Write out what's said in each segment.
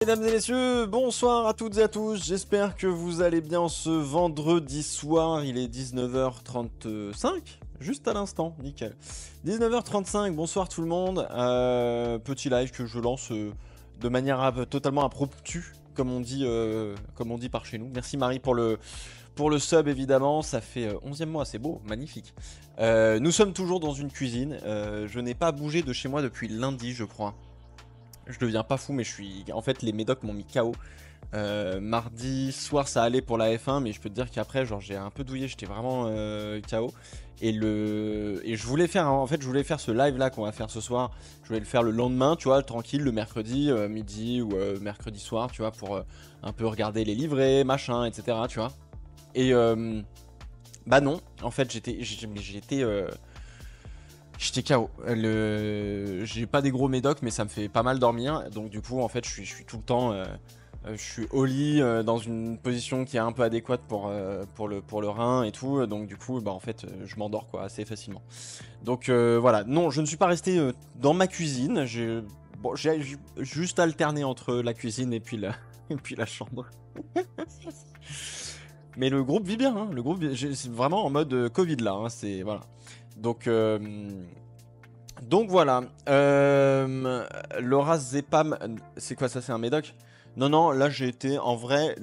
Mesdames et messieurs, bonsoir à toutes et à tous, j'espère que vous allez bien ce vendredi soir, il est 19h35, juste à l'instant, nickel. 19h35, bonsoir tout le monde, petit live que je lance de manière totalement impromptue, comme on dit par chez nous. Merci Marie pour le sub évidemment, ça fait 11e mois, c'est beau, magnifique. Nous sommes toujours dans une cuisine, je n'ai pas bougé de chez moi depuis lundi je crois. Je deviens pas fou mais je suis... En fait les médocs m'ont mis KO. Mardi soir ça allait pour la F1 mais je peux te dire qu'après genre j'ai un peu douillé, j'étais vraiment KO. Et je voulais faire en fait je voulais faire ce live là qu'on va faire ce soir. Je voulais le faire le lendemain tu vois, tranquille le mercredi midi ou mercredi soir tu vois pour un peu regarder les livrets machin etc tu vois. Et bah non en fait j'étais KO. J'ai pas des gros médocs, mais ça me fait pas mal dormir. Donc du coup, en fait, je suis tout le temps... je suis au lit, dans une position qui est un peu adéquate pour le rein et tout. Donc du coup, bah, en fait, je m'endors quoi, assez facilement. Donc voilà. Non, je ne suis pas resté dans ma cuisine. J'ai juste alterné entre la cuisine et puis et puis la chambre. Mais le groupe vit bien. Hein. Le groupe, c'est vraiment en mode Covid là. Hein. C'est... Voilà. Donc voilà, Laura Zepam, c'est quoi ça, c'est un médoc? Non, non, là j'ai été, en vrai,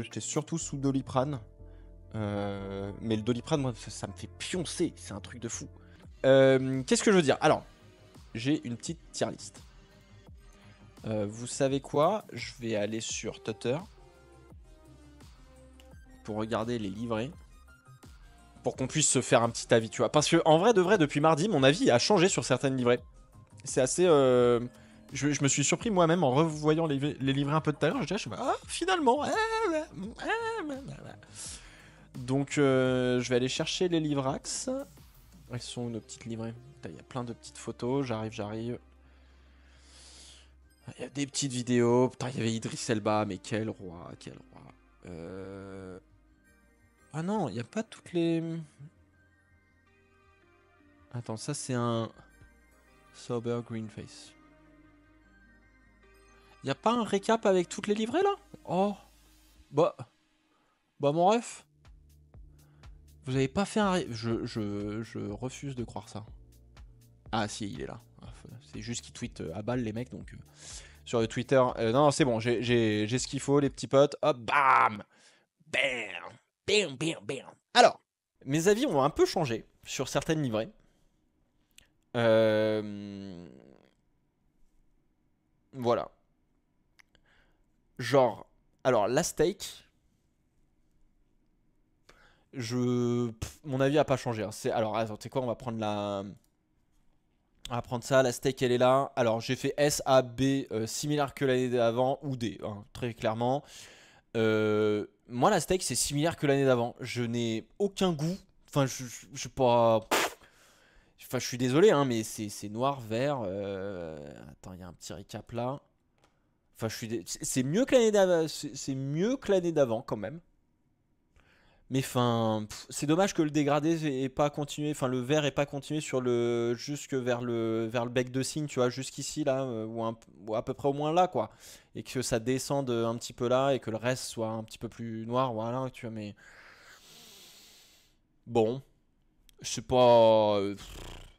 j'étais surtout sous Doliprane. Mais le Doliprane, moi, ça me fait pioncer, c'est un truc de fou. Qu'est-ce que je veux dire? Alors, j'ai une petite tier list. Vous savez quoi? Je vais aller sur Twitter pour regarder les livrets. Pour qu'on puisse se faire un petit avis, tu vois. Parce que en vrai de vrai, depuis mardi, mon avis a changé sur certaines livrets. C'est assez... Je me suis surpris moi-même en revoyant les livrets un peu tout à l'heure. Je me dis, ah, finalement. Donc, je vais aller chercher les livrax. Ils sont nos petites livrets. Il y a plein de petites photos. J'arrive. Il y a des petites vidéos. Putain, il y avait Idriss Elba. Mais quel roi, quel roi. Ah non, il n'y a pas toutes les... Attends, ça c'est un... Sober Green Face. Y a pas un récap avec toutes les livrées là? Oh. Bah mon ref. Vous avez pas fait un je refuse de croire ça. Ah si, il est là. C'est juste qu'ils tweetent à balle les mecs donc... sur le Twitter... non, c'est bon, j'ai ce qu'il faut les petits potes. Hop, bam. Bam. Bam, bam, bam. Alors, mes avis ont un peu changé sur certaines livrées. Voilà. Genre, alors la steak, mon avis a pas changé. Hein. Alors, attends, tu sais quoi, on va prendre ça, la steak elle est là. Alors j'ai fait S, A, B, similaire que l'année d'avant, ou D, hein, très clairement. Moi la steak c'est similaire que l'année d'avant. Je n'ai aucun goût. Enfin, je sais pas... Enfin, je suis désolé, hein, mais c'est noir, vert. Attends, il y a un petit récap là. Enfin, c'est mieux que l'année d'avant. C'est mieux que l'année d'avant quand même. Mais enfin, c'est dommage que le dégradé ait pas continué. Enfin, le vert ait pas continué sur jusque vers le bec de cygne, tu vois, jusqu'ici là, ou à peu près au moins là, quoi. Et que ça descende un petit peu là et que le reste soit un petit peu plus noir, voilà, tu vois. Mais bon, je sais pas.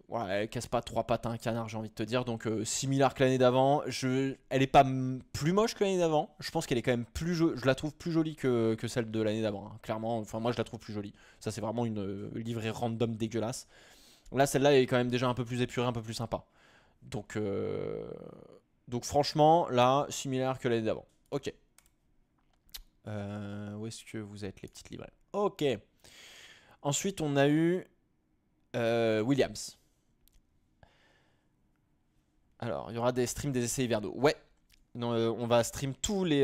Ouais, elle casse pas trois pattes à un canard, j'ai envie de te dire. Donc, similaire que l'année d'avant. Elle est pas plus moche que l'année d'avant. Je pense qu'elle est quand même plus jolie. Je la trouve plus jolie que celle de l'année d'avant. Hein. Clairement, enfin, moi je la trouve plus jolie. Ça, c'est vraiment une livrée random dégueulasse. Là, celle-là est quand même déjà un peu plus épurée, un peu plus sympa. Donc, franchement, là, similaire que l'année d'avant. Ok. Où est-ce que vous êtes, les petites livrées? Ok. Ensuite, on a eu Williams. Alors, il y aura des streams des essais hivernaux. Ouais, non, on va stream tous les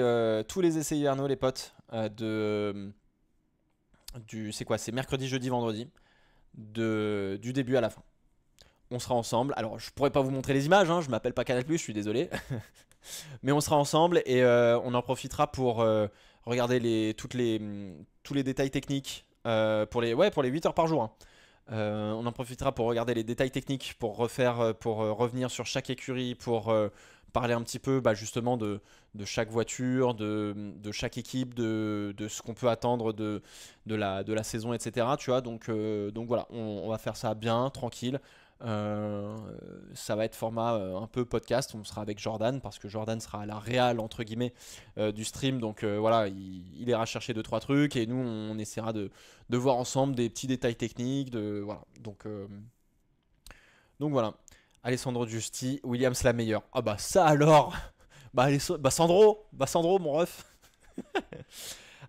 essais hivernaux, les potes. C'est quoi? C'est mercredi, jeudi, vendredi. Du début à la fin. On sera ensemble. Alors, je pourrais pas vous montrer les images, hein, je m'appelle pas Canal+, je suis désolé. Mais on sera ensemble et on en profitera pour regarder tous les détails techniques pour les 8 heures par jour. Hein. On en profitera pour regarder les détails techniques, pour revenir sur chaque écurie, pour parler un petit peu bah, justement de chaque voiture, de chaque équipe, de ce qu'on peut attendre de la saison, etc. Tu vois, donc voilà, on va faire ça bien, tranquille. Euh, Ça va être format un peu podcast. On sera avec Jordan parce que Jordan sera à la réal entre guillemets du stream. Donc voilà, il ira chercher deux trois trucs et nous on essaiera de voir ensemble des petits détails techniques. Voilà. Donc voilà. Alessandro Giusti, Williams la meilleure. Ah bah ça alors. Bah Sandro mon ref.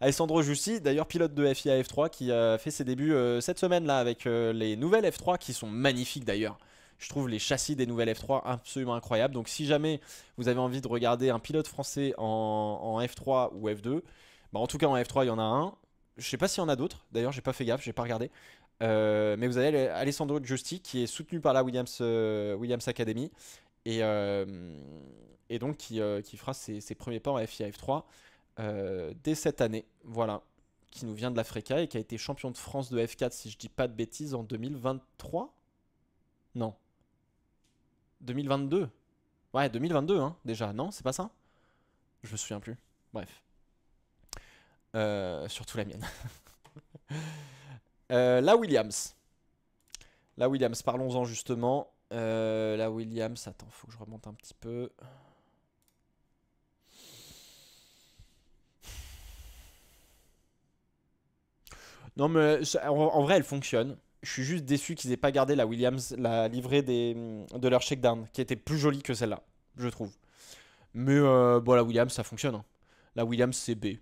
Alessandro Giusti, d'ailleurs pilote de FIA F3 qui a fait ses débuts cette semaine là avec les nouvelles F3 qui sont magnifiques d'ailleurs. Je trouve les châssis des nouvelles F3 absolument incroyables. Donc si jamais vous avez envie de regarder un pilote français en F3 ou F2, bah en tout cas en F3 il y en a un. Je sais pas s'il y en a d'autres. D'ailleurs j'ai pas fait gaffe, j'ai pas regardé. Mais vous avez Alessandro Giusti qui est soutenu par la Williams Academy et, euh, et donc qui fera ses premiers pas en FIA F3 dès cette année, voilà, qui nous vient de l'Africa et qui a été champion de France de F4 si je dis pas de bêtises en 2023. Non, 2022. Ouais, 2022 hein, déjà, non, c'est pas ça. Je me souviens plus. Bref. Surtout la mienne. La Williams. La Williams, parlons-en justement. La Williams, attends, faut que je remonte un petit peu. Non, mais en vrai, elle fonctionne. Je suis juste déçu qu'ils aient pas gardé la Williams, la livrée de leur shakedown, qui était plus jolie que celle-là, je trouve. Mais bon, la Williams, ça fonctionne, hein. La Williams, c'est B.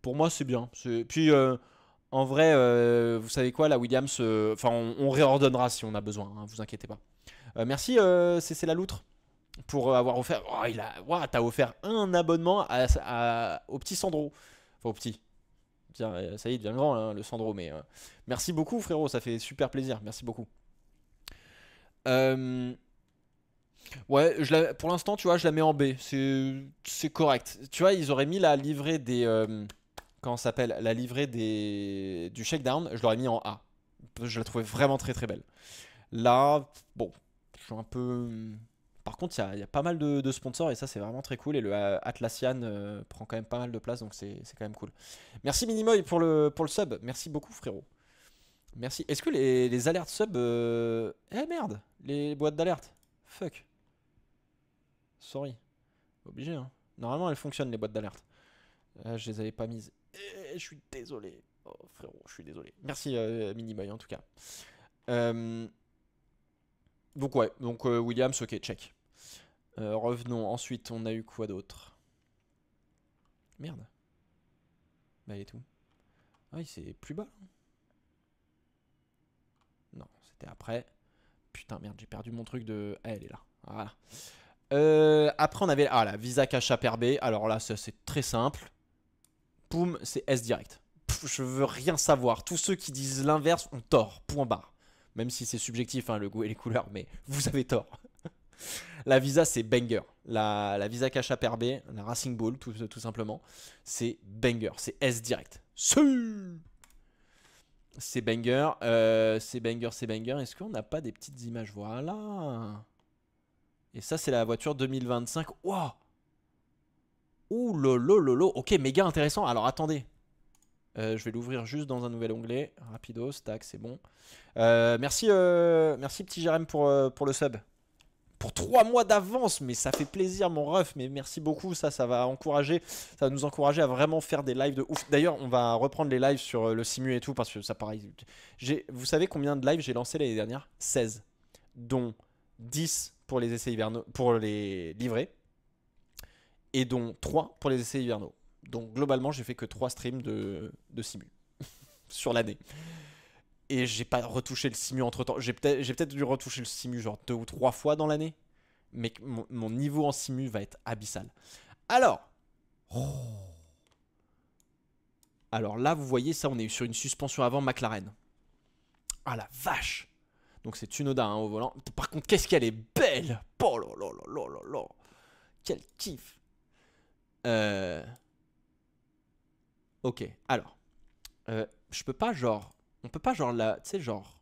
Pour moi, c'est bien. Puis, en vrai, vous savez quoi, la Williams, enfin, on réordonnera si on a besoin, hein, vous inquiétez pas. Merci, c'est la loutre, pour avoir offert. Oh, t'as offert un abonnement au petit Sandro. Enfin, au petit. Bien, ça y est, il devient grand, hein, le Sandro. Mais merci beaucoup, frérot. Ça fait super plaisir. Merci beaucoup. Euh, ouais, pour l'instant, tu vois, je la mets en B. C'est correct. Tu vois, ils auraient mis la livrée des. Comment ça s'appelle? La livrée du Shakedown. Je l'aurais mis en A. Je la trouvais vraiment très très belle. Là, bon, je suis un peu. Par contre, il y a pas mal de sponsors et ça, c'est vraiment très cool. Et le Atlassian prend quand même pas mal de place, donc c'est quand même cool. Merci Minimoy pour le sub. Merci beaucoup, frérot. Merci. Est-ce que les alertes sub. Eh merde! Les boîtes d'alerte. Fuck. Sorry. Obligé, hein. Normalement, elles fonctionnent, les boîtes d'alerte. Je les avais pas mises. Je suis désolé. Oh, frérot, je suis désolé. Merci Minimoy en tout cas. Euh, donc ouais, donc Williams, ok, check. Revenons, ensuite on a eu quoi d'autre? Merde. Bah et tout. Ah oui, c'est plus bas. Non, c'était après. Putain, merde, j'ai perdu mon truc de... Ah, elle est là. Voilà. Après on avait la Visa Cash App RB. Alors là, ça c'est très simple. Poum, c'est S direct. Je veux rien savoir. Tous ceux qui disent l'inverse ont tort. Point barre. Même si c'est subjectif, hein, le goût et les couleurs, mais vous avez tort. La Visa, c'est banger. La Visa Cash App RB, la Racing Ball, tout simplement, c'est banger. C'est S direct. C'est banger. C'est banger, c'est banger. Est-ce qu'on n'a pas des petites images? Voilà. Et ça, c'est la voiture 2025. Waouh! Ouh lolo lolo. Ok, méga intéressant. Alors attendez. Je vais l'ouvrir juste dans un nouvel onglet. Rapidos, tac, c'est bon. Merci petit Jérém pour le sub. Pour 3 mois d'avance, mais ça fait plaisir mon ref, mais merci beaucoup, ça va nous encourager à vraiment faire des lives de ouf. D'ailleurs, on va reprendre les lives sur le simu et tout, parce que ça pareil. Vous savez combien de lives j'ai lancé l'année dernière? 16, dont 10 pour les essais hivernaux, pour les livrets, et dont 3 pour les essais hivernaux. Donc globalement, j'ai fait que 3 streams de simu sur l'année. Et j'ai pas retouché le simu entre temps. J'ai peut-être dû retoucher le simu genre 2 ou 3 fois dans l'année. Mais mon niveau en simu va être abyssal. Alors. Oh. Alors là, vous voyez, ça, on est sur une suspension avant McLaren. Ah la vache. Donc c'est Tsunoda hein, au volant. Par contre, qu'est-ce qu'elle est belle. Oh là là là là là là. Quel kiff. Ok, alors. Je peux pas genre... On peut pas genre là, tu sais genre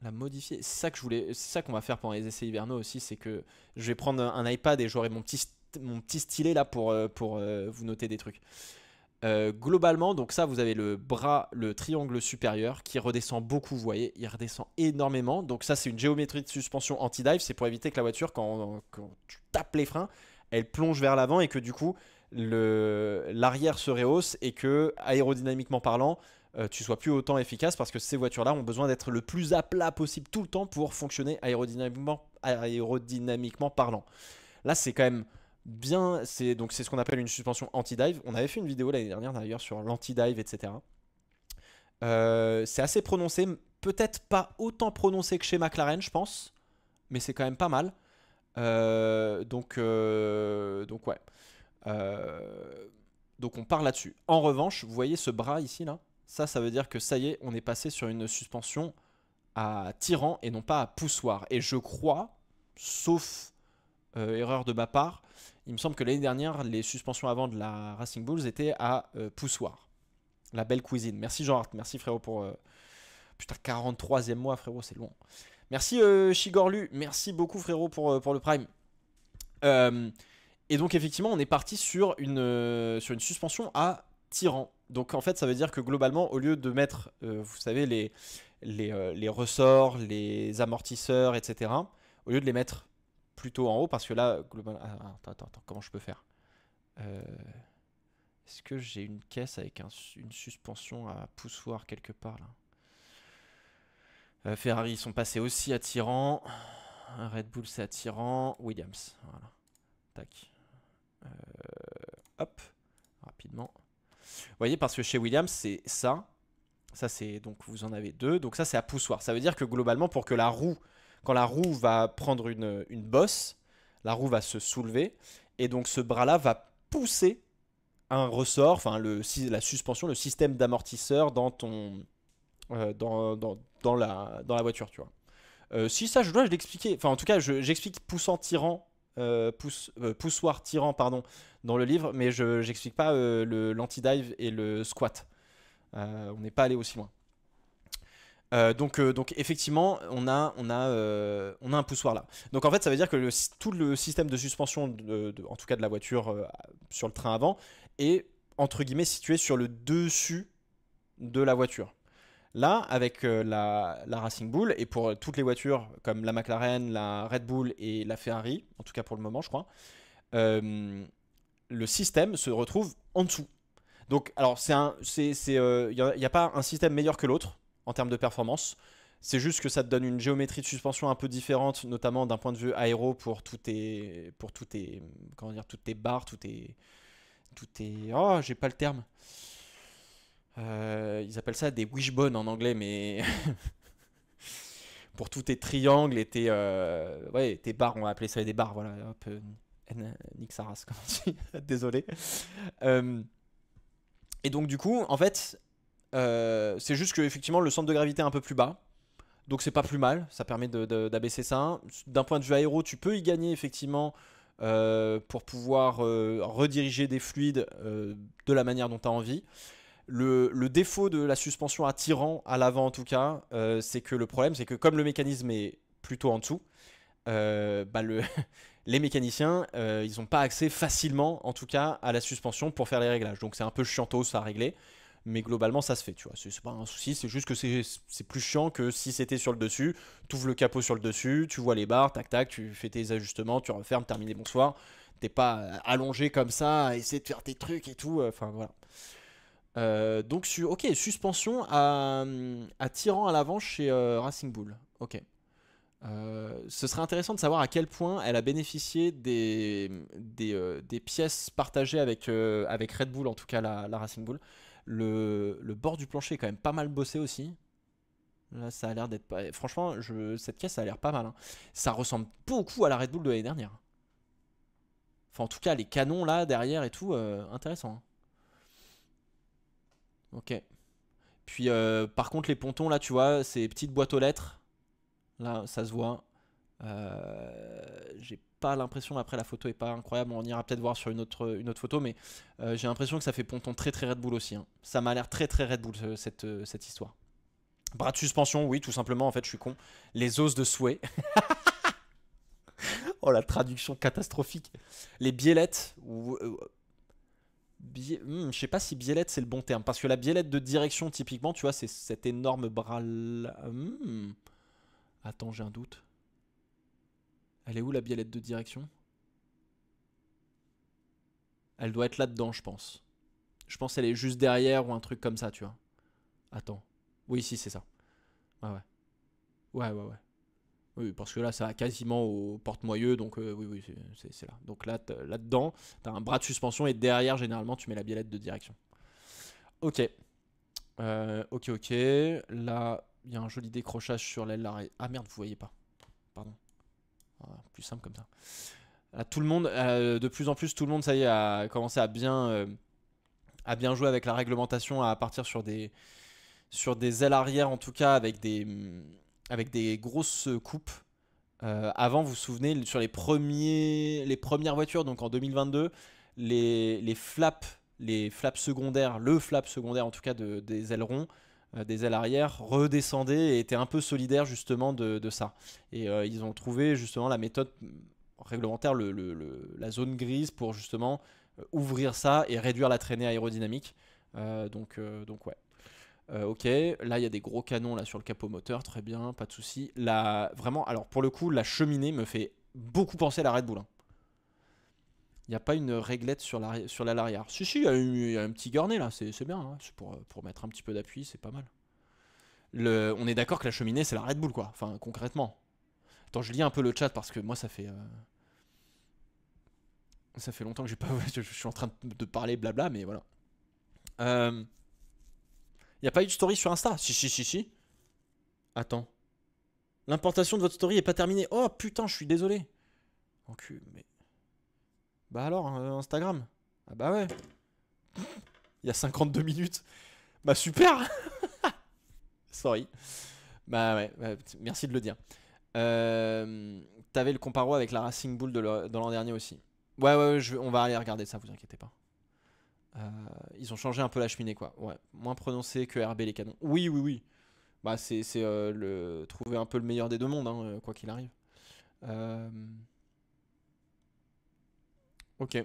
La modifier. C'est ça que je voulais. C'est ça qu'on va faire pendant les essais hivernaux aussi. C'est que je vais prendre un iPad et j'aurai mon petit stylet là pour vous noter des trucs. Globalement, donc ça, vous avez le bras, le triangle supérieur qui redescend beaucoup, vous voyez, il redescend énormément. Donc ça, c'est une géométrie de suspension anti-dive, c'est pour éviter que la voiture, quand tu tapes les freins, elle plonge vers l'avant et que du coup, l'arrière se rehausse et que, aérodynamiquement parlant, tu sois plus autant efficace parce que ces voitures-là ont besoin d'être le plus à plat possible tout le temps pour fonctionner aérodynamiquement parlant. Là, c'est quand même bien. C'est ce qu'on appelle une suspension anti-dive. On avait fait une vidéo l'année dernière d'ailleurs sur l'anti-dive, etc. C'est assez prononcé, peut-être pas autant prononcé que chez McLaren, je pense, mais c'est quand même pas mal. Donc ouais. Donc on part là-dessus. En revanche, vous voyez ce bras ici là, ça veut dire que ça y est, on est passé sur une suspension à tirant et non pas à poussoir. Et je crois, sauf erreur de ma part, il me semble que l'année dernière, les suspensions avant de la Racing Bulls étaient à poussoir. La belle cuisine. Merci Jean-Art, merci frérot pour... Putain, 43e mois frérot, c'est long. Merci Chigorlu, merci beaucoup frérot pour le Prime. Et donc effectivement, on est parti sur une suspension à tirant. Donc en fait, ça veut dire que globalement, au lieu de mettre, vous savez, les ressorts, les amortisseurs, etc., au lieu de les mettre plutôt en haut, parce que là, globalement... Attends, comment je peux faire Est-ce que j'ai une caisse avec une suspension à poussoir quelque part là Ferrari, ils sont passés aussi à tirant. Red Bull, c'est à tirant. Williams, voilà. Tac. Hop, rapidement. Vous voyez, parce que chez Williams, c'est ça. Ça, c'est donc vous en avez deux. Donc ça, c'est à poussoir. Ça veut dire que globalement, pour que la roue, quand la roue va prendre une bosse, la roue va se soulever. Et donc ce bras-là va pousser un ressort, enfin la suspension, le système d'amortisseur dans la voiture, tu vois. Si ça, je dois l'expliquer. Enfin, en tout cas, j'explique poussant tirant. Poussoir tirant pardon dans le livre, mais je j'explique pas l'anti-dive et le squat. On n'est pas allé aussi loin. Donc effectivement on a un poussoir là. Donc en fait ça veut dire que tout le système de suspension en tout cas de la voiture sur le train avant est entre guillemets situé sur le dessus de la voiture. Là, avec la Racing Bull, et pour toutes les voitures comme la McLaren, la Red Bull et la Ferrari, en tout cas pour le moment, je crois, le système se retrouve en dessous. Donc, alors, il n'y a pas un système meilleur que l'autre en termes de performance. C'est juste que ça te donne une géométrie de suspension un peu différente, notamment d'un point de vue aéro pour toutes tes barres, oh, j'ai pas le terme. Ils appellent ça des wishbones en anglais, mais pour tous tes triangles et tes barres, on va appeler ça des barres, voilà. Hop, Nick Saras, comme on dit. Désolé. Et donc du coup, en fait, c'est juste que effectivement le centre de gravité est un peu plus bas. Donc c'est pas plus mal, ça permet d'abaisser ça. D'un point de vue aéro, tu peux y gagner effectivement pour pouvoir rediriger des fluides de la manière dont tu as envie. Le défaut de la suspension à tirant à l'avant en tout cas, c'est que le problème c'est que comme le mécanisme est plutôt en dessous, les mécaniciens ils n'ont pas accès facilement en tout cas à la suspension pour faire les réglages. Donc c'est un peu chiantos à régler, mais globalement ça se fait, tu vois. C'est pas un souci, c'est juste que c'est plus chiant que si c'était sur le dessus. Tu ouvres le capot sur le dessus, tu vois les barres, tac tac, tu fais tes ajustements, tu refermes, terminé, bonsoir. T'es pas allongé comme ça à essayer de faire tes trucs et tout, enfin voilà. Donc ok, suspension à tirant à l'avant chez Racing Bull. Ok. Ce serait intéressant de savoir à quel point elle a bénéficié des pièces partagées avec Red Bull, en tout cas la Racing Bull. Le bord du plancher est quand même pas mal bossé aussi. Là, ça a l'air d'être pas... Franchement, cette caisse, ça a l'air pas mal. Hein. Ça ressemble beaucoup à la Red Bull de l'année dernière. Enfin, en tout cas, les canons là derrière et tout, intéressant. Hein. Ok. Puis par contre les pontons là tu vois ces petites boîtes aux lettres. Là ça se voit. J'ai pas l'impression, après la photo est pas incroyable, on ira peut-être voir sur une autre photo, mais j'ai l'impression que ça fait ponton très très Red Bull aussi. Hein. Ça m'a l'air très très Red Bull cette histoire. Bras de suspension, oui, tout simplement, en fait, je suis con. Les os de souhait. Oh, la traduction catastrophique. Les biellettes, ou... je sais pas si biellette c'est le bon terme. Parce que la biellette de direction, typiquement, tu vois, c'est cet énorme bras là. Attends, j'ai un doute. Elle est où la biellette de direction? Elle doit être là-dedans, je pense. Je pense qu'elle est juste derrière ou un truc comme ça, tu vois. Attends. Oui, si, c'est ça. Ouais, ouais. Ouais, ouais, ouais. Oui, parce que là, ça va quasiment au porte-moyeu, donc oui, oui, c'est là. Donc là, là-dedans, t'as un bras de suspension et derrière, généralement, tu mets la biellette de direction. Ok. Ok, ok. Là, il y a un joli décrochage sur l'aile arrière. Ah merde, vous voyez pas. Pardon. Ah, plus simple comme ça. Là, tout le monde, de plus en plus, tout le monde, ça y est, a commencé à bien jouer avec la réglementation, à partir sur des ailes arrière, en tout cas, avec des grosses coupes. Avant, vous vous souvenez, sur les premières voitures, donc en 2022, les flaps secondaires, le flap secondaire en tout cas des ailerons, des ailes arrière, redescendaient et étaient un peu solidaires justement de ça. Et ils ont trouvé justement la méthode réglementaire, la zone grise pour justement ouvrir ça et réduire la traînée aérodynamique. Donc ouais. Ok, là il y a des gros canons là sur le capot moteur, très bien, pas de souci. Là, vraiment, alors pour le coup, la cheminée me fait beaucoup penser à la Red Bull, hein. Il n'y a pas une réglette sur l'aile arrière. Si, si, il y a un petit garnet là, c'est bien, hein. C'est pour mettre un petit peu d'appui, c'est pas mal. On est d'accord que la cheminée c'est la Red Bull quoi, enfin concrètement. Attends, je lis un peu le chat parce que moi ça fait longtemps que j'ai pas. Je suis en train de parler blabla, mais voilà. Il n'y a pas eu de story sur Insta? Si, si, si, si. Attends. L'importation de votre story est pas terminée. Oh putain, je suis désolé. Encul, mais. Bah alors, Instagram. Ah bah ouais. Il y a 52 minutes. Bah super. Sorry. Bah ouais, merci de le dire. T'avais le comparo avec la Racing Bull de l'an dernier aussi. Ouais, ouais, ouais, on va aller regarder ça, vous inquiétez pas. Ils ont changé un peu la cheminée, quoi. Ouais, moins prononcé que RB les canons. Oui, oui, oui. Bah c'est trouver un peu le meilleur des deux mondes, hein, quoi qu'il arrive. Euh, Ok.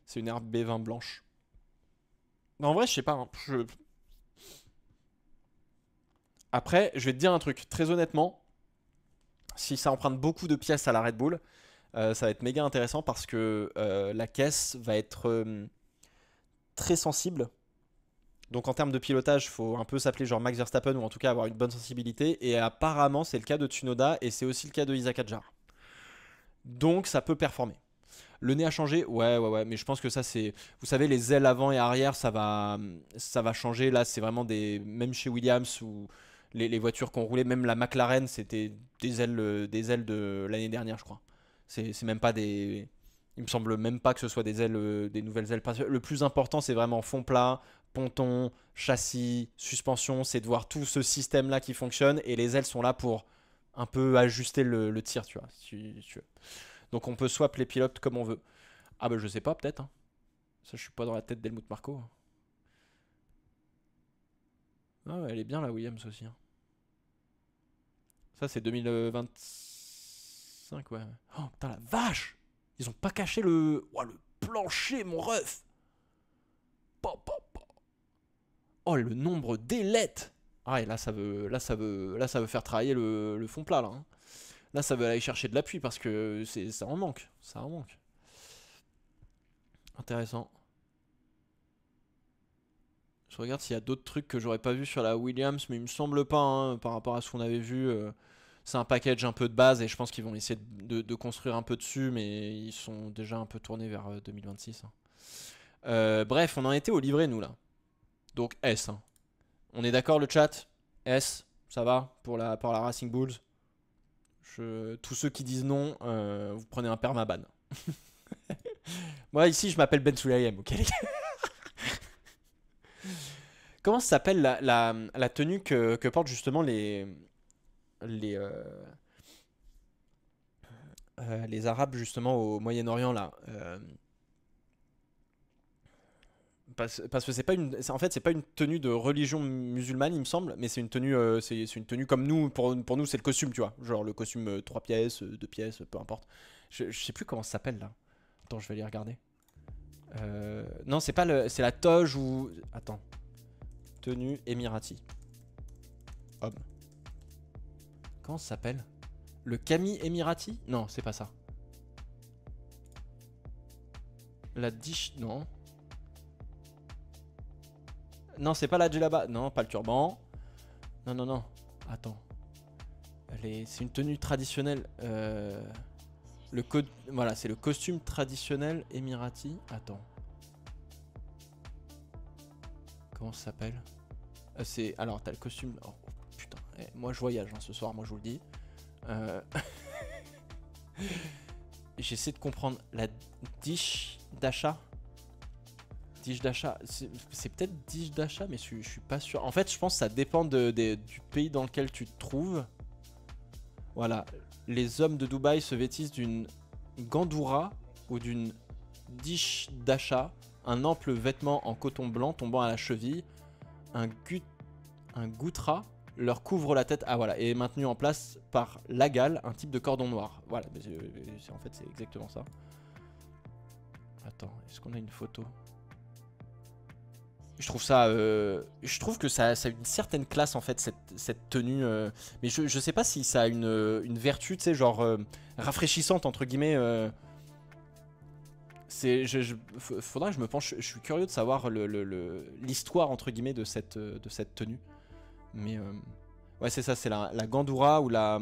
C'est une RB20 blanche. En vrai, je sais pas, hein. Après, je vais te dire un truc. Très honnêtement, si ça emprunte beaucoup de pièces à la Red Bull, ça va être méga intéressant parce que la caisse va être très sensible. Donc en termes de pilotage, il faut un peu s'appeler genre Max Verstappen ou en tout cas avoir une bonne sensibilité. Et apparemment, c'est le cas de Tsunoda et c'est aussi le cas de Isaac Hadjar. Donc ça peut performer. Le nez a changé, ouais, ouais, ouais, mais je pense que ça c'est, vous savez, les ailes avant et arrière, ça va changer. Là, c'est vraiment même chez Williams ou les voitures qu'on roulait, même la McLaren, c'était des ailes de l'année dernière, je crois. C'est même pas des, il me semble même pas que ce soit des ailes, des nouvelles ailes. Parce que le plus important, c'est vraiment fond plat, ponton, châssis, suspension, c'est de voir tout ce système-là qui fonctionne et les ailes sont là pour un peu ajuster le tir, tu vois, si tu veux. Donc on peut swap les pilotes comme on veut. Ah bah je sais pas, peut-être, hein. Ça, je suis pas dans la tête d'Helmut Marko. Ah ouais, elle est bien la Williams aussi, hein. Ça c'est 2025, ouais. Oh putain la vache. Ils ont pas caché oh, le plancher, mon ref. Oh le nombre d'ailettes. Ah et là ça veut faire travailler le fond plat là, hein. Là ça veut aller chercher de l'appui parce que ça en manque. Ça en manque. Intéressant. Je regarde s'il y a d'autres trucs que j'aurais pas vu sur la Williams, mais il me semble pas, hein, par rapport à ce qu'on avait vu. C'est un package un peu de base et je pense qu'ils vont essayer de construire un peu dessus, mais ils sont déjà un peu tournés vers 2026, hein. Bref, on en était au livret, nous là. Donc S, hein. On est d'accord, le chat? S, ça va pour la Racing Bulls? Tous ceux qui disent non, vous prenez un permaban. Moi, ici, je m'appelle Ben Sulayem, ok les gars. Comment ça s'appelle la tenue que portent justement les, euh, les Arabes justement au Moyen-Orient là? parce que c'est pas une, en fait c'est pas une tenue de religion musulmane il me semble, mais c'est une tenue, c'est une tenue comme nous, pour nous c'est le costume, tu vois, genre le costume 3 pièces, 2 pièces, peu importe. Je sais plus comment ça s'appelle là. Attends, je vais aller regarder. Non, c'est pas le, c'est la toge ou, attends, tenue émirati. Homme. Comment ça s'appelle? Le kami émirati? Non, c'est pas ça. La dish, non. Non, c'est pas la djellaba. Non, pas le turban. Non, non, non. Attends. C'est une tenue traditionnelle. Voilà, c'est le costume traditionnel émirati. Attends. Comment ça s'appelle? Alors, t'as le costume. Oh, putain. Moi, je voyage ce soir, moi, je vous le dis. J'essaie de comprendre. La dish d'achat. Dish d'achat, c'est peut-être dish d'achat, mais je suis pas sûr. En fait, je pense que ça dépend du pays dans lequel tu te trouves. Voilà. Les hommes de Dubaï se vêtissent d'une gandoura ou d'une dish d'achat, un ample vêtement en coton blanc tombant à la cheville, un goutra leur couvre la tête, ah voilà, et est maintenu en place par l'agale, un type de cordon noir. Voilà, en fait c'est exactement ça. Attends, est-ce qu'on a une photo? Je trouve que ça a une certaine classe en fait cette tenue, mais je sais pas si ça a une vertu, tu sais, genre rafraîchissante entre guillemets. Faudra que je me penche. Je suis curieux de savoir l'histoire entre guillemets de cette tenue. Mais ouais, c'est ça, c'est la gandoura ou la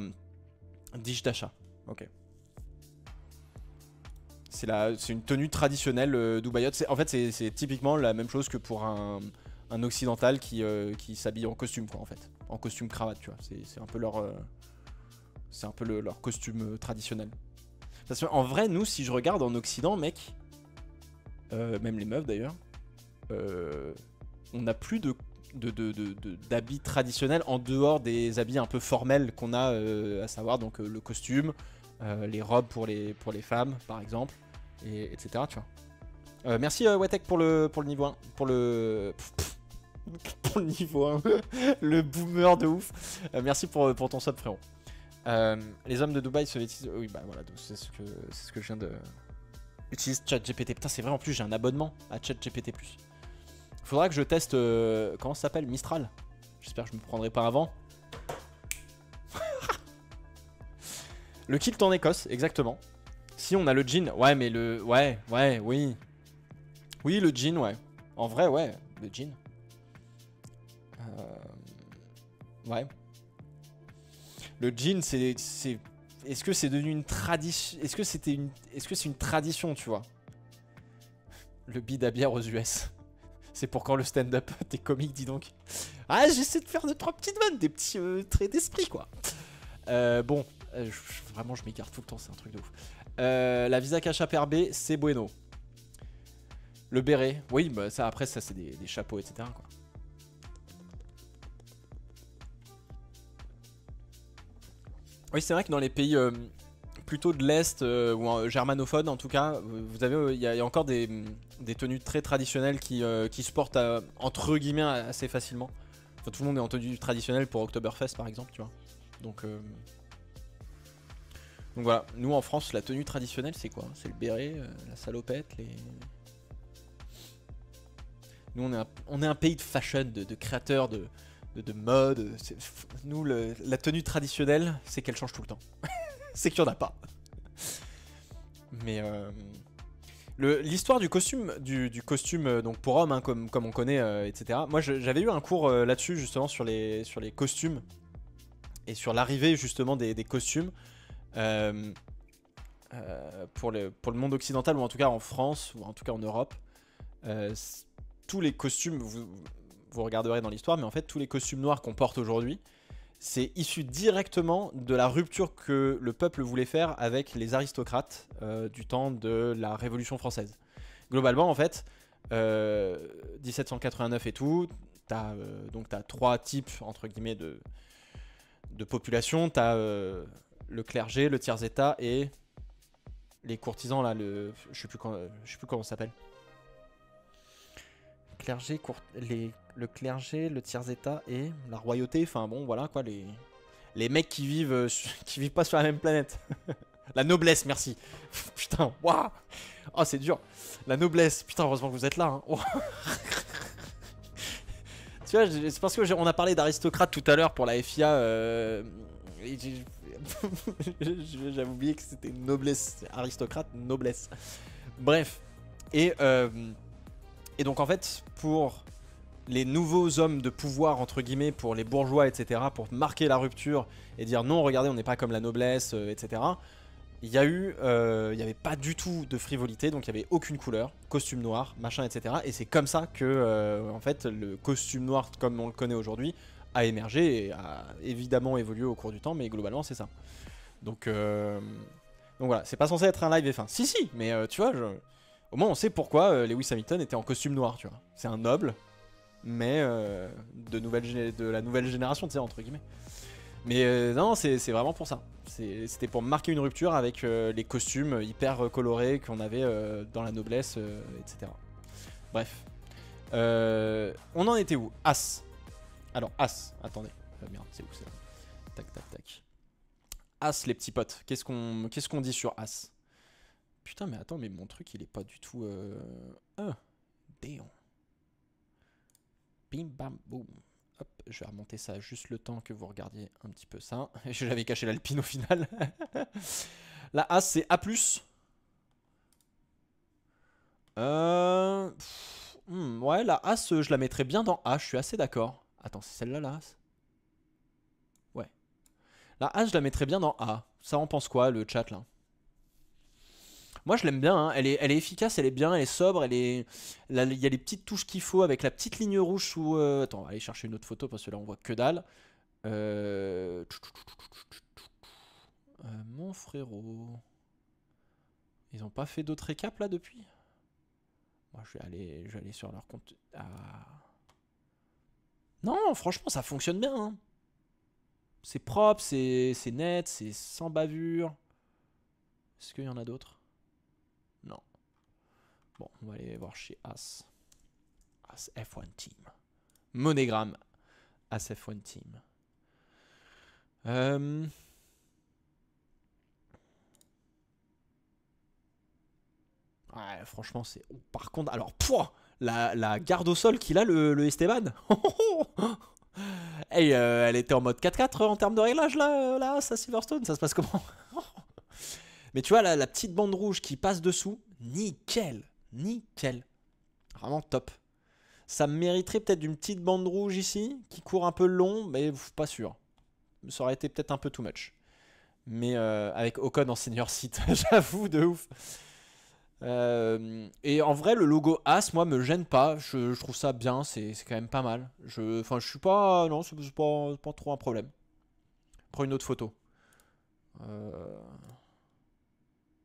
dish d'achat. Ok. C'est une tenue traditionnelle dubaïote. En fait, c'est typiquement la même chose que pour un occidental qui s'habille en costume, quoi, en fait. En costume cravate, tu vois. C'est un peu leur costume traditionnel. Parce qu'en vrai, nous, si je regarde en Occident, mec, même les meufs d'ailleurs, on n'a plus d'habits traditionnels en dehors des habits un peu formels qu'on a, à savoir donc le costume, les robes pour les femmes par exemple, etc. Tu vois. Merci Wetek pour le niveau 1, pour le niveau 1, le boomer de ouf. Merci pour ton sub frérot. Les hommes de Dubaï se vêtissent. Oui bah voilà, c'est ce que je viens de. Utilise ChatGPT. Putain c'est vrai, en plus j'ai un abonnement à ChatGPT+. Faudra que je teste. Comment ça s'appelle? Mistral. J'espère que je me prendrai pas avant. Le kilt en Écosse, exactement. Si on a le jean, ouais, mais le. Ouais, oui. Oui, le jean, ouais. En vrai, ouais, le jean. Ouais. Le jean, c'est. Est-ce que c'est devenu une tradition? Est-ce que c'est une tradition, tu vois? Le bid à bière aux US. C'est pour quand le stand-up? T'es comique, dis donc. Ah, j'essaie de faire 2-3 petites vannes, des petits traits d'esprit, quoi. Bon, vraiment, je m'écarte tout le temps, c'est un truc de ouf. La Visa Cash App RB, c'est bueno. Le béret, oui, bah ça, après, ça, c'est des chapeaux, etc., quoi. Oui, c'est vrai que dans les pays plutôt de l'Est ou germanophones, en tout cas, vous avez, il y a encore des tenues très traditionnelles qui se portent entre guillemets assez facilement. Enfin, tout le monde est en tenue traditionnelle pour Oktoberfest par exemple, tu vois. Donc voilà, nous en France, la tenue traditionnelle c'est quoi? C'est le béret, la salopette, Nous on est un pays de fashion, de créateurs, de mode. Nous, la tenue traditionnelle, c'est qu'elle change tout le temps. C'est qu'il n'y en a pas. Mais l'histoire du costume, donc pour homme, hein, comme on connaît, etc. Moi, j'avais eu un cours là-dessus justement sur les costumes et sur l'arrivée justement des costumes pour le monde occidental, ou en tout cas en France, ou en tout cas en Europe. Tous les costumes, vous regarderez dans l'histoire, mais en fait tous les costumes noirs qu'on porte aujourd'hui, c'est issu directement de la rupture que le peuple voulait faire avec les aristocrates du temps de la Révolution française. Globalement, en fait, 1789 et tout, t'as 3 types entre guillemets de population. T'as le clergé, le tiers-état et les courtisans là. Je sais plus comment ça s'appelle. clergé, le clergé, le tiers-état et la royauté. Enfin bon, voilà quoi, les mecs qui vivent, qui vivent pas sur la même planète. La noblesse, merci. Putain, waouh. Oh, c'est dur. La noblesse. Putain, heureusement que vous êtes là. Hein. Oh. Tu vois, c'est parce que on a parlé d'aristocrate tout à l'heure pour la FIA. J'avais oublié que c'était noblesse. Aristocrate, noblesse. Bref. Et donc en fait, pour les nouveaux hommes de pouvoir, entre guillemets, pour les bourgeois, etc., pour marquer la rupture et dire non, regardez, on n'est pas comme la noblesse, etc., il y avait pas du tout de frivolité, donc il n'y avait aucune couleur, costume noir, machin, etc. Et c'est comme ça que, en fait, le costume noir, comme on le connaît aujourd'hui, a émergé et a évidemment évolué au cours du temps, mais globalement, c'est ça. Donc voilà, c'est pas censé être un live F1. Si, mais tu vois, au moins on sait pourquoi Lewis Hamilton était en costume noir, tu vois. C'est un noble, mais de la nouvelle génération, tu sais, entre guillemets. Mais non, c'est vraiment pour ça. C'était pour marquer une rupture avec les costumes hyper colorés qu'on avait dans la noblesse, etc. Bref. On en était où? As. Alors, As. Attendez. Merde, c'est où c'est là? Tac, tac, tac. As, les petits potes. Qu'est-ce qu'on dit sur As? Putain, mais attends, mais mon truc, il est pas du tout... damn. Bim, bam, boum. Hop, je vais remonter ça juste le temps que vous regardiez un petit peu ça. J'avais caché l'Alpine au final. La As, c'est A+. Ouais, la As, je la mettrais bien dans A. Je suis assez d'accord. Attends, c'est celle-là, la As? Ouais. La As, je la mettrais bien dans A. Ça, on pense quoi, le chat, là? Moi, je l'aime bien. Hein. Elle est efficace, elle est bien, elle est sobre. Il y a les petites touches qu'il faut avec la petite ligne rouge sous... Attends, on va aller chercher une autre photo parce que là, on voit que dalle. Mon frérot... Ils ont pas fait d'autres récaps, là, depuis? Moi, je vais aller sur leur compte... Ah. Non, franchement, ça fonctionne bien. Hein. C'est propre, c'est net, c'est sans bavure. Est-ce qu'il y en a d'autres? Non. Bon, on va aller voir chez As. As F1 Team. Monogramme. As F1 Team. Ouais, franchement, c'est... Oh, par contre, alors, pouah, la garde au sol qu'il a, le Esteban. Hey, elle était en mode 4-4 en termes de réglage, là, ça Silverstone. Ça se passe comment? Mais tu vois, la petite bande rouge qui passe dessous, nickel. Nickel. Vraiment top. Ça mériterait peut-être d'une petite bande rouge ici, qui court un peu long, mais pas sûr. Ça aurait été peut-être un peu too much. Mais avec Ocon en senior seat, j'avoue, de ouf. Et en vrai, le logo As, moi, me gêne pas. Je trouve ça bien, c'est quand même pas mal. Enfin, je suis pas... Non, c'est pas trop un problème. Prends une autre photo.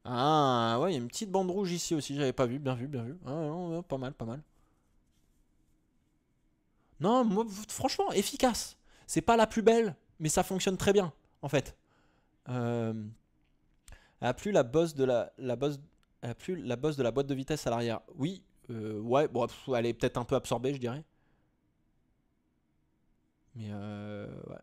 Ah, ouais, il y a une petite bande rouge ici aussi, j'avais pas vu, bien vu, bien vu. Ah, non, pas mal, pas mal. Non, moi, franchement, efficace. C'est pas la plus belle, mais ça fonctionne très bien, en fait. Elle a plus la bosse de elle a plus la bosse de la boîte de vitesse à l'arrière. Oui, ouais, bon, elle est peut-être un peu absorbée, je dirais. Mais ouais.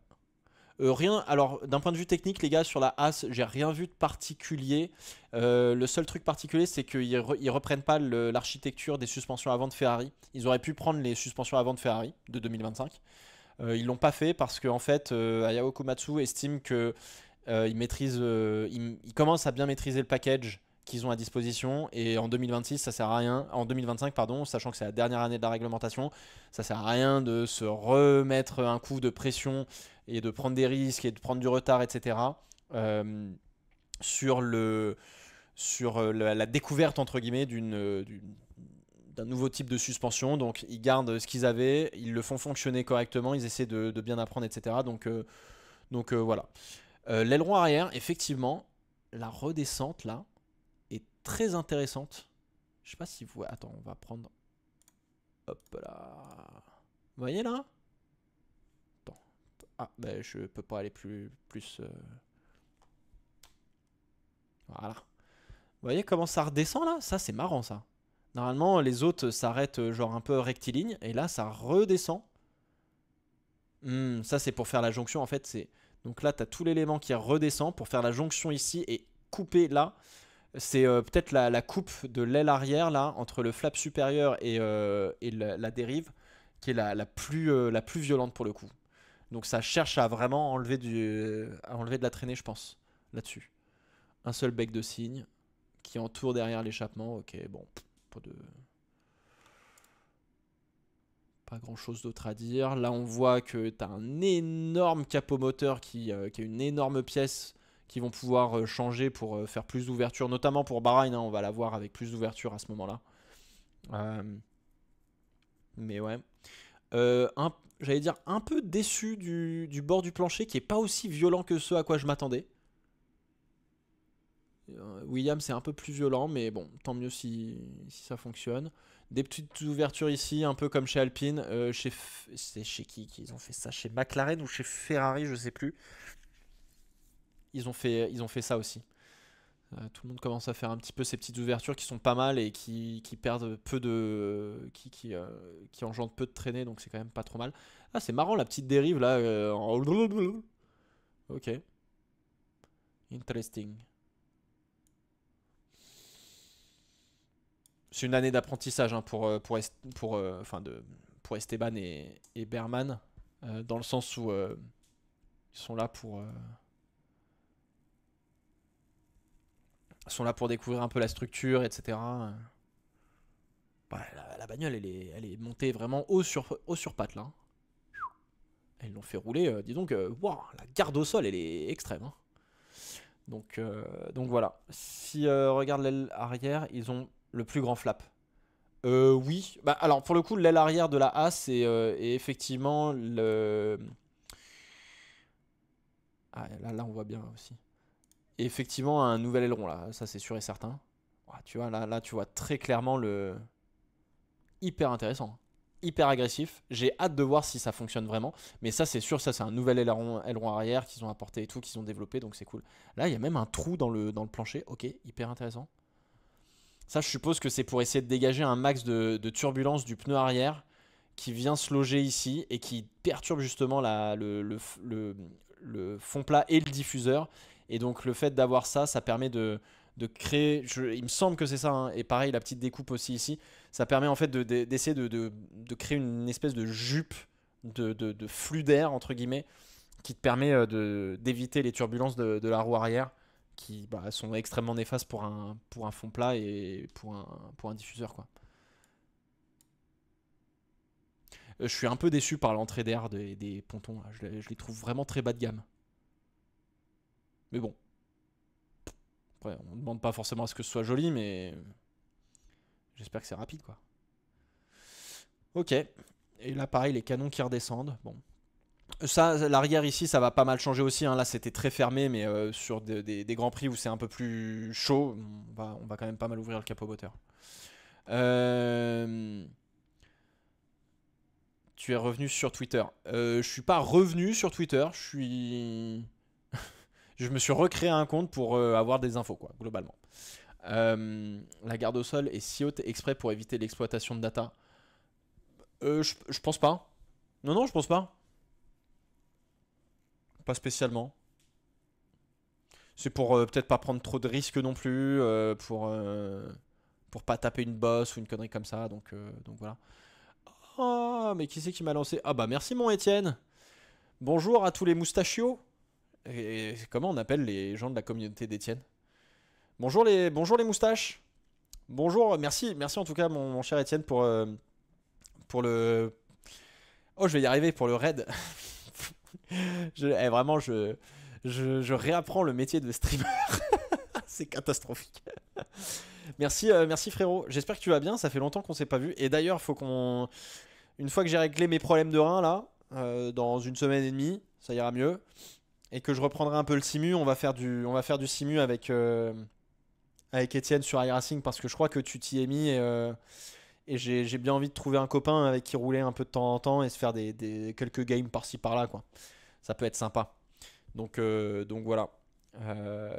Rien, alors d'un point de vue technique, les gars, sur la As, j'ai rien vu de particulier. Le seul truc particulier, c'est qu'ils reprennent pas l'architecture des suspensions avant de Ferrari. Ils auraient pu prendre les suspensions avant de Ferrari de 2025. Ils l'ont pas fait parce qu'en fait, Hayao Komatsu estime que ils commencent à bien maîtriser le package qu'ils ont à disposition et en 2026 ça sert à rien, en 2025 pardon, sachant que c'est la dernière année de la réglementation, ça sert à rien de se remettre un coup de pression et de prendre des risques et de prendre du retard, etc. Sur la découverte entre guillemets d'un nouveau type de suspension. Donc ils gardent ce qu'ils avaient, ils le font fonctionner correctement, ils essaient de bien apprendre, etc. Donc voilà. L'aileron arrière, effectivement, la redescente là est très intéressante. Je sais pas si vous... Attends, on va prendre... Hop là. Vous voyez là? Attends. Ah, bah je peux pas aller plus... Voilà. Vous voyez comment ça redescend là? Ça c'est marrant ça. Normalement, les autres s'arrêtent genre un peu rectiligne, et là, ça redescend. Ça, c'est pour faire la jonction, en fait. Donc là, tu as tout l'élément qui redescend pour faire la jonction ici et couper là. C'est peut-être la coupe de l'aile arrière, là, entre le flap supérieur et la dérive, qui est la plus violente pour le coup. Donc ça cherche à vraiment enlever de la traînée, je pense, là-dessus. Un seul bec de cygne qui entoure derrière l'échappement. Ok, bon, pas grand chose d'autre à dire. Là, on voit que tu as un énorme capot moteur qui a une énorme pièce qui vont pouvoir changer pour faire plus d'ouverture, notamment pour Bahreïn. Hein, on va la voir avec plus d'ouverture à ce moment-là. Mais ouais. J'allais dire un peu déçu du bord du plancher qui est pas aussi violent que ce à quoi je m'attendais. William c'est un peu plus violent, mais bon, tant mieux si ça fonctionne. Des petites ouvertures ici, un peu comme chez Alpine. C'est chez qui qu'ils ont fait ça? Chez McLaren ou chez Ferrari, je sais plus. Ils ont fait ça aussi. Tout le monde commence à faire un petit peu ces petites ouvertures qui sont pas mal et qui perdent peu de. Qui engendrent peu de traînées, donc c'est quand même pas trop mal. Ah, c'est marrant la petite dérive là. Ok. Interesting. C'est une année d'apprentissage hein, pour Esteban et Berman, dans le sens où ils sont là pour découvrir un peu la structure, etc. Bah, la bagnole, elle est montée vraiment haut sur pattes là. Ils l'ont fait rouler, dis donc, wow, la garde au sol, elle est extrême. Hein. Donc voilà. Si regarde l'aile arrière, ils ont le plus grand flap. Oui. Bah, alors pour le coup, l'aile arrière de la A, est effectivement le. Ah, là, on voit bien aussi. Et effectivement, un nouvel aileron là, ça c'est sûr et certain. Ouais, tu vois, là, tu vois très clairement le. Hyper intéressant. Hyper agressif. J'ai hâte de voir si ça fonctionne vraiment. Mais ça, c'est sûr, ça, c'est un nouvel aileron arrière qu'ils ont apporté et tout, qu'ils ont développé, donc c'est cool. Là, il y a même un trou dans le plancher. Ok, hyper intéressant. Ça, je suppose que c'est pour essayer de dégager un max de turbulence du pneu arrière qui vient se loger ici et qui perturbe justement le fond plat et le diffuseur. Et donc, le fait d'avoir ça, ça permet de créer. Il me semble que c'est ça, hein, et pareil, la petite découpe aussi ici. Ça permet en fait d'essayer de créer une espèce de jupe de flux d'air, entre guillemets, qui te permet d'éviter les turbulences de la roue arrière qui sont extrêmement néfastes pour un fond plat et pour un diffuseur. Quoi. Je suis un peu déçu par l'entrée d'air des pontons. Là. Je les trouve vraiment très bas de gamme. Mais bon. Après, on ne demande pas forcément à ce que ce soit joli, mais j'espère que c'est rapide. Quoi. Ok. Et là, pareil, les canons qui redescendent. Bon. Ça, l'arrière ici, ça va pas mal changer aussi. Hein. Là, c'était très fermé, mais sur des grands prix où c'est un peu plus chaud, on va quand même pas mal ouvrir le capot moteur. Tu es revenu sur Twitter. Je suis pas revenu sur Twitter. Je me suis recréé un compte pour avoir des infos, quoi, globalement. La garde au sol est si haute exprès pour éviter l'exploitation de data. Je pense pas. Non, je pense pas. Pas spécialement. C'est pour peut-être pas prendre trop de risques non plus, pour pas taper une bosse ou une connerie comme ça. Donc voilà. Oh, mais qui c'est qui m'a lancé? Ah bah merci mon Étienne. Bonjour à tous les moustachios. Et comment on appelle les gens de la communauté d'Étienne? Bonjour les moustaches. Bonjour, merci en tout cas mon cher Étienne pour le. Oh, je vais y arriver pour le raid. Vraiment, je réapprends le métier de streamer. C'est catastrophique. Merci frérot. J'espère que tu vas bien. Ça fait longtemps qu'on s'est pas vu. Et d'ailleurs, une fois que j'ai réglé mes problèmes de rein là, dans une semaine et demie, ça ira mieux. Et que je reprendrai un peu le simu, on va faire du simu avec Étienne sur iRacing parce que je crois que tu t'y es mis et j'ai bien envie de trouver un copain avec qui rouler un peu de temps en temps et se faire quelques games par-ci par-là quoi. Ça peut être sympa. Donc voilà.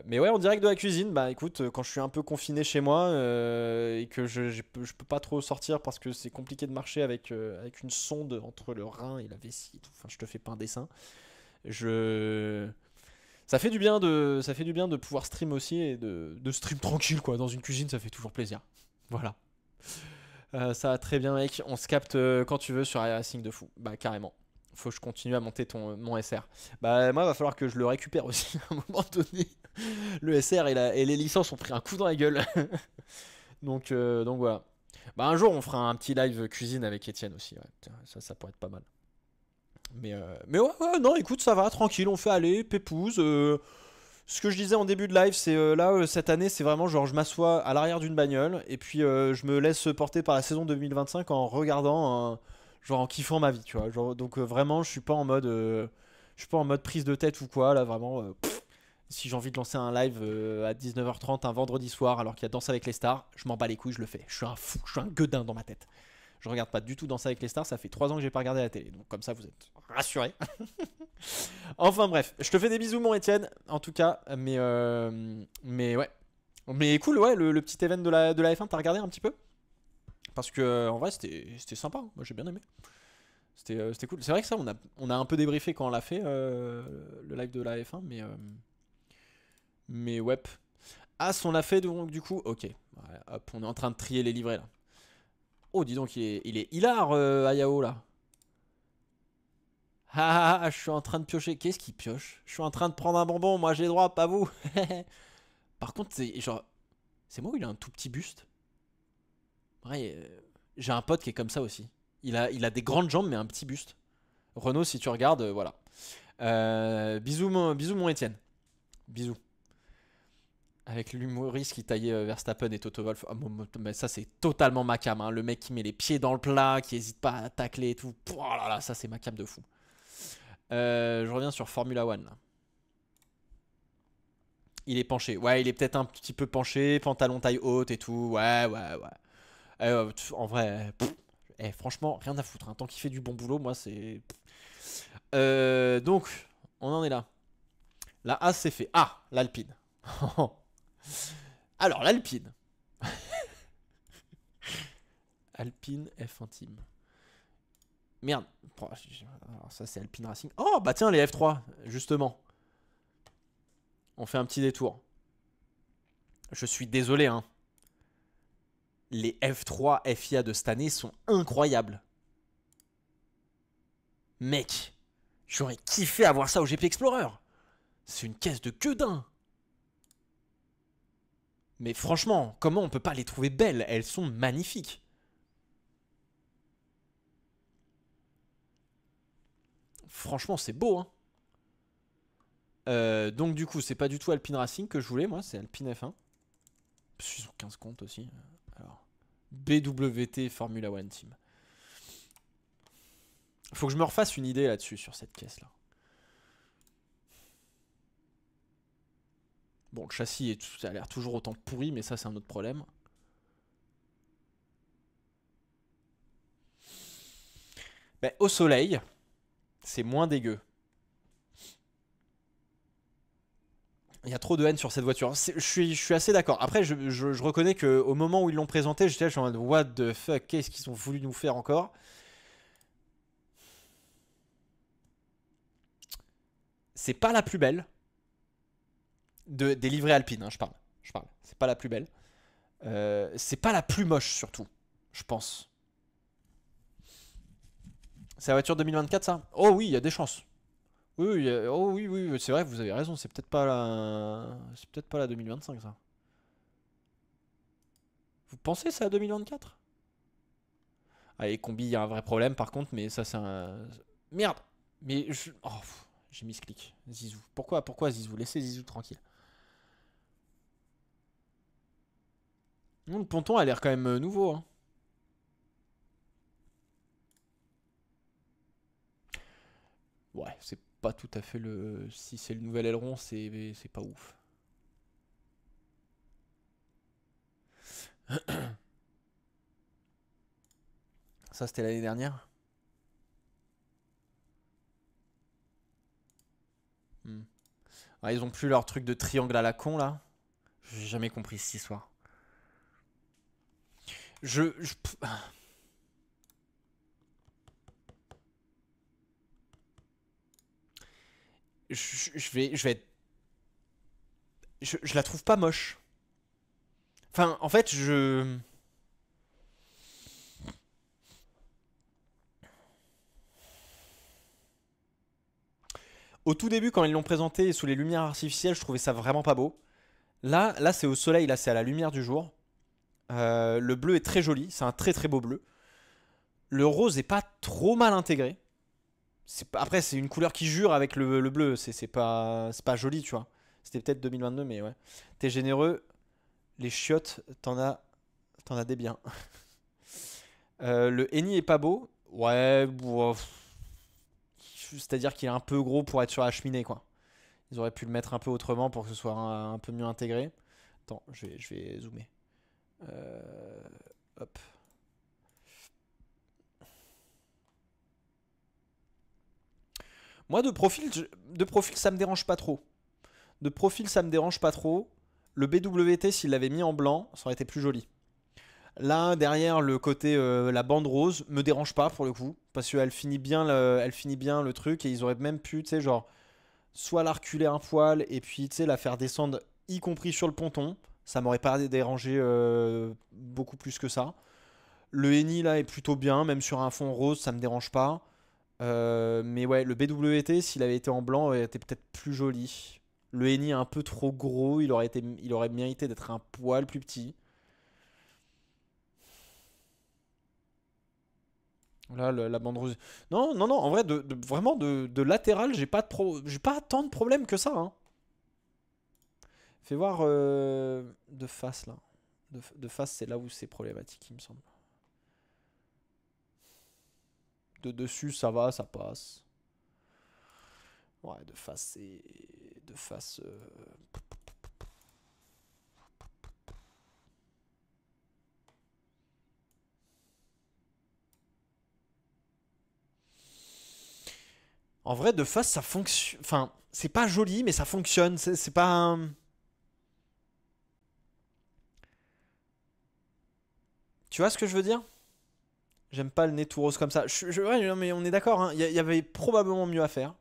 Mais ouais, en direct de la cuisine, bah écoute, quand je suis un peu confiné chez moi et que je peux pas trop sortir parce que c'est compliqué de marcher avec une sonde entre le rein et la vessie, et tout. Enfin, je te fais pas un dessin. Je... ça fait du bien de pouvoir stream aussi et de stream tranquille quoi. Dans une cuisine, ça fait toujours plaisir. Voilà. Ça va très bien, mec. On se capte quand tu veux sur iRacing de fou. Bah carrément. Faut que je continue à monter mon SR. Bah moi, va falloir que je le récupère aussi à un moment donné. Le SR et les licences ont pris un coup dans la gueule. Donc voilà. Bah un jour, on fera un petit live cuisine avec Étienne aussi. Ouais. Tiens, ça pourrait être pas mal. Mais ouais, non, écoute, ça va, tranquille, on fait aller, pépouze. Ce que je disais en début de live, c'est cette année, c'est vraiment genre je m'assois à l'arrière d'une bagnole et puis je me laisse porter par la saison 2025 en regardant, genre en kiffant ma vie, tu vois. Genre, donc vraiment, je suis pas en mode prise de tête ou quoi, là vraiment. Si j'ai envie de lancer un live à 19h30 un vendredi soir alors qu'il y a Danse avec les stars, je m'en bats les couilles, je le fais. Je suis un fou, je suis un gueudin dans ma tête. Je regarde pas du tout Danse avec les stars, ça fait 3 ans que j'ai pas regardé la télé, donc comme ça vous êtes rassurés. Enfin bref, je te fais des bisous mon Étienne, en tout cas, mais ouais. Mais cool, ouais, le petit event de la F1, t'as regardé un petit peu? Parce que en vrai c'était sympa, hein. Moi j'ai bien aimé. C'était cool. C'est vrai que ça, on a un peu débriefé quand on l'a fait, le live de la F1, mais ouais. As, on l'a fait donc du coup, ok. Ouais, hop, on est en train de trier les livrets là. Oh, dis donc, il est hilar, Ayao là. Je suis en train de piocher. Qu'est-ce qu'il pioche? Je suis en train de prendre un bonbon, moi j'ai droit, pas vous. Par contre, c'est genre. C'est moi ou il a un tout petit buste? Ouais, j'ai un pote qui est comme ça aussi. Il a des grandes jambes, mais un petit buste. Renaud, si tu regardes, voilà. Bisous mon Étienne. Bisous. Avec l'humoriste qui taillait Verstappen et Toto Wolff. Ah, mais ça, c'est totalement ma cam, hein. Le mec qui met les pieds dans le plat, qui hésite pas à tacler et tout. Oh là là, ça, c'est ma cam de fou. Je reviens sur Formula One là. Il est penché. Ouais, il est peut-être un petit peu penché, pantalon taille haute et tout. Ouais. En vrai, franchement, rien à foutre, hein. Tant qu'il fait du bon boulot, moi c'est. Donc, on en est là. La A c'est fait. Ah, l'Alpine. Alors, l'Alpine. Alpine F1 Team. Merde. Alors, ça c'est Alpine Racing. Oh, bah tiens, les F3, justement. On fait un petit détour. Je suis désolé, hein. Les F3 FIA de cette année sont incroyables. Mec, j'aurais kiffé avoir ça au GP Explorer. C'est une caisse de gueudin. Mais franchement, comment on peut pas les trouver belles? Elles sont magnifiques. Franchement, c'est beau, hein. Donc du coup, c'est pas du tout Alpine Racing que je voulais, moi, c'est Alpine F1. Ils ont 15 comptes aussi. Alors, BWT Formula One Team. Faut que je me refasse une idée là-dessus, sur cette caisse-là. Bon, le châssis, ça a l'air toujours autant pourri, mais ça, c'est un autre problème. Ben, au soleil, c'est moins dégueu. Il y a trop de haine sur cette voiture. Je suis assez d'accord. Après, je reconnais qu'au moment où ils l'ont présenté, j'étais là, je suis en mode what the fuck, qu'est-ce qu'ils ont voulu nous faire encore? C'est pas la plus belle des livrées alpines, hein, je parle. C'est pas la plus belle. C'est pas la plus moche surtout, je pense. C'est la voiture 2024 ça? Oh oui, il y a des chances. Oh oui, c'est vrai, vous avez raison, c'est peut-être pas la 2025 ça. Vous pensez c'est la 2024? Allez, combi, il y a un vrai problème par contre, mais ça c'est un... Merde. Mais oh, j'ai mis ce clic. Zizou. Pourquoi Zizou? Laissez Zizou tranquille. Le ponton a l'air quand même nouveau, hein. Ouais, c'est pas tout à fait le... Si c'est le nouvel aileron, c'est pas ouf. Ça, c'était l'année dernière. Hmm. Ah, ils ont plus leur truc de triangle à la con là. J'ai jamais compris cette histoire. Je, je, je vais être. Je la trouve pas moche. Enfin, en fait, au tout début, quand ils l'ont présenté sous les lumières artificielles, je trouvais ça vraiment pas beau. Là c'est au soleil, là, c'est à la lumière du jour. Le bleu est très joli, c'est un très très beau bleu. Le rose est pas trop mal intégré. Après, c'est une couleur qui jure avec le bleu. C'est pas joli, tu vois. C'était peut-être 2022, mais ouais. T'es généreux. Les chiottes, t'en as des biens. Le Eni est pas beau. Ouais, c'est-à-dire qu'il est un peu gros pour être sur la cheminée, quoi. Ils auraient pu le mettre un peu autrement pour que ce soit un peu mieux intégré. Attends, je vais zoomer. Euh, Hop. Moi, de profil, ça me dérange pas trop. De profil, ça me dérange pas trop. Le BWT, s'il l'avait mis en blanc, ça aurait été plus joli. Là, derrière, le côté, la bande rose, me dérange pas pour le coup. Parce qu'elle finit bien le truc. Et ils auraient même pu, tu sais, genre, soit la reculer un poil et puis, tu sais, la faire descendre, y compris sur le ponton. Ça m'aurait pas dérangé beaucoup plus que ça. Le Eni, là, est plutôt bien. Même sur un fond rose, ça me dérange pas. Mais ouais, le BWT, s'il avait été en blanc, aurait été peut-être plus joli. Le Eni est un peu trop gros, il aurait mérité d'être un poil plus petit. Là, la bande rouge. Non, non, non, en vrai, vraiment, de latéral, j'ai pas tant de problèmes que ça, hein. Fais voir de face, là. De face, c'est là où c'est problématique, il me semble. De dessus, ça va, ça passe. Ouais, de face, c'est. De face. En vrai, de face, ça fonctionne. Enfin, c'est pas joli, mais ça fonctionne. C'est pas Tu vois ce que je veux dire? J'aime pas le nez tout rose comme ça. Ouais, non, mais on est d'accord, hein. Il y avait probablement mieux à faire.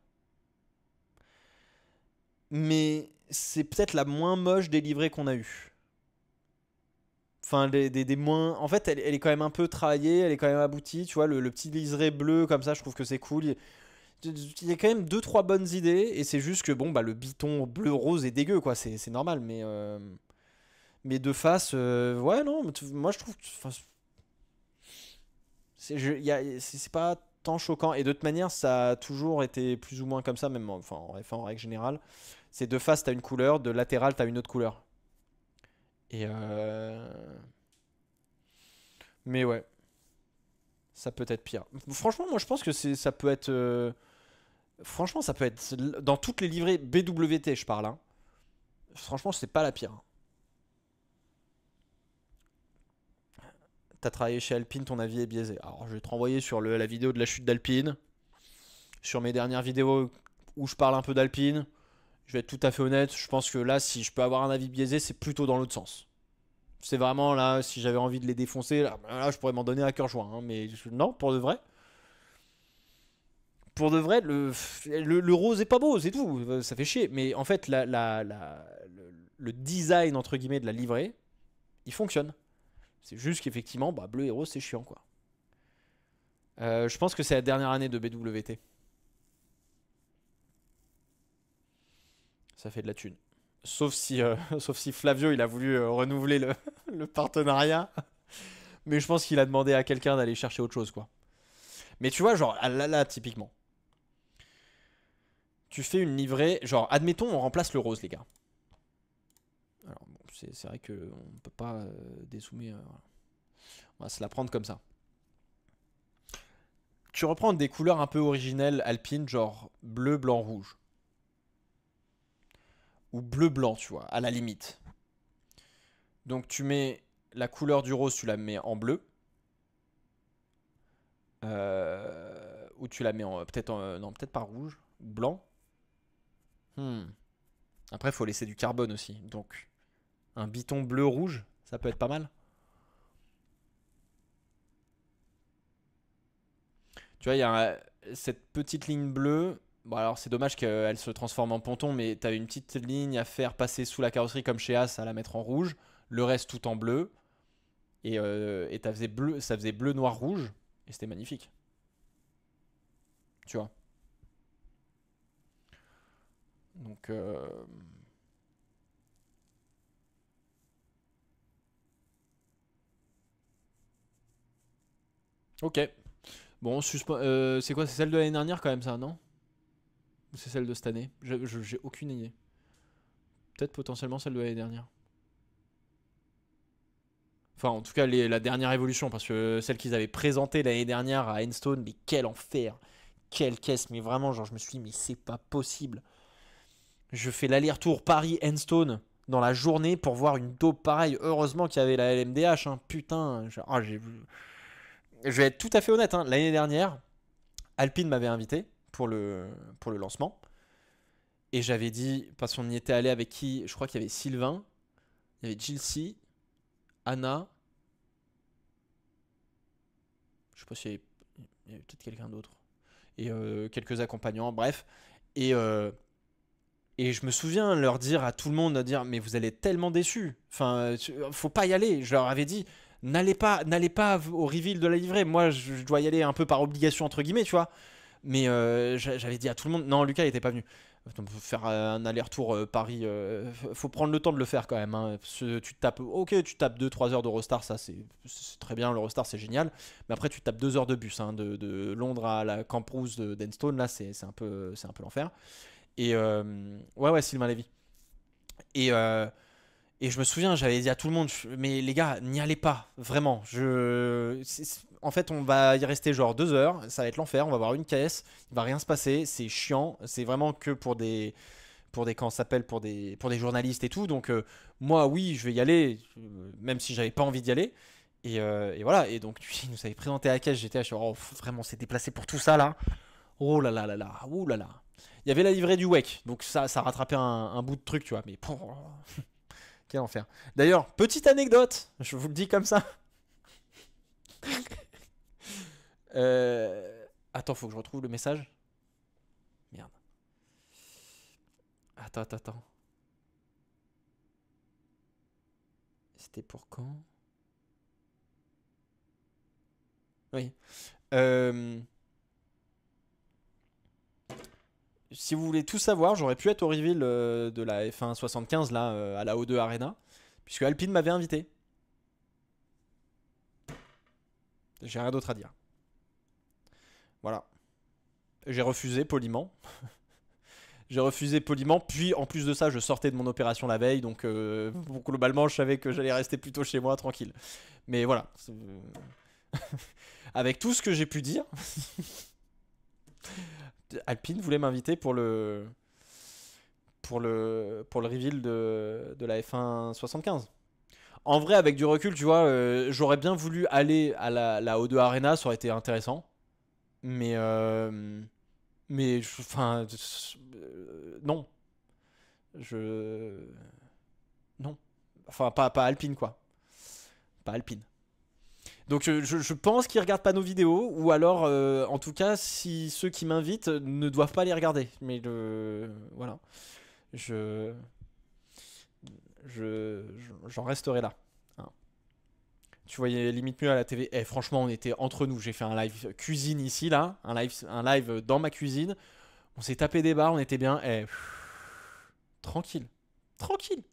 Mais c'est peut-être la moins moche des livrées qu'on a eu. Enfin, des moins. En fait, elle est quand même un peu travaillée, elle est quand même aboutie. Tu vois, le petit liseré bleu comme ça, je trouve que c'est cool. Il y a quand même deux trois bonnes idées. Et c'est juste que, bon, bah, le biton bleu-rose est dégueu, quoi. C'est normal. Mais de face, ouais, non. Moi, je trouve. Enfin, c'est pas tant choquant. Et de toute manière, ça a toujours été plus ou moins comme ça, même enfin, en règle générale. C'est de face, t'as une couleur, de latéral, t'as une autre couleur. Et Mais ouais, ça peut être pire. Franchement, moi je pense que ça peut être. Franchement, ça peut être. Dans toutes les livrées BWT, je parle, hein. Franchement, c'est pas la pire. T'as travaillé chez Alpine, ton avis est biaisé. Alors, je vais te renvoyer sur la vidéo de la chute d'Alpine. Sur mes dernières vidéos où je parle un peu d'Alpine. Je vais être tout à fait honnête. Je pense que là, si je peux avoir un avis biaisé, c'est plutôt dans l'autre sens. C'est vraiment là, si j'avais envie de les défoncer, là, je pourrais m'en donner à cœur joint, hein. Mais non, pour de vrai. Pour de vrai, le rose est pas beau, c'est tout. Ça fait chier. Mais en fait, le design, entre guillemets, de la livrée, il fonctionne. C'est juste qu'effectivement, bah, bleu et rose, c'est chiant, quoi. Je pense que c'est la dernière année de BWT. Ça fait de la thune. Sauf si, sauf si Flavio, il a voulu renouveler le partenariat. Mais je pense qu'il a demandé à quelqu'un d'aller chercher autre chose, quoi. Mais tu vois, genre, là, typiquement. Tu fais une livrée, genre, admettons, on remplace le rose, les gars. Alors, bon, c'est vrai qu'on ne peut pas dézoomer. Voilà. On va se la prendre comme ça. Tu reprends des couleurs un peu originelles alpines, genre bleu, blanc, rouge. Ou bleu, blanc, tu vois, à la limite. Donc tu mets la couleur du rose, tu la mets en bleu. Ou tu la mets en. Peut-être en. Non, peut-être pas rouge. Blanc. Hmm. Après, il faut laisser du carbone aussi. Donc, un biton bleu-rouge, ça peut être pas mal. Tu vois, il y a cette petite ligne bleue. Bon, alors c'est dommage qu'elle se transforme en ponton, mais tu as une petite ligne à faire passer sous la carrosserie comme chez As, à la mettre en rouge. Le reste tout en bleu. Et ça faisait bleu, noir, rouge. Et c'était magnifique. Tu vois. Donc, ok. Bon, c'est quoi? C'est celle de l'année dernière quand même, ça, non? Ou c'est celle de cette année? J'ai aucune idée. Peut-être potentiellement celle de l'année dernière. Enfin, en tout cas, la dernière évolution, parce que celle qu'ils avaient présentée l'année dernière à Endstone, mais quel enfer! Quelle caisse! Mais vraiment, genre, je me suis dit, mais c'est pas possible. Je fais l'aller-retour Paris-Endstone dans la journée pour voir une taupe pareille. Heureusement qu'il y avait la LMDH, hein. Putain, je vais être tout à fait honnête, hein. L'année dernière, Alpine m'avait invité pour le lancement. Et j'avais dit, parce qu'on y était allé avec qui? Je crois qu'il y avait Sylvain, il y avait Gilcy, Anna. Je sais pas s'il y avait peut-être quelqu'un d'autre. Et quelques accompagnants, bref. Et, euh, et je me souviens leur dire à tout le monde, mais vous allez être tellement déçus. Enfin, faut pas y aller. Je leur avais dit, n'allez pas au reveal de la livrée. Moi, je dois y aller un peu par obligation, entre guillemets, tu vois. Mais j'avais dit à tout le monde, non, Lucas il était pas venu. Donc, faire un aller-retour Paris, faut prendre le temps de le faire quand même, hein. Ok, tu tapes 2-3 heures d'Eurostar, ça c'est très bien, l'Eurostar c'est génial. Mais après, tu tapes 2 heures de bus, hein, de Londres à la Camp Rouge d'Enstone, là c'est un peu l'enfer. Et ouais, Sylvain Lévy. Et, euh, et je me souviens, j'avais dit à tout le monde, mais les gars, n'y allez pas, vraiment. En fait, on va y rester genre 2 heures, ça va être l'enfer, on va avoir une caisse, il va rien se passer, c'est chiant, c'est vraiment que comment ça s'appelle, pour des journalistes et tout. Donc moi, oui, je vais y aller, même si j'avais pas envie d'y aller. Et voilà, et donc lui, il nous avait présenté la caisse, j'étais là, je suis oh, vraiment, on s'est déplacé pour tout ça là. Oh là là là là, ouh là là. Il y avait la livrée du WEC, donc ça rattrapait un bout de truc, tu vois, mais quel enfer. D'ailleurs, petite anecdote, je vous le dis comme ça. Attends, faut que je retrouve le message. Merde. Attends. C'était pour quand? Oui. Euh, Si vous voulez tout savoir, j'aurais pu être au reveal de la F1 75 là, à la O2 Arena, puisque Alpine m'avait invité. J'ai rien d'autre à dire. Voilà. J'ai refusé poliment. J'ai refusé poliment, puis en plus de ça, je sortais de mon opération la veille, donc bon, globalement, je savais que j'allais rester plutôt chez moi, tranquille. Mais voilà. Avec tout ce que j'ai pu dire, Alpine voulait m'inviter pour le reveal de la F1 75. En vrai, avec du recul, tu vois, j'aurais bien voulu aller à la O2 Arena, ça aurait été intéressant. Mais, enfin, non. Je, non. Enfin, pas Alpine, quoi. Pas Alpine. Donc, je pense qu'ils regardent pas nos vidéos, ou alors, en tout cas, si ceux qui m'invitent ne doivent pas les regarder. Mais voilà. Je, j'en resterai là, hein. Tu voyais limite mieux à la TV. Eh, franchement, on était entre nous. J'ai fait un live cuisine ici, là. Un live dans ma cuisine. On s'est tapé des barres, on était bien. Eh, tranquille. Tranquille.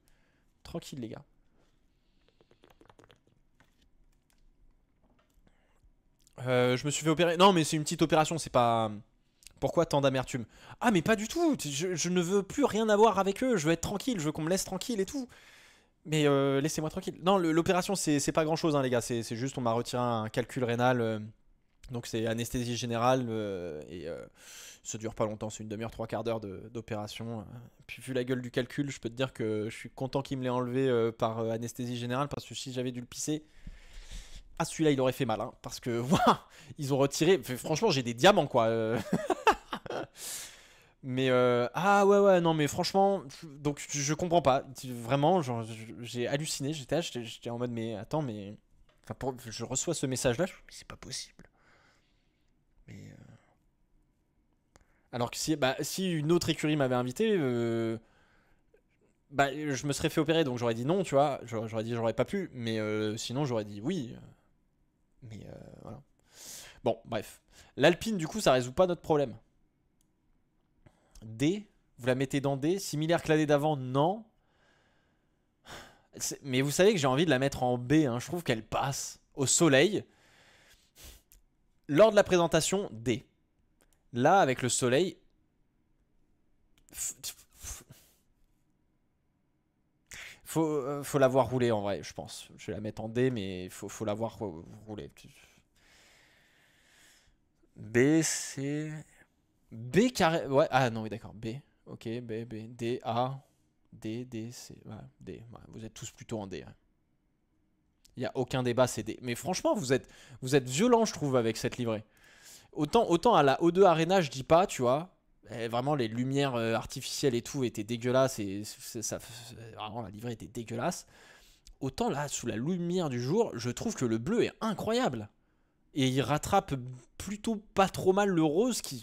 Tranquille, les gars. Je me suis fait opérer. Non, mais c'est une petite opération, c'est pas. Pourquoi tant d'amertume? Ah, mais pas du tout. Je ne veux plus rien avoir avec eux. Je veux être tranquille. Je veux qu'on me laisse tranquille et tout. Mais laissez-moi tranquille. Non, l'opération, c'est pas grand-chose, hein, les gars. C'est juste, on m'a retiré un calcul rénal. Donc, c'est anesthésie générale. Et ça dure pas longtemps. C'est une demi-heure, trois quarts d'heure d'opération. Puis, vu la gueule du calcul, je peux te dire que je suis content qu'il me l'ait enlevé par anesthésie générale. Parce que si j'avais dû le pisser, ah, celui-là, il aurait fait mal, hein, parce que, waouh, ils ont retiré. Franchement, j'ai des diamants, quoi. Mais ah ouais, non, mais franchement, donc je comprends pas. Vraiment, genre, j'ai halluciné. J'étais en mode, mais attends, mais. Enfin, je reçois ce message-là, mais c'est pas possible. Mais. Alors que si une autre écurie m'avait invité, bah, je me serais fait opérer, donc j'aurais dit non, tu vois. J'aurais dit j'aurais pas pu, mais sinon j'aurais dit oui. Mais voilà. Bon, bref. L'Alpine, du coup, ça résout pas notre problème. D, vous la mettez dans D. Similaire que l'année d'avant, non. Mais vous savez que j'ai envie de la mettre en B, hein. Je trouve qu'elle passe au soleil. Lors de la présentation, D. Là, avec le soleil... Faut la voir rouler en vrai, je pense. Je vais la mettre en D, mais faut la voir rouler. B, C... B carré... Ouais, ah non, oui, d'accord. B. Ok, B, B, D, A... D, D, C... Ouais, D. Ouais, vous êtes tous plutôt en D. Hein. Il n'y a aucun débat, c'est D. Mais franchement, vous êtes violent, je trouve, avec cette livrée. Autant à la O2 Arena, je dis pas, tu vois. Vraiment, les lumières artificielles et tout étaient dégueulasses. Vraiment, la livrée était dégueulasse. Autant là, sous la lumière du jour, je trouve que le bleu est incroyable. Et il rattrape plutôt pas trop mal le rose qui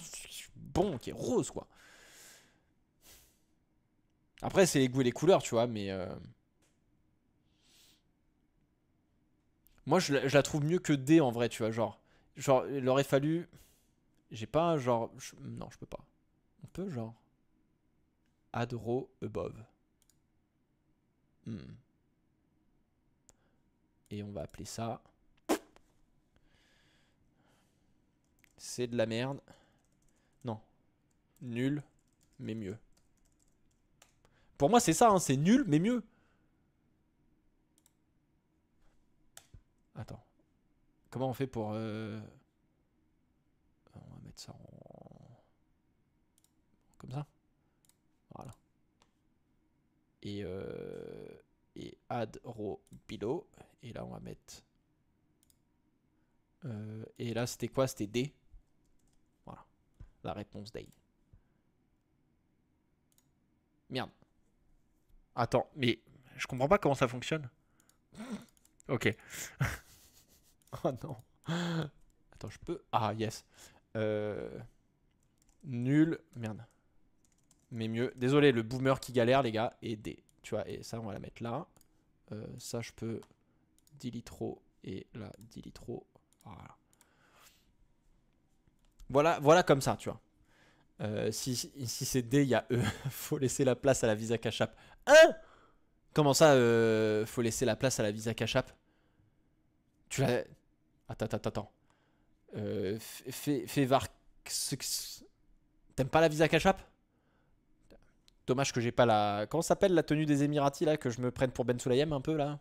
est rose, quoi. Après, c'est les goûts et les couleurs, tu vois, mais... Moi, je la trouve mieux que D, en vrai, tu vois, Genre, il aurait fallu... J'ai pas, genre... Non, je peux pas. On peut, genre... Add row above. Hmm. Et on va appeler ça... C'est de la merde. Non. Nul, mais mieux. Pour moi, c'est ça, hein, c'est nul, mais mieux. Attends. Comment on fait pour... On va mettre ça en... Comme ça. Voilà. Et add row below. Et là, on va mettre... et là, c'était quoi? C'était D. Voilà. La réponse D. Merde. Attends, mais je comprends pas comment ça fonctionne. Ok. Oh non. Attends, je peux... Ah, yes. Nul. Merde. Mais mieux. Désolé, le boomer qui galère, les gars. Et D. Tu vois, et ça, on va la mettre là. Ça, je peux... delete row. Et là, delete row. Voilà comme ça, tu vois. Si c'est D, il y a E. Faut laisser la place à la Visa Cash App. Hein? Comment ça, faut laisser la place à la Visa Cash App? Tu l'as... Attends. Fais var... T'aimes pas la Visa Cash App? Dommage que j'ai pas la... Comment s'appelle la tenue des Émiratis, là? Que je me prenne pour Ben Sulayem, un peu, là?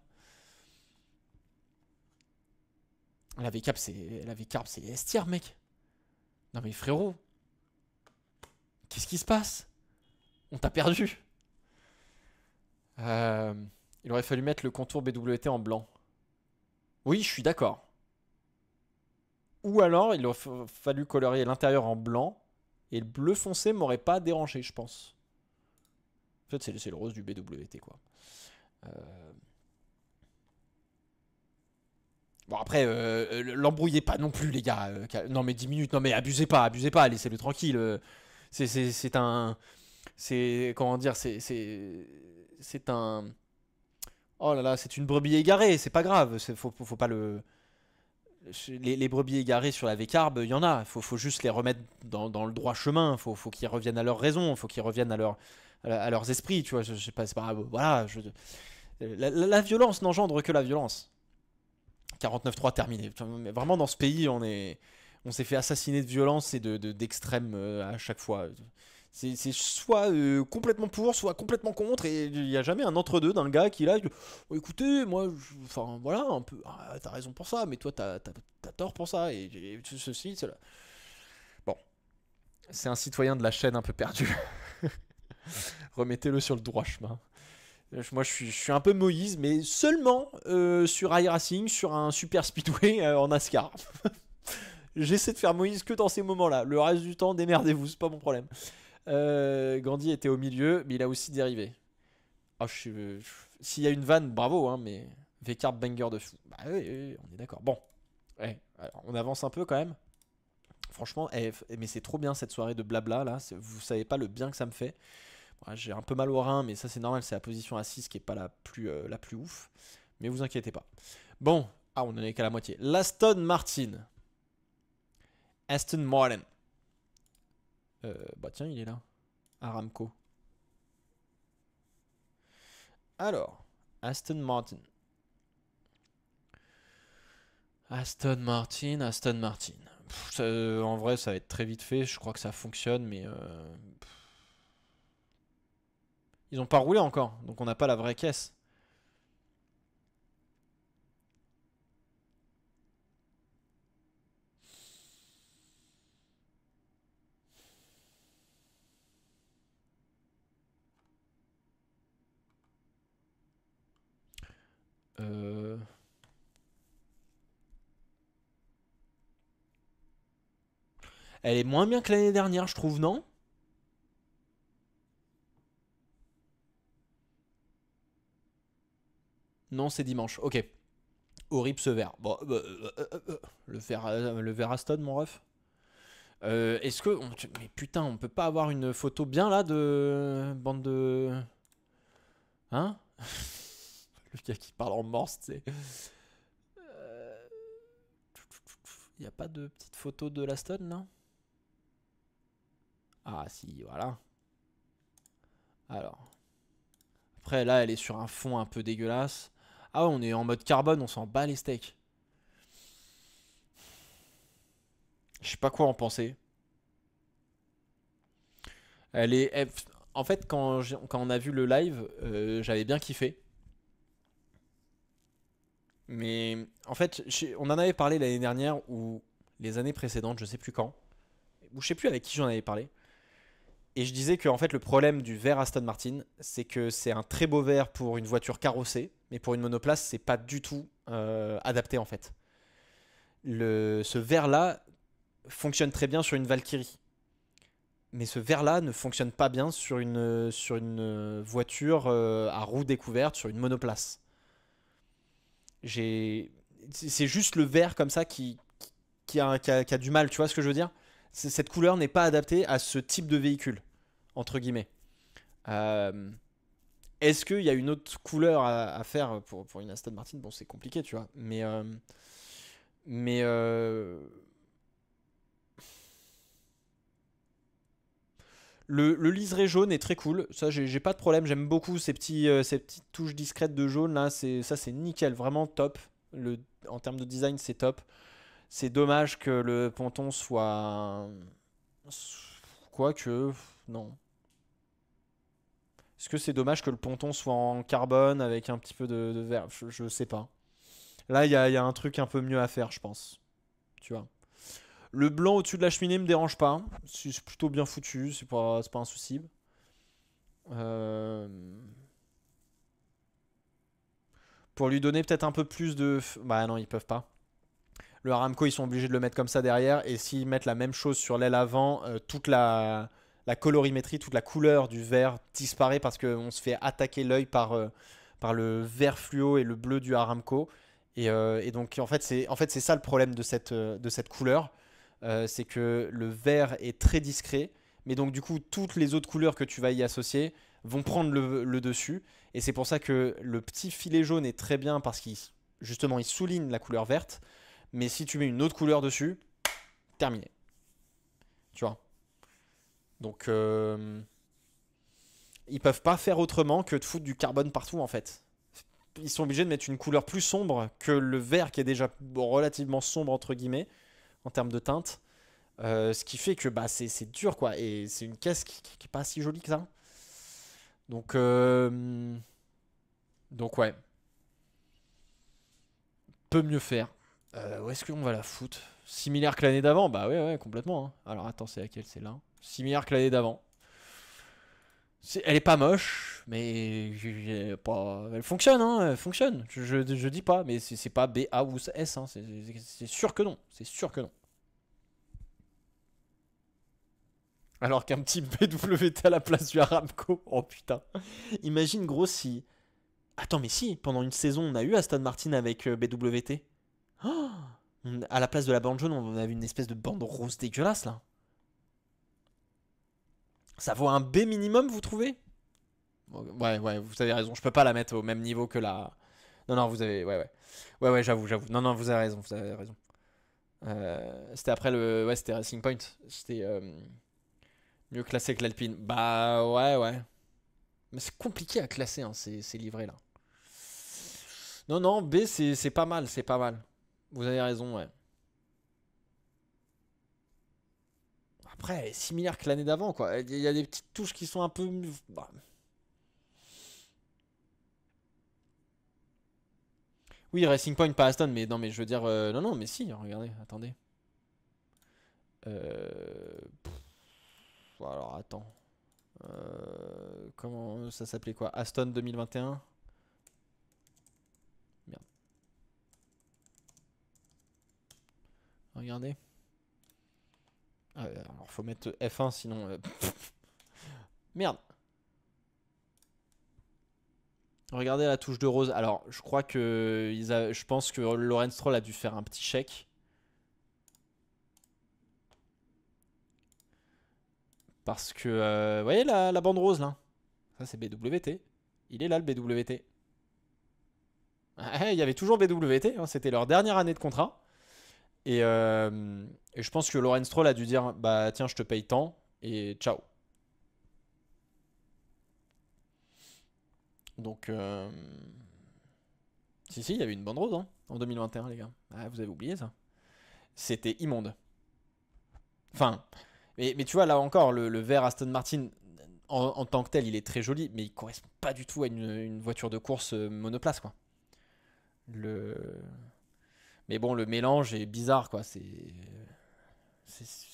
La V-Carb, c'est S-Tier, mec. Non, mais frérot. Qu'est-ce qui se passe? On t'a perdu. Il aurait fallu mettre le contour BWT en blanc. Oui, je suis d'accord. Ou alors, il aurait fallu colorier l'intérieur en blanc. Et le bleu foncé m'aurait pas dérangé, je pense. En fait, c'est le rose du BWT, quoi. Bon, après, l'embrouillez pas non plus, les gars. Non, mais 10 minutes. Non, mais abusez pas. Laissez-le tranquille. C'est un... C'est... Comment dire? C'est un... Oh là là, c'est une brebis égarée. C'est pas grave. Faut pas le... Les brebis égarées sur la V-Carb, il y en a. Faut juste les remettre dans le droit chemin. Faut qu'ils reviennent à leur raison. Faut qu'ils reviennent à leurs esprits. Tu vois, je sais pas, c'est pas... Voilà. La violence n'engendre que la violence. 49-3 terminé. Mais vraiment, dans ce pays, on s'est fait assassiner de violence et d'extrême à chaque fois. C'est soit complètement pour, soit complètement contre, et il n'y a jamais un entre-deux d'un gars qui est là. Oh, écoutez, moi, enfin voilà, un peu. Ah, t'as raison pour ça, mais toi, t'as tort pour ça, et ceci, cela. Bon, c'est un citoyen de la chaîne un peu perdu. Remettez-le sur le droit chemin. Moi, je suis un peu Moïse, mais seulement sur iRacing, sur un super speedway en NASCAR. J'essaie de faire Moïse que dans ces moments-là. Le reste du temps, démerdez-vous, c'est pas mon problème. Gandhi était au milieu, mais il a aussi dérivé. Oh, s'il y a une vanne, bravo, hein, mais Vcard banger de fou. Bah oui, oui, oui, on est d'accord. Bon, ouais, alors, on avance un peu quand même. Franchement, mais c'est trop bien cette soirée de blabla là. Vous savez pas le bien que ça me fait. Ouais, j'ai un peu mal au rein, mais ça c'est normal, c'est la position assise qui est pas la plus ouf. Mais vous inquiétez pas. Bon, on en est qu'à la moitié. L'Aston Martin. Aston Martin. Bah tiens, il est là. Aramco. Alors, Aston Martin. Aston Martin, Aston Martin. En vrai, ça va être très vite fait. Je crois que ça fonctionne, mais ils ont pas roulé encore, donc on n'a pas la vraie caisse. Euh... Elle est moins bien que l'année dernière, je trouve, non? Non, c'est dimanche. Ok. Horrible ce verre. Bon, le verre Aston, mon ref. Est-ce que. Mais putain, on peut pas avoir une photo bien là de. Bande de. Hein? Le gars qui parle en morse, tu sais. Y a pas de petite photo de l'Aston là? Ah si, voilà. Alors. Après, là, elle est sur un fond un peu dégueulasse. Ah, ouais, on est en mode carbone, on s'en bat les steaks. Je sais pas quoi en penser. En fait, quand on a vu le live, j'avais bien kiffé. Mais en fait, on en avait parlé l'année dernière ou les années précédentes, je sais plus quand. Ou je sais plus avec qui j'en avais parlé. Et je disais que en fait, le problème du verre Aston Martin, c'est que c'est un très beau verre pour une voiture carrossée, mais pour une monoplace, c'est pas du tout adapté en fait. Ce verre-là fonctionne très bien sur une Valkyrie. Mais ce verre-là ne fonctionne pas bien sur une voiture à roues découvertes, sur une monoplace. C'est juste le verre comme ça qui a du mal, tu vois ce que je veux dire? Cette couleur n'est pas adaptée à ce type de véhicule, entre guillemets. Euh, Est-ce qu'il y a une autre couleur à faire pour une Aston Martin? Bon, c'est compliqué, tu vois. Mais le liseré jaune est très cool. Ça, j'ai pas de problème. J'aime beaucoup ces petites touches discrètes de jaune là. Ça, c'est nickel, vraiment top. En termes de design, c'est top. C'est dommage que le ponton soit. Quoique. Non. Est-ce que c'est dommage que le ponton soit en carbone avec un petit peu de verre? Je sais pas. Là, il y a un truc un peu mieux à faire, je pense. Tu vois. Le blanc au-dessus de la cheminée me dérange pas. C'est plutôt bien foutu. C'est pas un souci. Euh, Pour lui donner peut-être un peu plus de. Bah non, ils peuvent pas. Le Aramco, ils sont obligés de le mettre comme ça derrière. Et s'ils mettent la même chose sur l'aile avant, toute la colorimétrie, toute la couleur du vert disparaît parce qu'on se fait attaquer l'œil par le vert fluo et le bleu du Aramco. Et donc, en fait, c'est ça le problème de cette couleur. C'est que le vert est très discret. Mais donc, du coup, toutes les autres couleurs que tu vas y associer vont prendre le dessus. Et c'est pour ça que le petit filet jaune est très bien parce qu'il justement il souligne la couleur verte. Mais si tu mets une autre couleur dessus, terminé. Tu vois. Donc ils peuvent pas faire autrement que de foutre du carbone partout en fait. Ils sont obligés de mettre une couleur plus sombre que le vert qui est déjà relativement sombre entre guillemets en termes de teinte. Ce qui fait que bah, c'est dur quoi. Et c'est une caisse qui est pas si jolie que ça. Donc, donc ouais, peut mieux faire. Où est-ce qu'on va la foutre? Similaire que l'année d'avant? Bah ouais, ouais, complètement, hein. Alors attends, c'est laquelle? C'est là. Similaire que l'année d'avant. Elle est pas moche, mais elle fonctionne, hein, elle fonctionne. Je dis pas, mais c'est pas B, A ou S, hein. C'est sûr que non. C'est sûr que non. Alors qu'un petit BWT à la place du Aramco. Oh putain. Imagine gros si... Attends mais si, pendant une saison on a eu Aston Martin avec BWT. Oh, à la place de la bande jaune on avait une espèce de bande rose dégueulasse là. Ça vaut un B minimum vous trouvez? Ouais, vous avez raison. Je peux pas la mettre au même niveau que la... Non, non, vous avez... Ouais, j'avoue. Non, non, vous avez raison, vous avez raison. C'était après le... Ouais, c'était Racing Point. C'était mieux classé que l'Alpine. Bah, ouais. Mais c'est compliqué à classer, hein, ces livrets-là. Non, non, B, c'est pas mal, c'est pas mal. Vous avez raison, ouais. Après, similaire que l'année d'avant, quoi. Il y a des petites touches qui sont un peu... Bah. Oui, Racing Point, pas Aston, mais non, mais je veux dire... non, mais si, regardez, attendez. Alors, attends. Comment ça s'appelait quoi? Aston 2021? Merde. Regardez. Alors, faut mettre F1, sinon... Merde. Regardez la touche de rose. Alors, je crois que... Je pense que Lawrence Stroll a dû faire un petit chèque. Parce que... vous voyez la bande rose, là? Ça, c'est BWT. Il est là, le BWT. Il y avait toujours BWT. Hein, c'était leur dernière année de contrat. Et je pense que Lawrence Stroll a dû dire, bah tiens, je te paye tant. Et ciao. Donc... Si, il y avait une bande rose hein, en 2021, les gars. Ah, vous avez oublié ça. C'était immonde. Enfin, mais tu vois, là encore, le vert Aston Martin, en tant que tel, il est très joli, mais il correspond pas du tout à une voiture de course monoplace, quoi. Le... Mais bon, le mélange est bizarre, quoi.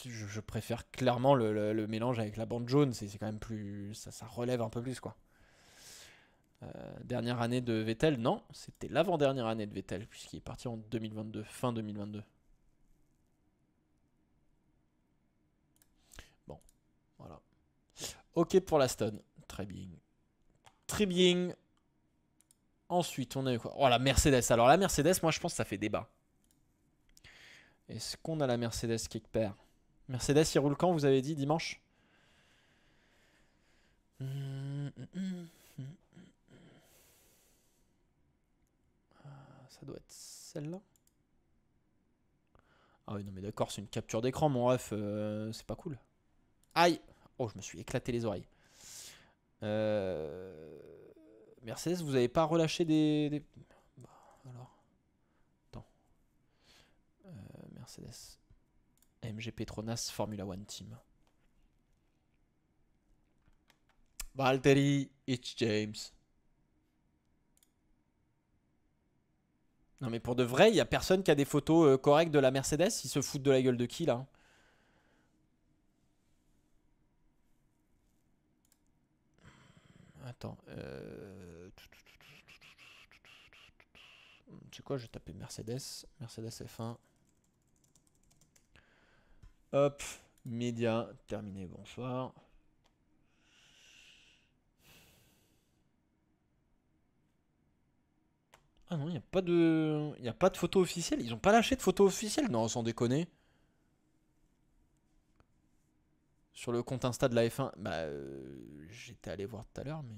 Je préfère clairement le mélange avec la bande jaune. C'est quand même plus... Ça relève un peu plus, quoi. Dernière année de Vettel, non, c'était l'avant-dernière année de Vettel, puisqu'il est parti en 2022, fin 2022. Bon, voilà. Ok pour la stun, très bien. Très bien. Ensuite, on a eu quoi? Oh, la Mercedes. Alors, la Mercedes, moi, je pense que ça fait débat. Est-ce qu'on a la Mercedes quelque part? Mercedes, il roule quand, vous avez dit, dimanche? Ça doit être celle-là. Ah oui, non, mais d'accord, c'est une capture d'écran, mon ref. C'est pas cool. Aïe! Oh, je me suis éclaté les oreilles. Mercedes, vous avez pas relâché des... Bah, alors. Attends. Mercedes. MG Petronas Formula One Team. Valtteri, it's James. Non mais pour de vrai, il y a personne qui a des photos correctes de la Mercedes. Ils se foutent de la gueule de qui là? Attends. Tu sais quoi, je vais taper Mercedes. Mercedes F1. Hop. Média. Terminé, bonsoir. Ah non, il n'y a pas de... Il n'y a pas de photo officielle. Ils ont pas lâché de photo officielle? Non, sans déconner. Sur le compte Insta de la F1. Bah, j'étais allé voir tout à l'heure, mais...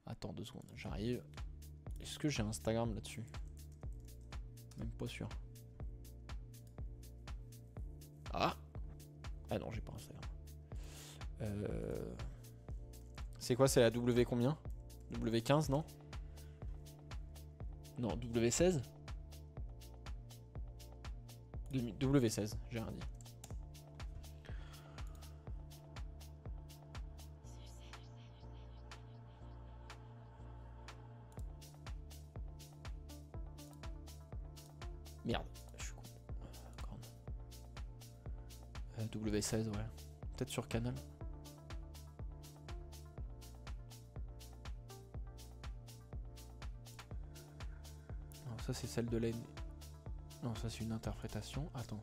Attends 2 secondes, j'arrive. Est-ce que j'ai Instagram là-dessus? Même pas sûr. Ah! Ah non, j'ai pas Instagram. C'est quoi, c'est la W combien? W15, non? Non, W16? W16, j'ai rien dit. Merde, je suis con. W16, ouais. Peut-être sur Canal. Non, ça c'est celle de l'année. Non, ça c'est une interprétation. Attends.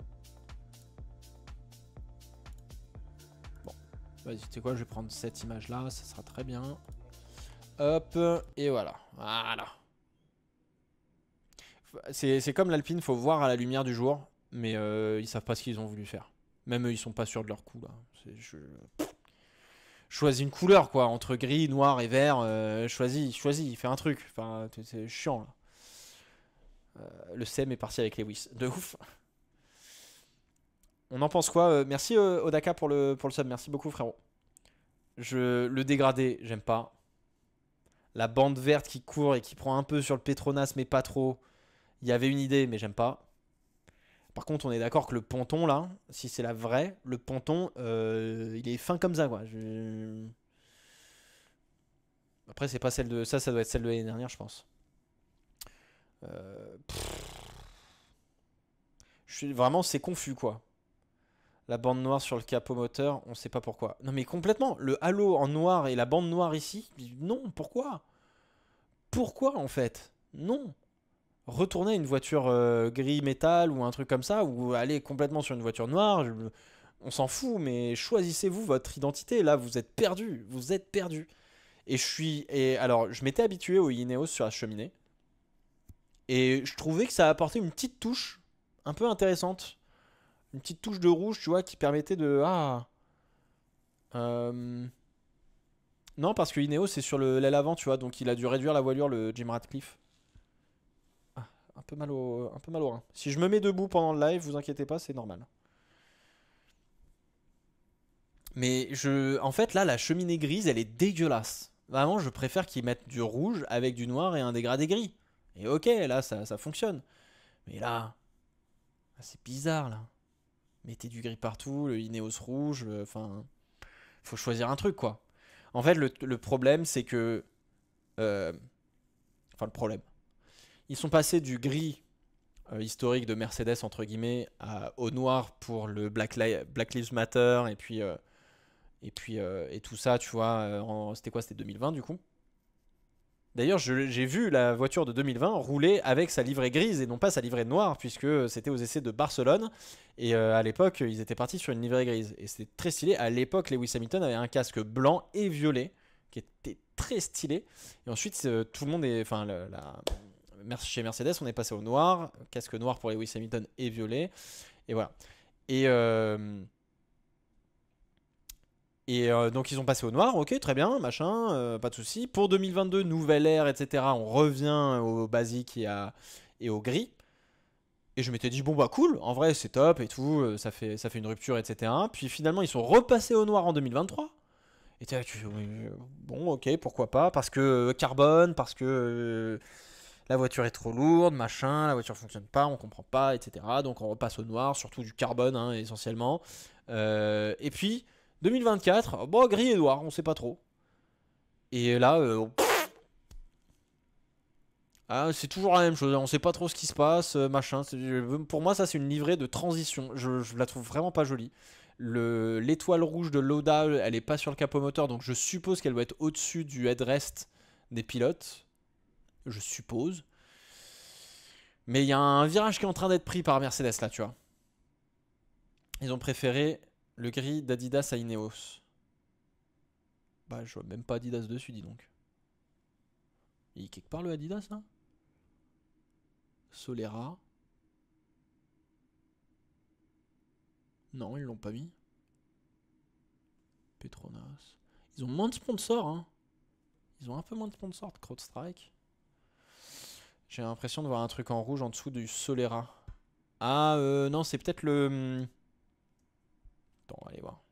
Vas-y, tu sais quoi, je vais prendre cette image-là, ça sera très bien. Hop, et voilà. Voilà. C'est comme l'Alpine, faut voir à la lumière du jour, mais ils savent pas ce qu'ils ont voulu faire. Même eux, ils sont pas sûrs de leur coup, là. Choisis une couleur, quoi, entre gris, noir et vert. Choisis, fais un truc. Enfin, c'est chiant, là. Le CM est parti avec Lewis. De ouf. On en pense quoi? Merci Odaka pour le sub. Merci beaucoup, frérot. Le dégradé, j'aime pas. La bande verte qui court et qui prend un peu sur le Petronas, mais pas trop. Il y avait une idée, mais j'aime pas. Par contre, on est d'accord que le ponton, là, si c'est la vraie, le ponton, il est fin comme ça, quoi. Après, c'est pas celle de... Ça doit être celle de l'année dernière, je pense. Vraiment, c'est confus, quoi. La bande noire sur le capot moteur, on sait pas pourquoi. Non mais complètement, le halo en noir et la bande noire ici, non, pourquoi? Pourquoi en fait? Non. Retournez à une voiture gris métal ou un truc comme ça, ou allez complètement sur une voiture noire, on s'en fout, mais choisissez-vous votre identité, là vous êtes perdu, vous êtes perdu. Alors, je m'étais habitué au Ineos sur la cheminée, et je trouvais que ça apportait une petite touche un peu intéressante. Une petite touche de rouge, tu vois, qui permettait de... Ah. Non, parce que Ineos, c'est sur l'aile avant, tu vois, donc il a dû réduire la voilure, le Jim Ratcliffe. Ah, un peu mal au rein. Si je me mets debout pendant le live, vous inquiétez pas, c'est normal. Mais en fait, là, la cheminée grise, elle est dégueulasse. Vraiment, je préfère qu'ils mettent du rouge avec du noir et un dégradé gris. Et ok, là, ça fonctionne. Mais là, c'est bizarre, là. Mettez du gris partout, le Ineos rouge, enfin... faut choisir un truc, quoi. En fait, le problème, c'est que... Enfin, le problème. Ils sont passés du gris historique de Mercedes, entre guillemets, au noir pour le Black Lives Matter, et tout ça, tu vois. C'était quoi? C'était 2020, du coup. D'ailleurs, j'ai vu la voiture de 2020 rouler avec sa livrée grise et non pas sa livrée noire, puisque c'était aux essais de Barcelone. Et à l'époque, ils étaient partis sur une livrée grise. Et c'était très stylé. À l'époque, Lewis Hamilton avait un casque blanc et violet, qui était très stylé. Et ensuite, tout le monde est... Enfin, chez Mercedes, on est passé au noir. Casque noir pour Lewis Hamilton et violet. Et voilà. Et donc ils ont passé au noir, ok, très bien, machin, pas de souci. Pour 2022, nouvelle ère, etc. On revient au basique et au gris. Et je m'étais dit, bon bah cool, en vrai c'est top et tout, ça fait une rupture, etc. Puis finalement ils sont repassés au noir en 2023. Et t'es là, bon ok, pourquoi pas, parce que carbone, parce que la voiture est trop lourde, machin, la voiture fonctionne pas, on comprend pas, etc. Donc on repasse au noir, surtout du carbone hein, essentiellement. Et puis 2024, bon gris et noir, on sait pas trop. Et là, c'est toujours la même chose, on sait pas trop ce qui se passe, machin. Pour moi, ça c'est une livrée de transition. Je la trouve vraiment pas jolie. L'étoile rouge de Loda, elle est pas sur le capot moteur, donc je suppose qu'elle doit être au-dessus du headrest des pilotes. Je suppose. Mais il y a un virage qui est en train d'être pris par Mercedes là, tu vois. Ils ont préféré le gris d'Adidas à Ineos. Bah, je vois même pas Adidas dessus, dis donc. Il est quelque part le Adidas là? Solera. Non, ils l'ont pas mis. Petronas. Ils ont moins de sponsors, hein. Ils ont un peu moins de sponsors de CrowdStrike. J'ai l'impression de voir un truc en rouge en dessous du Solera. Ah, non, c'est peut-être le... Attends, on va aller voir.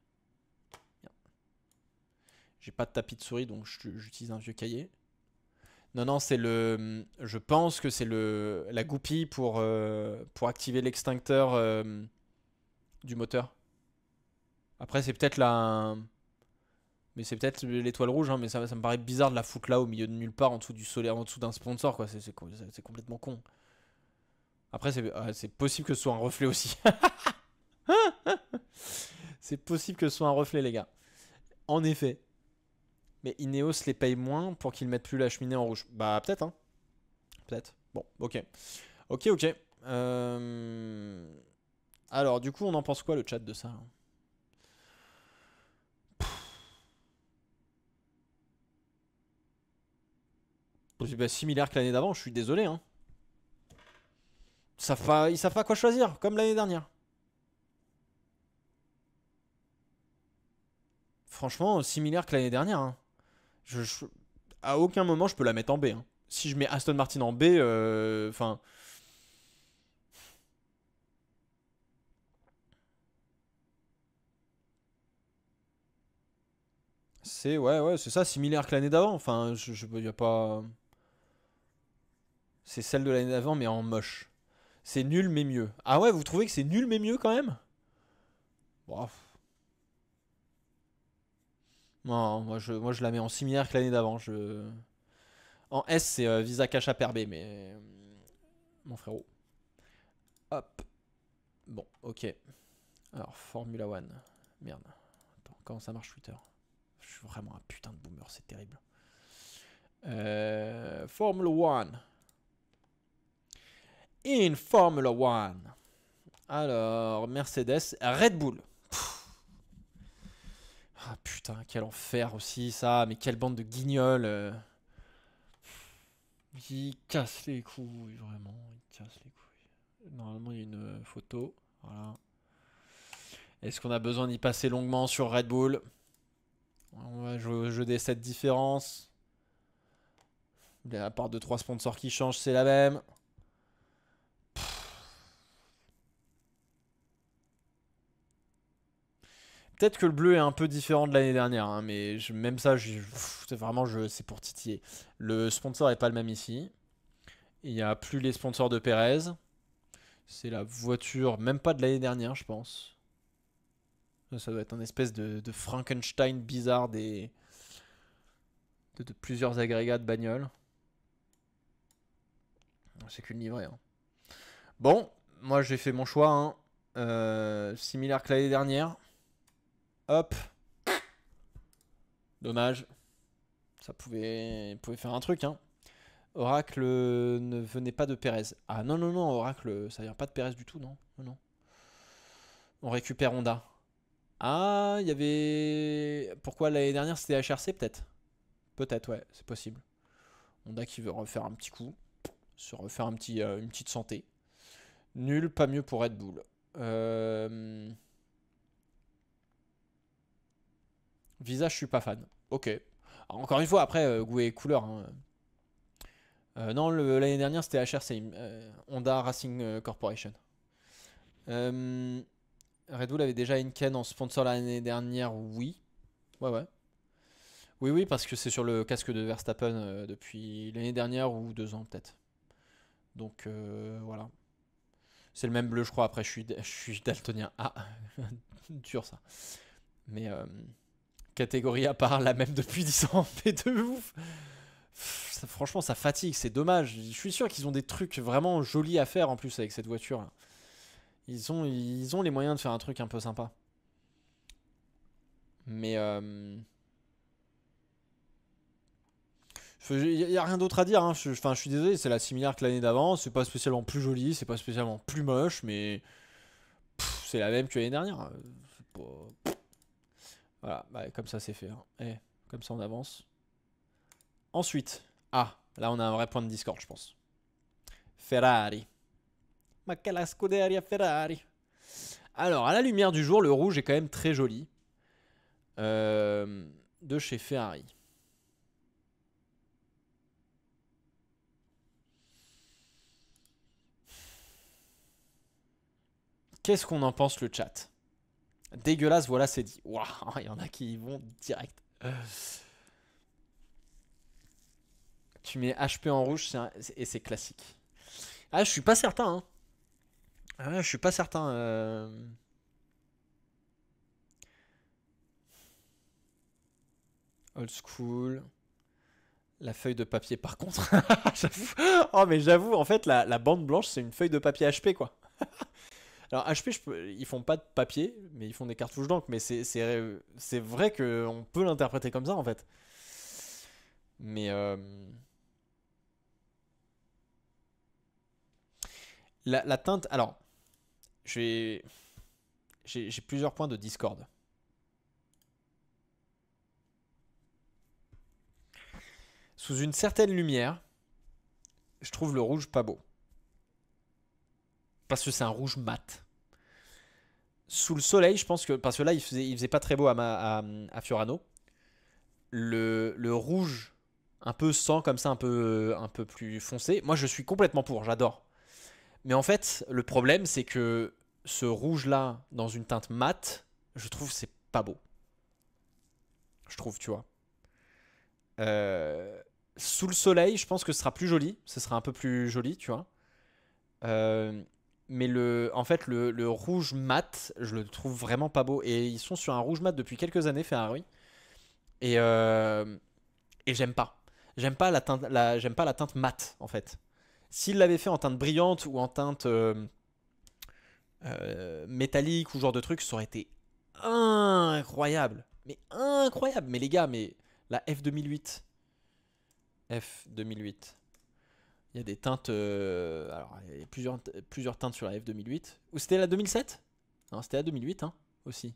J'ai pas de tapis de souris, donc j'utilise un vieux cahier. Non, non, c'est le... Je pense que c'est la goupille pour activer l'extincteur du moteur. Après, c'est peut-être la... Mais c'est peut-être l'étoile rouge, hein, mais ça me paraît bizarre de la foutre là, au milieu de nulle part, en dessous du solaire, en dessous d'un sponsor, quoi. C'est complètement con. Après, c'est possible que ce soit un reflet aussi. C'est possible que ce soit un reflet, les gars. En effet. Mais Ineos les paye moins pour qu'ils mettent plus la cheminée en rouge. Bah, peut-être, hein. Peut-être. Bon, ok. Ok, ok. Alors, du coup, on en pense quoi, le chat de ça? Bah, similaire que l'année d'avant, je suis désolé. Hein. Ils savent pas quoi choisir, comme l'année dernière. Franchement, similaire que l'année dernière. Hein. À aucun moment, je peux la mettre en B. Hein. Si je mets Aston Martin en B, enfin... ouais, c'est ça, similaire que l'année d'avant. Enfin, y a pas... C'est celle de l'année d'avant, mais en moche. C'est nul, mais mieux. Ah ouais, vous trouvez que c'est nul, mais mieux quand même? Bon, non, moi je la mets en similaire que l'année d'avant. En S, c'est Visa Cash App RB, mais... mon frérot. Hop. Bon, ok. Alors, Formula One. Merde. Attends, comment ça marche Twitter? Je suis vraiment un putain de boomer, c'est terrible. Formula One. In Formula One. Alors, Mercedes, Red Bull. Ah putain, quel enfer aussi ça. Mais quelle bande de guignols. Ils cassent les couilles, vraiment. Ils cassent les couilles. Normalement, il y a une photo. Voilà. Est-ce qu'on a besoin d'y passer longuement sur Red Bull? On va jouer au jeu des 7 différences. À part 2-3 sponsors qui changent, c'est la même. Peut-être que le bleu est un peu différent de l'année dernière, hein, mais même ça, c'est vraiment c'est pour titiller. Le sponsor n'est pas le même ici. Il n'y a plus les sponsors de Perez. C'est la voiture, même pas de l'année dernière, je pense. Ça doit être un espèce de Frankenstein bizarre de plusieurs agrégats de bagnoles. C'est qu'une livrée. Hein. Bon, moi j'ai fait mon choix. Hein. Similaire que l'année dernière. Hop. Dommage. Ça pouvait faire un truc. Hein. Oracle ne venait pas de Perez. Ah non, non, non, Oracle, ça vient pas de Perez du tout, non. Non, non. On récupère Honda. Ah, il y avait... Pourquoi l'année dernière c'était HRC peut-être? Peut-être, ouais, c'est possible. Honda qui veut refaire un petit coup. Se refaire une petite santé. Nul, pas mieux pour Red Bull. Visa, je suis pas fan. Ok. Alors, encore une fois, après, goût et couleur. Hein. Non, l'année dernière, c'était HRC. Honda Racing Corporation. Red Bull avait déjà Heineken en sponsor l'année dernière, oui. Ouais, ouais. Oui, oui, parce que c'est sur le casque de Verstappen depuis l'année dernière ou 2 ans, peut-être. Donc, voilà. C'est le même bleu, je crois. Après, je suis daltonien. Ah, dur ça. Mais catégorie à part, la même depuis 10 ans. Mais de ouf. Franchement, ça fatigue, c'est dommage. Je suis sûr qu'ils ont des trucs vraiment jolis à faire en plus avec cette voiture. Là. Ils ont les moyens de faire un truc un peu sympa. Mais il n'y a rien d'autre à dire. Hein. Je suis désolé, c'est la similaire que l'année d'avant. C'est pas spécialement plus joli, c'est pas spécialement plus moche, mais c'est la même que l'année dernière. Voilà, bah, comme ça c'est fait. Hein. Comme ça on avance. Ensuite, là on a un vrai point de discorde, je pense. Ferrari. Ma che la scuderia Ferrari. Alors, à la lumière du jour, le rouge est quand même très joli. De chez Ferrari. Qu'est-ce qu'on en pense le chat? Dégueulasse, voilà, c'est dit. Waouh, il y en a qui y vont direct. Tu mets HP en rouge et c'est classique. Ah, je suis pas certain. Hein. Ah, je suis pas certain. Old school. La feuille de papier, par contre. Oh, mais j'avoue, en fait, la bande blanche, c'est une feuille de papier HP, quoi. Alors, HP, ils font pas de papier, mais ils font des cartouches d'encre. Mais c'est vrai qu'on peut l'interpréter comme ça, en fait. Mais la teinte. Alors, j'ai plusieurs points de discorde. Sous une certaine lumière, je trouve le rouge pas beau. Parce que c'est un rouge mat. Sous le soleil, je pense que... Parce que là, il faisait pas très beau à Fiorano. Le rouge, un peu sang comme ça, un peu plus foncé. Moi, je suis complètement pour, j'adore. Mais en fait, le problème, c'est que ce rouge-là, dans une teinte mate, je trouve que c'est pas beau. Je trouve, tu vois. Sous le soleil, je pense que ce sera plus joli. Ce sera un peu plus joli, tu vois. Euh, mais en fait, le rouge mat, je le trouve vraiment pas beau. Et ils sont sur un rouge mat depuis quelques années, Ferrari. Et, euh, et j'aime pas. J'aime pas la teinte mat, en fait. S'ils l'avaient fait en teinte brillante ou en teinte métallique ou genre de truc, ça aurait été incroyable. Mais incroyable. Mais les gars, mais la F2008. F2008. Il y a des teintes. Alors, il y a plusieurs teintes sur la F2008. Ou c'était la 2007? Non, c'était la 2008, hein, aussi.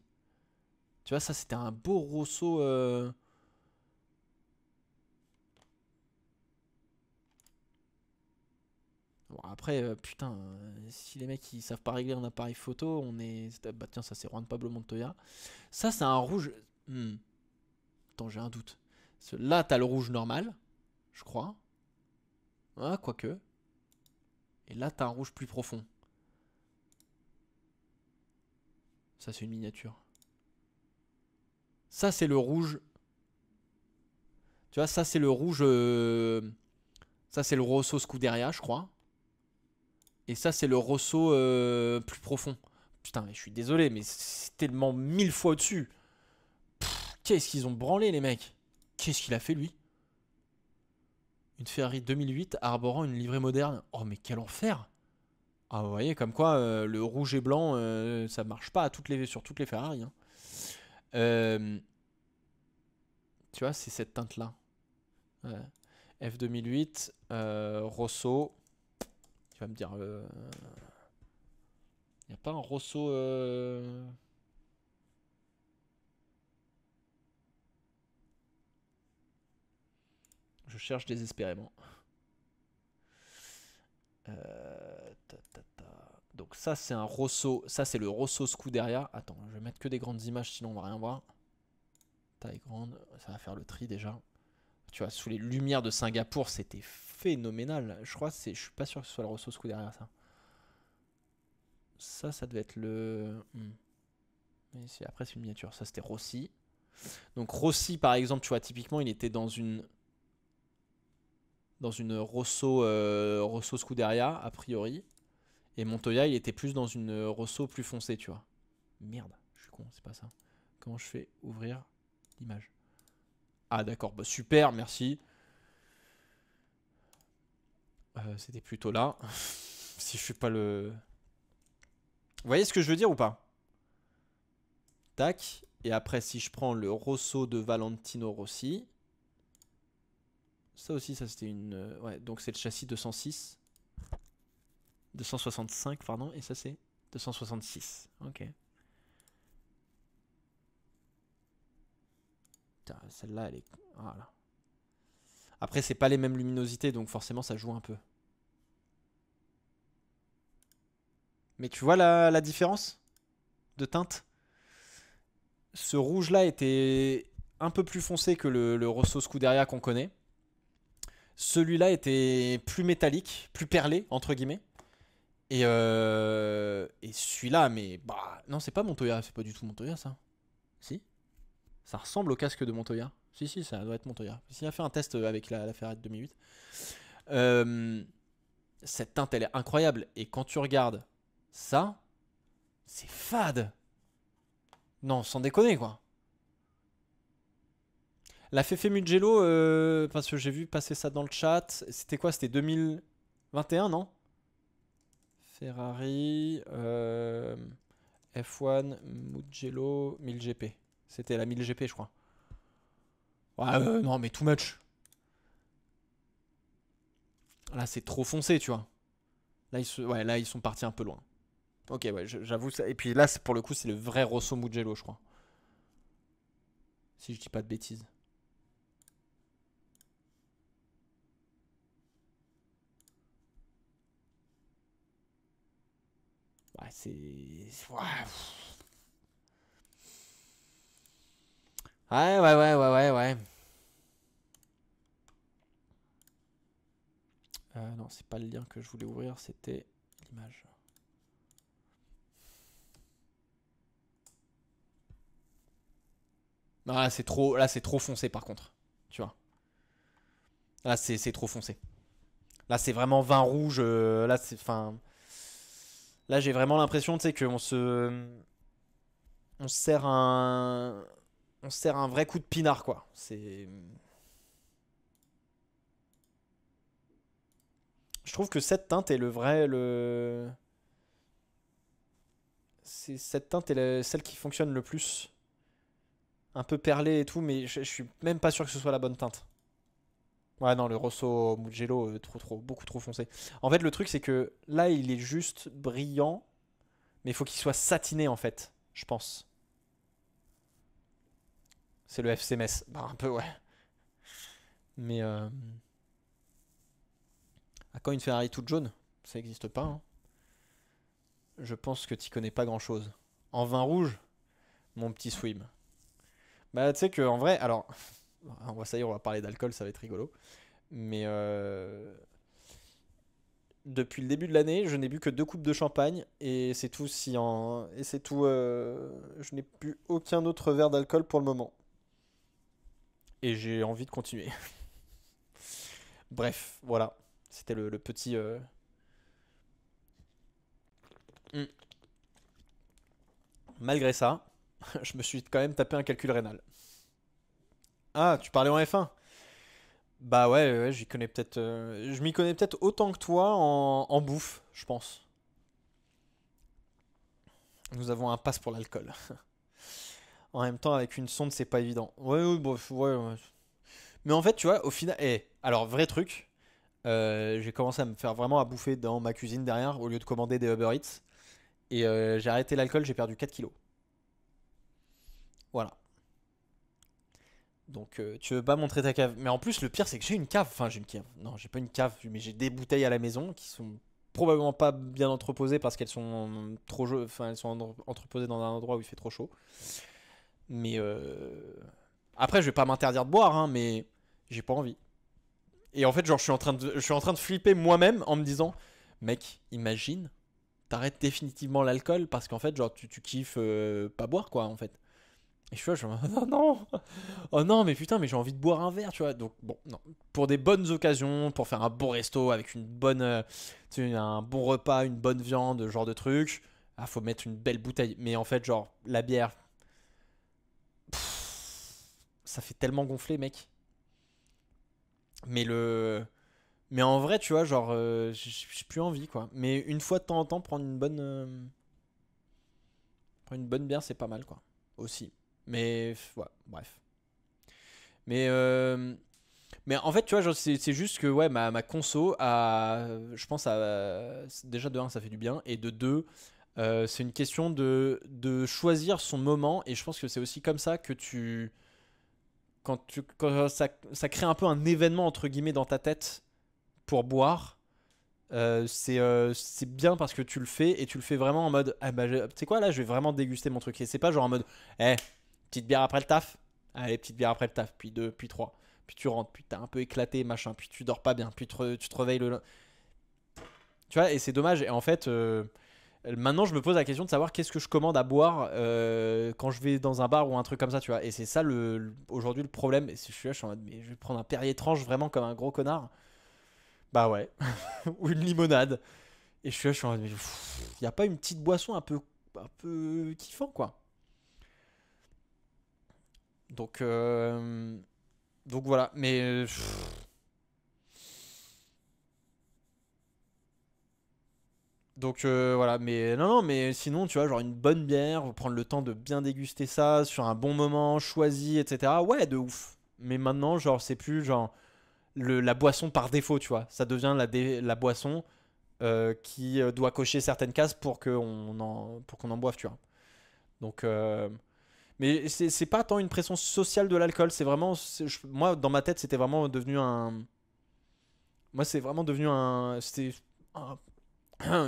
Tu vois, ça, c'était un beau Rosso. Bon, après, putain, si les mecs ils savent pas régler un appareil photo, on est. Bah, tiens, ça, c'est Juan Pablo Montoya. Ça, c'est un rouge. Attends, j'ai un doute. Là, t'as le rouge normal, je crois. Ah, quoique. Et là, t'as un rouge plus profond. Ça, c'est une miniature. Ça, c'est le rouge. Tu vois, ça, c'est le rouge. Ça, c'est le Rosso Scuderia, je crois. Et ça, c'est le Rosso plus profond. Putain, mais je suis désolé, mais c'est tellement 1000 fois au-dessus. Qu'est-ce qu'ils ont branlé, les mecs? Qu'est-ce qu'il a fait, lui? Une Ferrari 2008 arborant une livrée moderne. Oh, mais quel enfer! Ah, vous voyez, comme quoi, le rouge et blanc, ça marche pas sur toutes les Ferrari, hein. Euh, Tu vois, c'est cette teinte-là. Ouais. F2008, Rosso. Tu vas me dire, y a pas un Rosso. Je cherche désespérément. Donc ça c'est un Rosso, ça c'est le Rosso Scuderia. Attends, je vais mettre que des grandes images sinon on va rien voir. Taille grande, ça va faire le tri déjà. Tu vois, sous les lumières de Singapour, c'était phénoménal. Je crois je suis pas sûr que ce soit le Rosso Scuderia ça. Ça devait être le. Mais après c'est une miniature. Ça c'était Rossi. Donc Rossi par exemple, tu vois typiquement il était dans une Rosso Scuderia a priori. Et Montoya, il était plus dans une Rosso plus foncée, tu vois. Merde, je suis con, c'est pas ça. Comment je fais ouvrir l'image? Ah d'accord, bah super, merci. C'était plutôt là. Si je suis pas le... Vous voyez ce que je veux dire ou pas? Tac. Et après, si je prends le Rosso de Valentino Rossi. Ça aussi, ça c'était une... Ouais, donc c'est le châssis 206. 265, pardon. Et ça c'est 266. Ok. Celle-là, elle est... Voilà. Après, c'est pas les mêmes luminosités, donc forcément, ça joue un peu. Mais tu vois la différence de teinte? Ce rouge-là était un peu plus foncé que le Rosso Scuderia qu'on connaît. Celui-là était plus métallique, plus perlé, entre guillemets. Et celui-là, mais... Bah, non, c'est pas Montoya, c'est pas du tout Montoya, ça. Si? Ça ressemble au casque de Montoya. Si, ça doit être Montoya. Il a fait un test avec la Ferrari 2008. Cette teinte, elle est incroyable. Et quand tu regardes ça, c'est fade. Non, sans déconner, quoi. La Fefe Mugello, parce que j'ai vu passer ça dans le chat. C'était quoi? C'était 2021, non? Ferrari F1 Mugello 1000GP. C'était la 1000GP, je crois. Ouais, non, mais too much. Là, c'est trop foncé, tu vois. Là, ils sont partis un peu loin. Ok, ouais, j'avoue ça. Et puis là, pour le coup, c'est le vrai Rosso Mugello, je crois. Si je dis pas de bêtises. Ouais, c'est... Ouais. Ouais. Non, c'est pas le lien que je voulais ouvrir, c'était l'image. Non, là c'est trop foncé par contre. Tu vois. Là c'est trop foncé. Là c'est vraiment vin rouge. Là c'est, enfin, là j'ai vraiment l'impression, tu sais, on se sert un vrai coup de pinard quoi. C'est, je trouve que cette teinte est cette teinte est celle qui fonctionne le plus. Un peu perlé et tout, mais je suis même pas sûr que ce soit la bonne teinte. Ouais, non, le Rosso Mugello, beaucoup trop foncé. En fait, le truc, c'est que là, il est juste brillant, mais il faut qu'il soit satiné, en fait, je pense. C'est le FC Metz. Bah, un peu, ouais. Mais, à quand une Ferrari toute jaune? Ça n'existe pas, hein. Je pense que tu connais pas grand-chose. En vin rouge, mon petit swim. Bah, tu sais que en vrai, alors, ça y est, on va parler d'alcool, ça va être rigolo. Mais depuis le début de l'année, je n'ai bu que 2 coupes de champagne et c'est tout. Si en et c'est tout. Je n'ai plus aucun autre verre d'alcool pour le moment. Et j'ai envie de continuer. Bref, voilà. C'était le petit. Hmm. Malgré ça, je me suis quand même tapé un calcul rénal. Ah, tu parlais en F1? Bah ouais, j'y connais peut-être. Je m'y connais peut-être autant que toi en bouffe, je pense. Nous avons un pass pour l'alcool. En même temps, avec une sonde, c'est pas évident. Ouais, bon, ouais. Mais en fait, tu vois, au final. Alors, vrai truc, j'ai commencé à me faire vraiment à bouffer dans ma cuisine derrière, au lieu de commander des Uber Eats. Et j'ai arrêté l'alcool, j'ai perdu 4 kilos. Voilà. Donc, tu veux pas montrer ta cave. Mais en plus, le pire, c'est que j'ai une cave. Enfin, j'ai une cave. Non, j'ai pas une cave, mais j'ai des bouteilles à la maison qui sont probablement pas bien entreposées parce qu'elles sont enfin, elles sont entreposées dans un endroit où il fait trop chaud. Mais après, je vais pas m'interdire de boire, hein, mais j'ai pas envie. Et en fait, genre, je suis en train de flipper moi-même en me disant, mec, imagine, t'arrêtes définitivement l'alcool parce qu'en fait, genre, tu kiffes pas boire, quoi, en fait. Et je suis là, oh non, oh non, mais putain, mais j'ai envie de boire un verre, tu vois. Donc, bon, non. Pour des bonnes occasions, pour faire un bon resto avec une bonne, tu sais, un bon repas, une bonne viande, genre de truc, ah, faut mettre une belle bouteille. Mais en fait, genre, la bière, ça fait tellement gonfler, mec. Mais le. Mais en vrai, tu vois, genre, j'ai plus envie, quoi. Mais une fois de temps en temps, prendre une bonne bière, c'est pas mal, quoi. Aussi. Mais, ouais, bref. Mais, mais en fait, tu vois, genre, c'est juste que, ouais, ma conso a. Je pense, déjà de un, ça fait du bien. Et de deux, c'est une question de choisir son moment. Et je pense que c'est aussi comme ça que tu. Quand ça crée un peu un événement, entre guillemets, dans ta tête pour boire. C'est bien parce que tu le fais et tu le fais vraiment en mode ah bah tu sais quoi là je vais vraiment déguster mon truc et c'est pas genre en mode eh petite bière après le taf, allez petite bière après le taf, puis deux puis trois, puis tu rentres, puis t'as un peu éclaté machin, puis tu dors pas bien, puis tu te réveilles tu vois, et c'est dommage. Et en fait maintenant je me pose la question de savoir qu'est-ce que je commande à boire quand je vais dans un bar ou un truc comme ça, tu vois. Et c'est ça aujourd'hui le problème. Et si je suis là je suis en mode mais je vais prendre un Perrier étrange vraiment comme un gros connard. Bah ouais. Ou une limonade. Et je suis là, je suis en mode, mais il n'y a pas une petite boisson un peu kiffant, quoi. Donc, donc voilà. Mais donc voilà. Mais non, non, mais sinon, tu vois, genre une bonne bière, prendre le temps de bien déguster ça sur un bon moment, choisi, etc. Ouais, de ouf. Mais maintenant, genre, c'est plus genre la boisson par défaut, tu vois. Ça devient la boisson qui doit cocher certaines cases pour qu'on en boive, tu vois. Donc, mais c'est pas tant une pression sociale de l'alcool, c'est vraiment. Moi, dans ma tête, c'était vraiment devenu un. Moi, c'est vraiment devenu un. C'était un-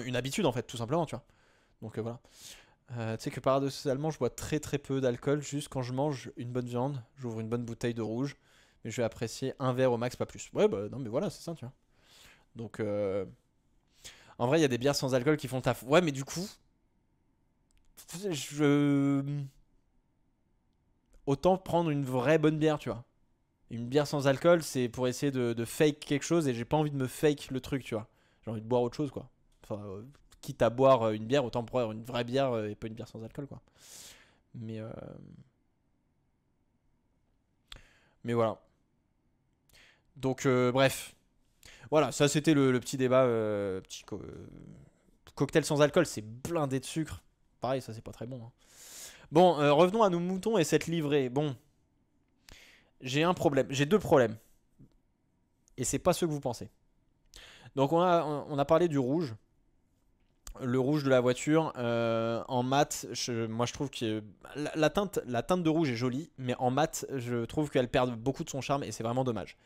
une habitude, en fait, tout simplement, tu vois. Donc voilà. Tu sais que paradoxalement, je bois très très peu d'alcool. Juste quand je mange une bonne viande, j'ouvre une bonne bouteille de rouge. Mais je vais apprécier un verre au max, pas plus. Ouais, bah non, mais voilà, c'est ça, tu vois. Donc, en vrai, il y a des bières sans alcool qui font le taf. Ouais, mais du coup, je. Autant prendre une vraie bonne bière, tu vois. Une bière sans alcool, c'est pour essayer de fake quelque chose et j'ai pas envie de me fake le truc, tu vois. J'ai envie de boire autre chose, quoi. Enfin, quitte à boire une bière, autant boire une vraie bière et pas une bière sans alcool, quoi. Mais, euh, mais voilà. Donc, bref. Voilà, ça c'était le petit débat. Cocktail sans alcool, c'est blindé de sucre. Pareil, ça c'est pas très bon, hein. Bon, revenons à nos moutons et cette livrée. Bon, j'ai un problème. J'ai deux problèmes. Et c'est pas ce que vous pensez. Donc on a parlé du rouge. Le rouge de la voiture en mat, moi je trouve que la teinte de rouge est jolie, mais en mat, je trouve qu'elle perd beaucoup de son charme et c'est vraiment dommage.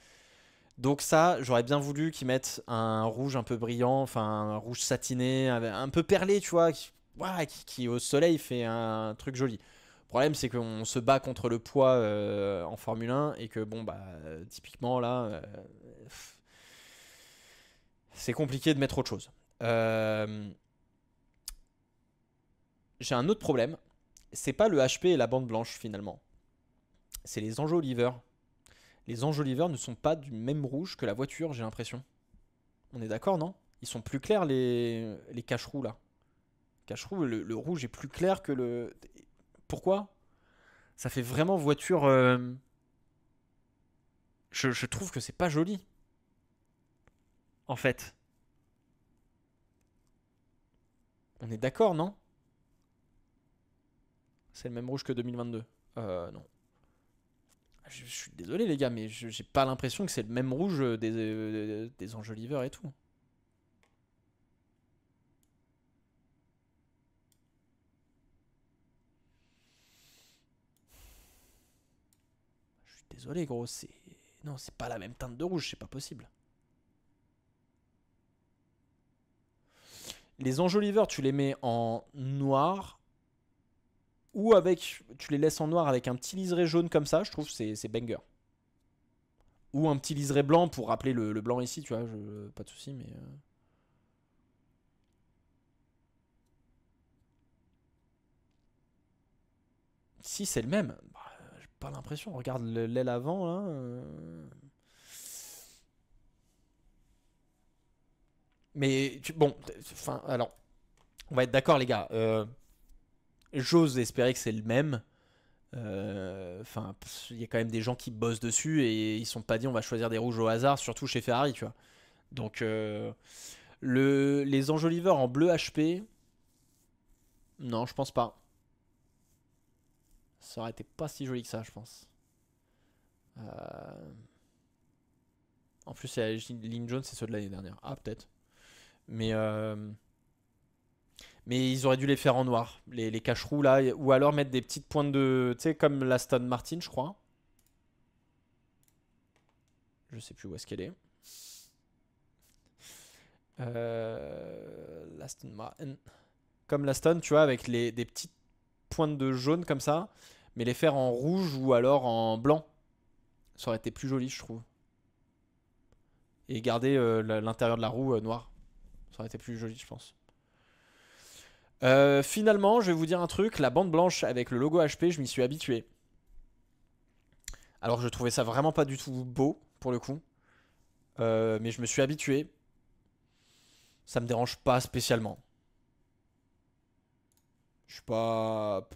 Donc ça, j'aurais bien voulu qu'ils mettent un rouge un peu brillant, enfin un rouge satiné, un peu perlé, tu vois, ouais, qui au soleil fait un truc joli. Le problème, c'est qu'on se bat contre le poids en Formule 1 et que bon bah typiquement là, c'est compliqué de mettre autre chose. Euh, J'ai un autre problème. C'est pas le HP et la bande blanche finalement. C'est les enjoliveurs. Les enjoliveurs ne sont pas du même rouge que la voiture, j'ai l'impression. On est d'accord, non? Ils sont plus clairs les cache-roux là. Cache-roux, le rouge est plus clair que le. Pourquoi? Ça fait vraiment voiture. Je trouve que c'est pas joli, en fait. On est d'accord, non? C'est le même rouge que 2022. Non. Je suis désolé, les gars, mais j'ai pas l'impression que c'est le même rouge des enjoliveurs et tout. Je suis désolé, gros, c'est. Non, c'est pas la même teinte de rouge, c'est pas possible. Les enjoliveurs, tu les mets en noir ou avec. Tu les laisses en noir avec un petit liseré jaune comme ça, je trouve que c'est banger. Ou un petit liseré blanc pour rappeler le blanc ici, tu vois, pas de souci, mais. Si, c'est le même. Bah, j'ai pas l'impression. Regarde l'aile avant, là. Mais, bon, enfin, alors, on va être d'accord, les gars. J'ose espérer que c'est le même. Enfin, il y a quand même des gens qui bossent dessus et ils sont pas dit on va choisir des rouges au hasard, surtout chez Ferrari, tu vois. Donc, les enjoliveurs en bleu HP, non, je pense pas. Ça aurait été pas si joli que ça, je pense. Euh, En plus, c'est Lynn Jones, c'est ceux de l'année dernière. Ah, peut-être. Mais, mais ils auraient dû les faire en noir, les cache-roux là, ou alors mettre des petites pointes de. Tu sais, comme l'Aston Martin, je crois. Je sais plus où est-ce qu'elle est. L'Aston Martin. Comme l'Aston, tu vois, avec des petites pointes de jaune comme ça, mais les faire en rouge ou alors en blanc. Ça aurait été plus joli, je trouve. Et garder l'intérieur de la roue noir. Ça aurait été plus joli, je pense. Finalement, je vais vous dire un truc, la bande blanche avec le logo HP, je m'y suis habitué. Alors je trouvais ça vraiment pas du tout beau, pour le coup. Mais je me suis habitué. Ça me dérange pas spécialement. Je suis pas.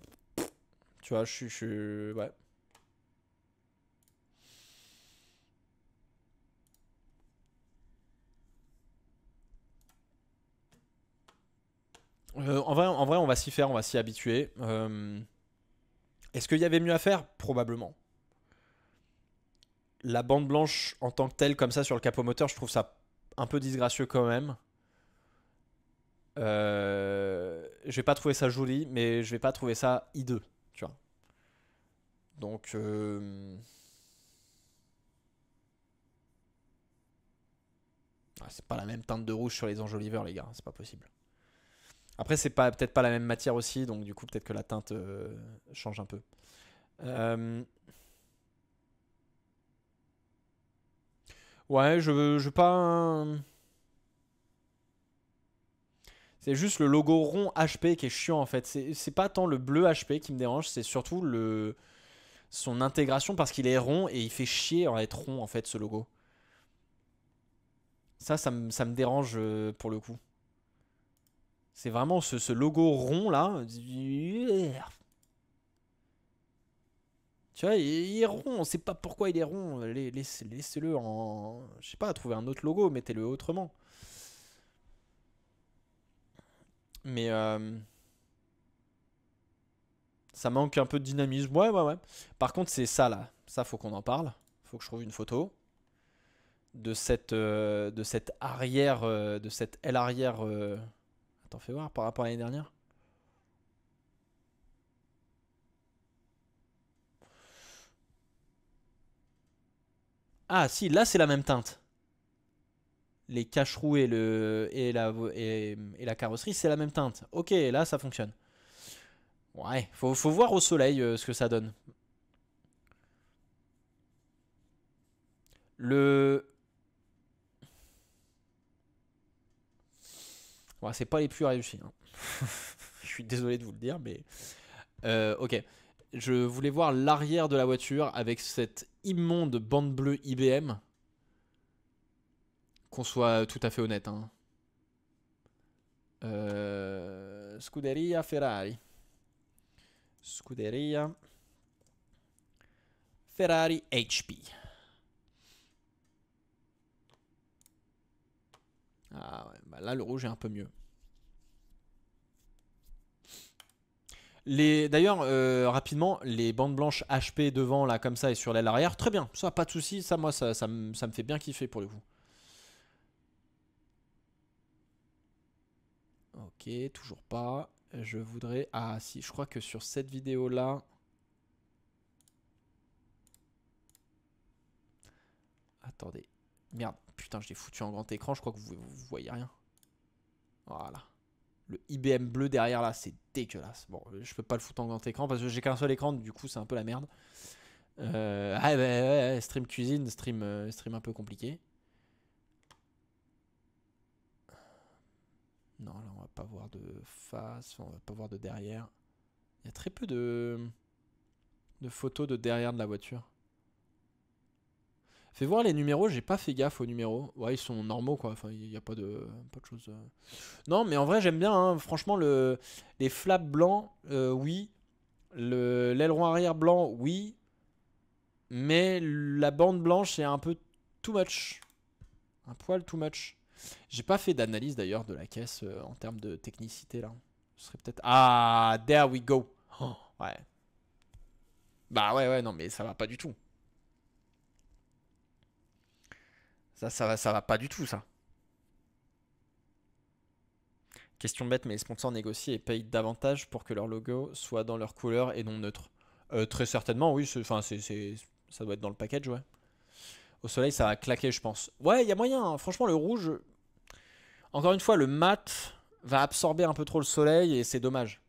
Tu vois, ouais. En vrai, on va s'y faire, on va s'y habituer. Est-ce qu'il y avait mieux à faire? Probablement. La bande blanche en tant que telle, comme ça sur le capot moteur, je trouve ça un peu disgracieux quand même. Je vais pas trouver ça joli, mais je vais pas trouver ça hideux, tu vois. Donc, c'est pas la même teinte de rouge sur les enjoliveurs, les gars, c'est pas possible. Après, c'est pas peut-être pas la même matière aussi, donc du coup, peut-être que la teinte change un peu. Euh, Ouais, je veux pas. C'est juste le logo rond HP qui est chiant en fait. C'est pas tant le bleu HP qui me dérange, c'est surtout son intégration parce qu'il est rond et il fait chier à être rond en fait ce logo. Ça me dérange pour le coup. C'est vraiment ce logo rond là. Tu vois, il est rond, on sait pas pourquoi il est rond. Laissez-le en. Je sais pas, trouver un autre logo, mettez-le autrement. Mais ça manque un peu de dynamisme. Ouais, ouais, ouais. Par contre, c'est ça là. Ça, faut qu'on en parle. Faut que je trouve une photo de cette arrière, de cette aile arrière. Attends, fais voir par rapport à l'année dernière. Ah, si, là, c'est la même teinte. Les cache-roues et la carrosserie, c'est la même teinte. Ok, là, ça fonctionne. Ouais, faut voir au soleil ce que ça donne. Le. Ouais, c'est pas les plus réussis, hein. Je suis désolé de vous le dire, mais. Ok. Je voulais voir l'arrière de la voiture avec cette immonde bande bleue IBM. Qu'on soit tout à fait honnête, hein. Scuderia Ferrari. Scuderia Ferrari HP. Ah ouais, bah là le rouge est un peu mieux. D'ailleurs, rapidement, les bandes blanches HP devant, là, comme ça, et sur l'aile arrière, très bien. Ça, pas de soucis. Ça, moi, ça me fait bien kiffer pour le coup. Ok, toujours pas. Je voudrais. Ah, si, je crois que sur cette vidéo-là. Attendez. Merde, putain, je l'ai foutu en grand écran. Je crois que vous voyez rien. Voilà. Le IBM bleu derrière là, c'est dégueulasse. Bon, je peux pas le foutre en grand écran parce que j'ai qu'un seul écran, du coup, c'est un peu la merde. Ah, bah, ouais, stream cuisine, stream un peu compliqué. Non, là, on va pas voir de face, on va pas voir de derrière. Il y a très peu de photos de derrière de la voiture. Fais voir les numéros, j'ai pas fait gaffe aux numéros. Ouais, ils sont normaux quoi, enfin, il n'y a pas de choses. Non, mais en vrai, j'aime bien, hein. Franchement, les flaps blancs, oui. L'aileron arrière blanc, oui. Mais la bande blanche est un peu too much. Un poil too much. J'ai pas fait d'analyse d'ailleurs de la caisse en termes de technicité là. Ce serait peut-être. Ah, there we go. Oh, ouais. Bah ouais, ouais, non, mais ça va pas du tout. Ça va pas du tout, ça. Question bête, mais les sponsors négocient et payent davantage pour que leur logo soit dans leur couleur et non neutre. Très certainement, oui. Enfin, ça doit être dans le package, ouais. Au soleil, ça va claquer, je pense. Ouais, il y a moyen, hein. Franchement, le rouge. Encore une fois, le mat va absorber un peu trop le soleil et c'est dommage.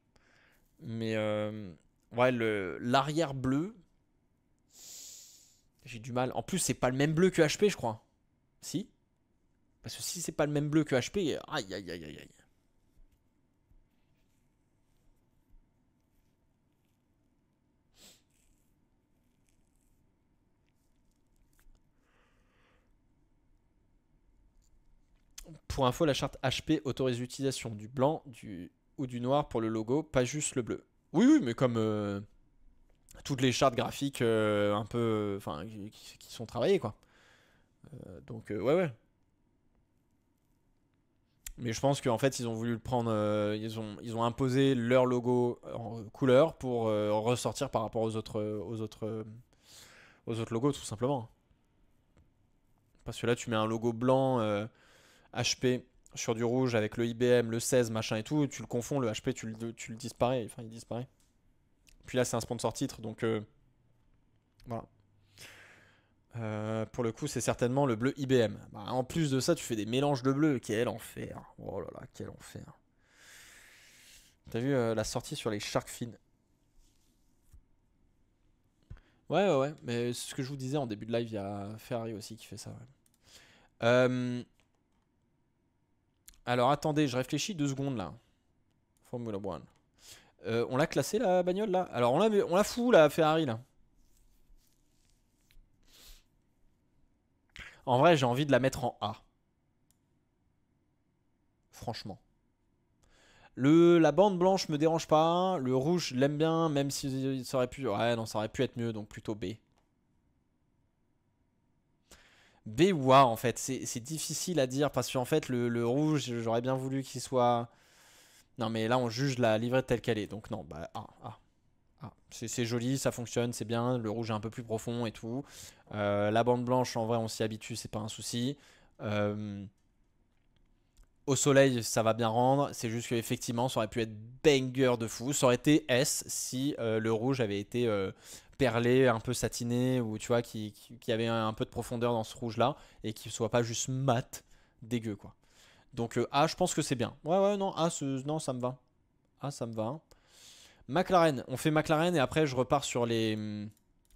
Mais ouais, l'arrière bleu, j'ai du mal. En plus, c'est pas le même bleu que HP, je crois. Si? Parce que si c'est pas le même bleu que HP, aïe aïe aïe aïe aïe. Pour info, la charte HP autorise l'utilisation du blanc ou du noir pour le logo, pas juste le bleu. Oui, oui, mais comme toutes les chartes graphiques un peu. Enfin, qui sont travaillées, quoi. Donc, ouais, ouais. Mais je pense qu'en fait, ils ont voulu le prendre. Ils ont imposé leur logo en couleur pour ressortir par rapport aux autres logos, tout simplement. Parce que là, tu mets un logo blanc HP sur du rouge avec le IBM, le 16, machin et tout, tu le confonds, le HP, tu le disparais. Enfin, il disparaît. Puis là, c'est un sponsor titre, donc voilà. Pour le coup, c'est certainement le bleu IBM. Bah, en plus de ça, tu fais des mélanges de bleus. Quel enfer. Oh là là, quel enfer. T'as vu la sortie sur les shark fins? Ouais, ouais, ouais, mais c'est ce que je vous disais en début de live, il y a Ferrari aussi qui fait ça. Ouais. Euh, alors attendez, je réfléchis 2 secondes là. Formula One. On l'a classé la bagnole là? Alors on la fout la Ferrari là. En vrai, j'ai envie de la mettre en A. Franchement. La bande blanche me dérange pas. Le rouge, je l'aime bien, même si ça aurait pu. Ouais, non, ça aurait pu être mieux, donc plutôt B. B ou A en fait, c'est difficile à dire parce qu'en fait, le rouge, j'aurais bien voulu qu'il soit. Non, mais là, on juge la livrette telle qu'elle est, donc non, bah A. A. A. C'est joli, ça fonctionne, c'est bien. Le rouge est un peu plus profond et tout. La bande blanche, en vrai, on s'y habitue, c'est pas un souci. Euh, Au soleil, ça va bien rendre. C'est juste qu'effectivement, ça aurait pu être banger de fou. Ça aurait été S si le rouge avait été perlé, un peu satiné, ou tu vois, qui avait un peu de profondeur dans ce rouge-là, et qu'il soit pas juste mat, dégueu, quoi. Donc A, je pense que c'est bien. Ouais, ouais, non, A, non, ça me va. A, ça me va. McLaren, on fait McLaren, et après, je repars sur les...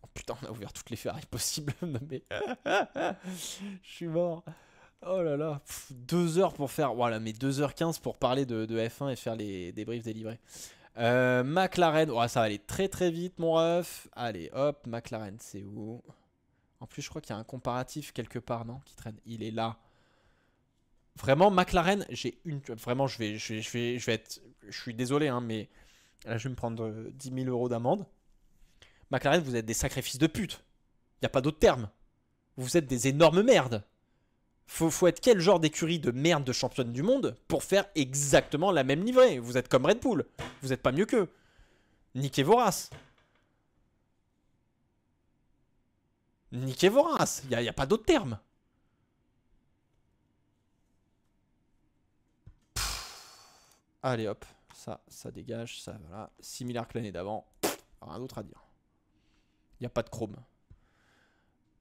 Oh putain, on a ouvert toutes les Ferrari possibles. Non, mais... Je suis mort. Oh là là, 2 heures pour faire. Voilà, mais 2h15 pour parler de F1 et faire les débriefs délivrés. McLaren, ouais, ça va aller très très vite, mon ref. Allez, hop, McLaren, c'est où? En plus, je crois qu'il y a un comparatif quelque part, non? Qui traîne. Il est là. Vraiment, McLaren, j'ai une. Vraiment, je vais être. Je suis désolé, hein, mais là, je vais me prendre 10 000 euros d'amende. McLaren, vous êtes des sacrifices de pute. Il n'y a pas d'autre terme. Vous êtes des énormes merdes. Faut être quel genre d'écurie de merde de championne du monde pour faire exactement la même livrée? Vous êtes comme Red Bull. Vous êtes pas mieux qu'eux. Niquez vos races. Niquez vos races. Y a pas d'autre terme. Allez hop. Ça dégage. Ça, voilà. Similaire que l'année d'avant. Rien d'autre à dire. Y a pas de chrome.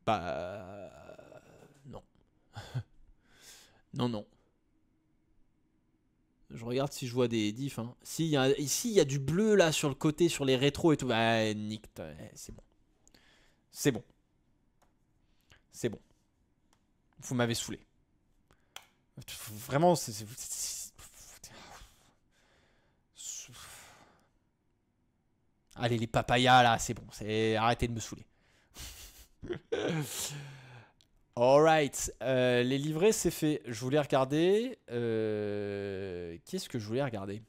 Bah. Non. Non, non. Je regarde si je vois des diffs. Hein. Ici, il y a du bleu là sur le côté, sur les rétros et tout. Bah, nique. C'est bon. C'est bon. C'est bon. Vous m'avez saoulé. Vraiment, allez, les papayas là, c'est bon. Arrêtez de me saouler. Alright. Les livrets, c'est fait. Je voulais regarder. Qu'est-ce que je voulais regarder?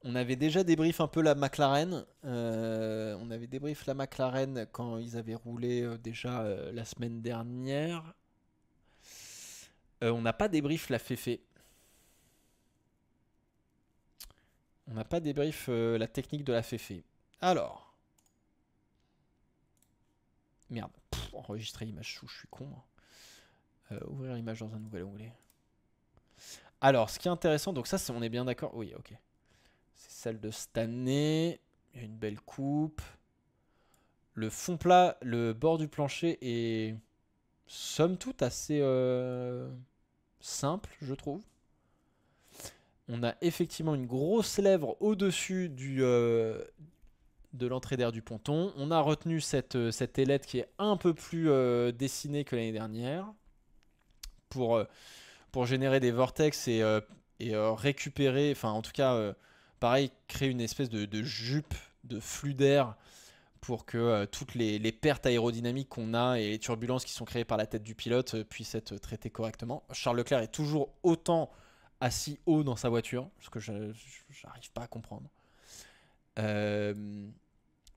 On avait déjà débrief un peu la McLaren. On avait débrief la McLaren quand ils avaient roulé déjà la semaine dernière. On n'a pas débrief la Féfé. On n'a pas débrief la technique de la Féfé. Alors. Merde. Enregistrer image sous, je suis con. Ouvrir image dans un nouvel onglet. Alors, ce qui est intéressant, donc ça, on est bien d'accord. Oui, ok. C'est celle de cette année. Il y a une belle coupe. Le fond plat, le bord du plancher est somme toute assez simple, je trouve. On a effectivement une grosse lèvre au-dessus de l'entrée d'air du ponton. On a retenu cette ailette qui est un peu plus dessinée que l'année dernière pour générer des vortex et récupérer, enfin en tout cas, pareil, créer une espèce de jupe, de flux d'air pour que toutes les pertes aérodynamiques qu'on a et les turbulences qui sont créées par la tête du pilote puissent être traitées correctement. Charles Leclerc est toujours autant assis haut dans sa voiture, ce que je n'arrive pas à comprendre.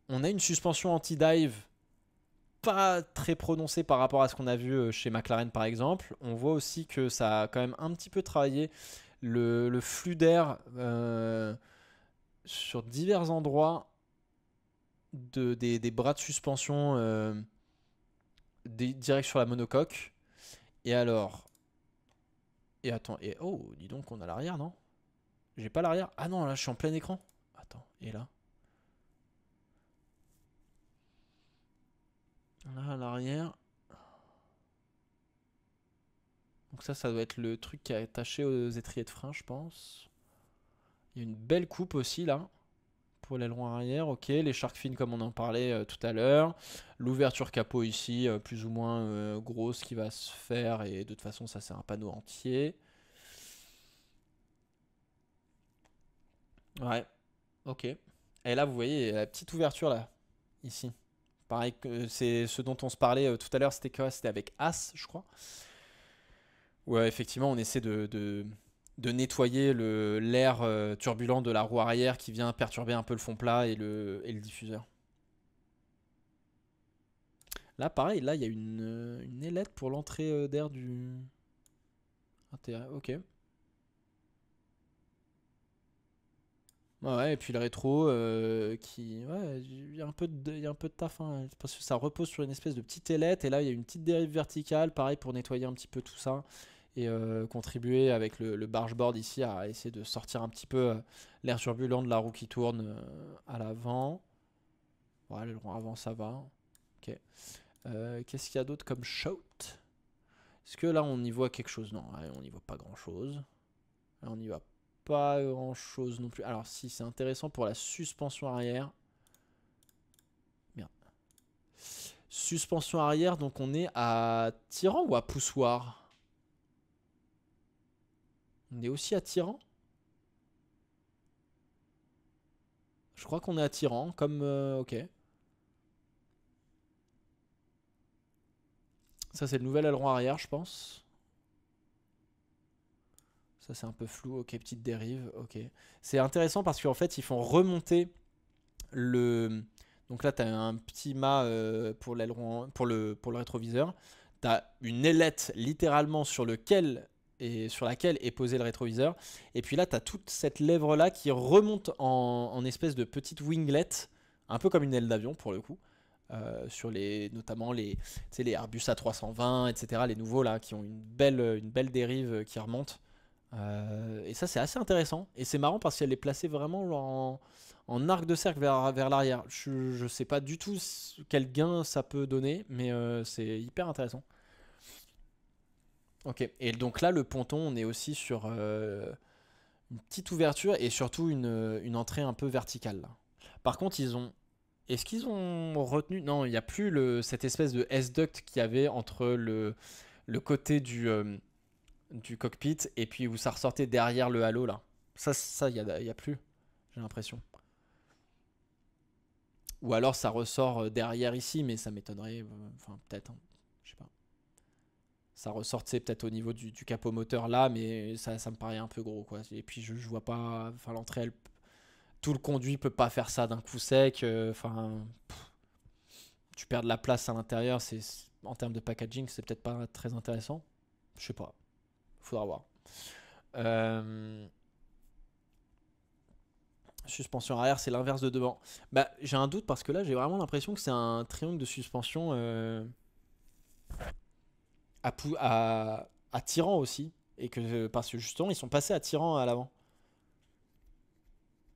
On a une suspension anti-dive pas très prononcée par rapport à ce qu'on a vu chez McLaren par exemple. On voit aussi que ça a quand même un petit peu travaillé le flux d'air sur divers endroits des bras de suspension direct sur la monocoque. Et alors... Et attends, et oh, dis donc, on a l'arrière, non? J'ai pas l'arrière. Ah non, là, je suis en plein écran. Attends, et là? Là, à l'arrière. Donc ça doit être le truc qui est attaché aux étriers de frein, je pense. Il y a une belle coupe aussi là. Pour l'aileron arrière, ok. Les shark fins comme on en parlait tout à l'heure. L'ouverture capot ici, plus ou moins grosse qui va se faire. Et de toute façon, ça c'est un panneau entier. Ouais, ok. Et là, vous voyez la petite ouverture là, ici. Pareil que c'est ce dont on se parlait tout à l'heure, c'était quoi? C'était avec As, je crois. Ouais, effectivement, on essaie de nettoyer l'air turbulent de la roue arrière qui vient perturber un peu le fond plat et le diffuseur. Là, pareil, là, il y a une ailette pour l'entrée d'air du intérieur. Ok. Ouais, et puis le rétro qui. Ouais, il y a un peu il y a un peu de taf, hein, parce que ça repose sur une espèce de petite ailette, et là, il y a une petite dérive verticale, pareil, pour nettoyer un petit peu tout ça, et contribuer avec le bargeboard ici à essayer de sortir un petit peu l'air turbulent de la roue qui tourne à l'avant. Ouais, le avant, ça va. Ok. Qu'est-ce qu'il y a d'autre comme shout? Est-ce que là, on y voit quelque chose? Non, ouais, on n'y voit pas grand-chose. Là, on n'y voit pas grand-chose non plus. Alors, si, c'est intéressant pour la suspension arrière. Merde. Suspension arrière, donc on est à tirant ou à poussoir? On est aussi à tirant? Je crois qu'on est à tirant, comme... ok. Ça, c'est le nouvel aileron arrière, je pense. Ça, c'est un peu flou. Ok, petite dérive. Ok. C'est intéressant parce qu'en fait, ils font remonter le... Donc là, tu as un petit mât pour l'aileron, pour le rétroviseur. Tu as une ailette littéralement sur laquelle est posé le rétroviseur. Et puis là, tu as toute cette lèvre-là qui remonte en espèce de petite winglet, un peu comme une aile d'avion pour le coup. Sur notamment les Airbus A320, etc. Les nouveaux là, qui ont une belle dérive qui remonte. Et ça, c'est assez intéressant. Et c'est marrant parce qu'elle est placée vraiment genre en arc de cercle vers l'arrière. Je sais pas du tout quel gain ça peut donner, mais c'est hyper intéressant. Ok, et donc là, le ponton, on est aussi sur une petite ouverture et surtout une entrée un peu verticale. Là. Par contre, Est-ce qu'ils ont retenu... Non, il n'y a plus cette espèce de S-duct qu'il y avait entre le côté du cockpit et puis où ça ressortait derrière le halo là. Ça, il y a plus, j'ai l'impression. Ou alors ça ressort derrière ici, mais ça m'étonnerait. Enfin, peut-être. Hein, je sais pas. Ça ressort, c'est peut-être au niveau du capot moteur là, mais ça me paraît un peu gros quoi. Et puis je vois pas. Enfin, l'entrée, tout le conduit peut pas faire ça d'un coup sec. Enfin, tu perds de la place à l'intérieur. En termes de packaging, c'est peut-être pas très intéressant. Je sais pas. Faudra voir. Euh, Suspension arrière, c'est l'inverse de devant. Bah, j'ai un doute parce que là, j'ai vraiment l'impression que c'est un triangle de suspension à tirant aussi. Et que, parce que justement, ils sont passés à tirant à l'avant.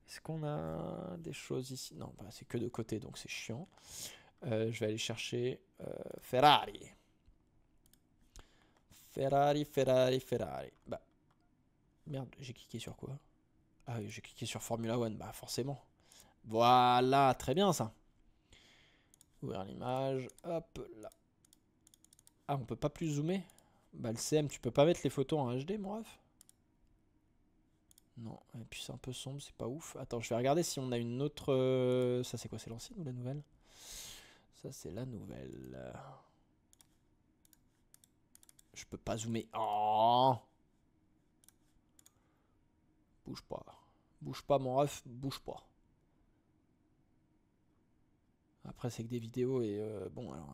Est-ce qu'on a des choses ici? Non, bah, c'est que de côté, donc c'est chiant. Je vais aller chercher Ferrari. Ferrari, Ferrari, Ferrari. Bah, merde, j'ai cliqué sur quoi? Ah oui, j'ai cliqué sur Formula One, bah forcément. Voilà, très bien ça. Ouvrir l'image, hop là. Ah, on peut pas plus zoomer? Bah le CM, tu peux pas mettre les photos en HD, mon ref? Non, et puis c'est un peu sombre, c'est pas ouf. Attends, je vais regarder si on a une autre... Ça c'est quoi, c'est l'ancienne ou la nouvelle? Ça c'est la nouvelle. Je peux pas zoomer. Oh! Bouge pas. Bouge pas, mon ref, bouge pas. Après, c'est que des vidéos et bon, alors.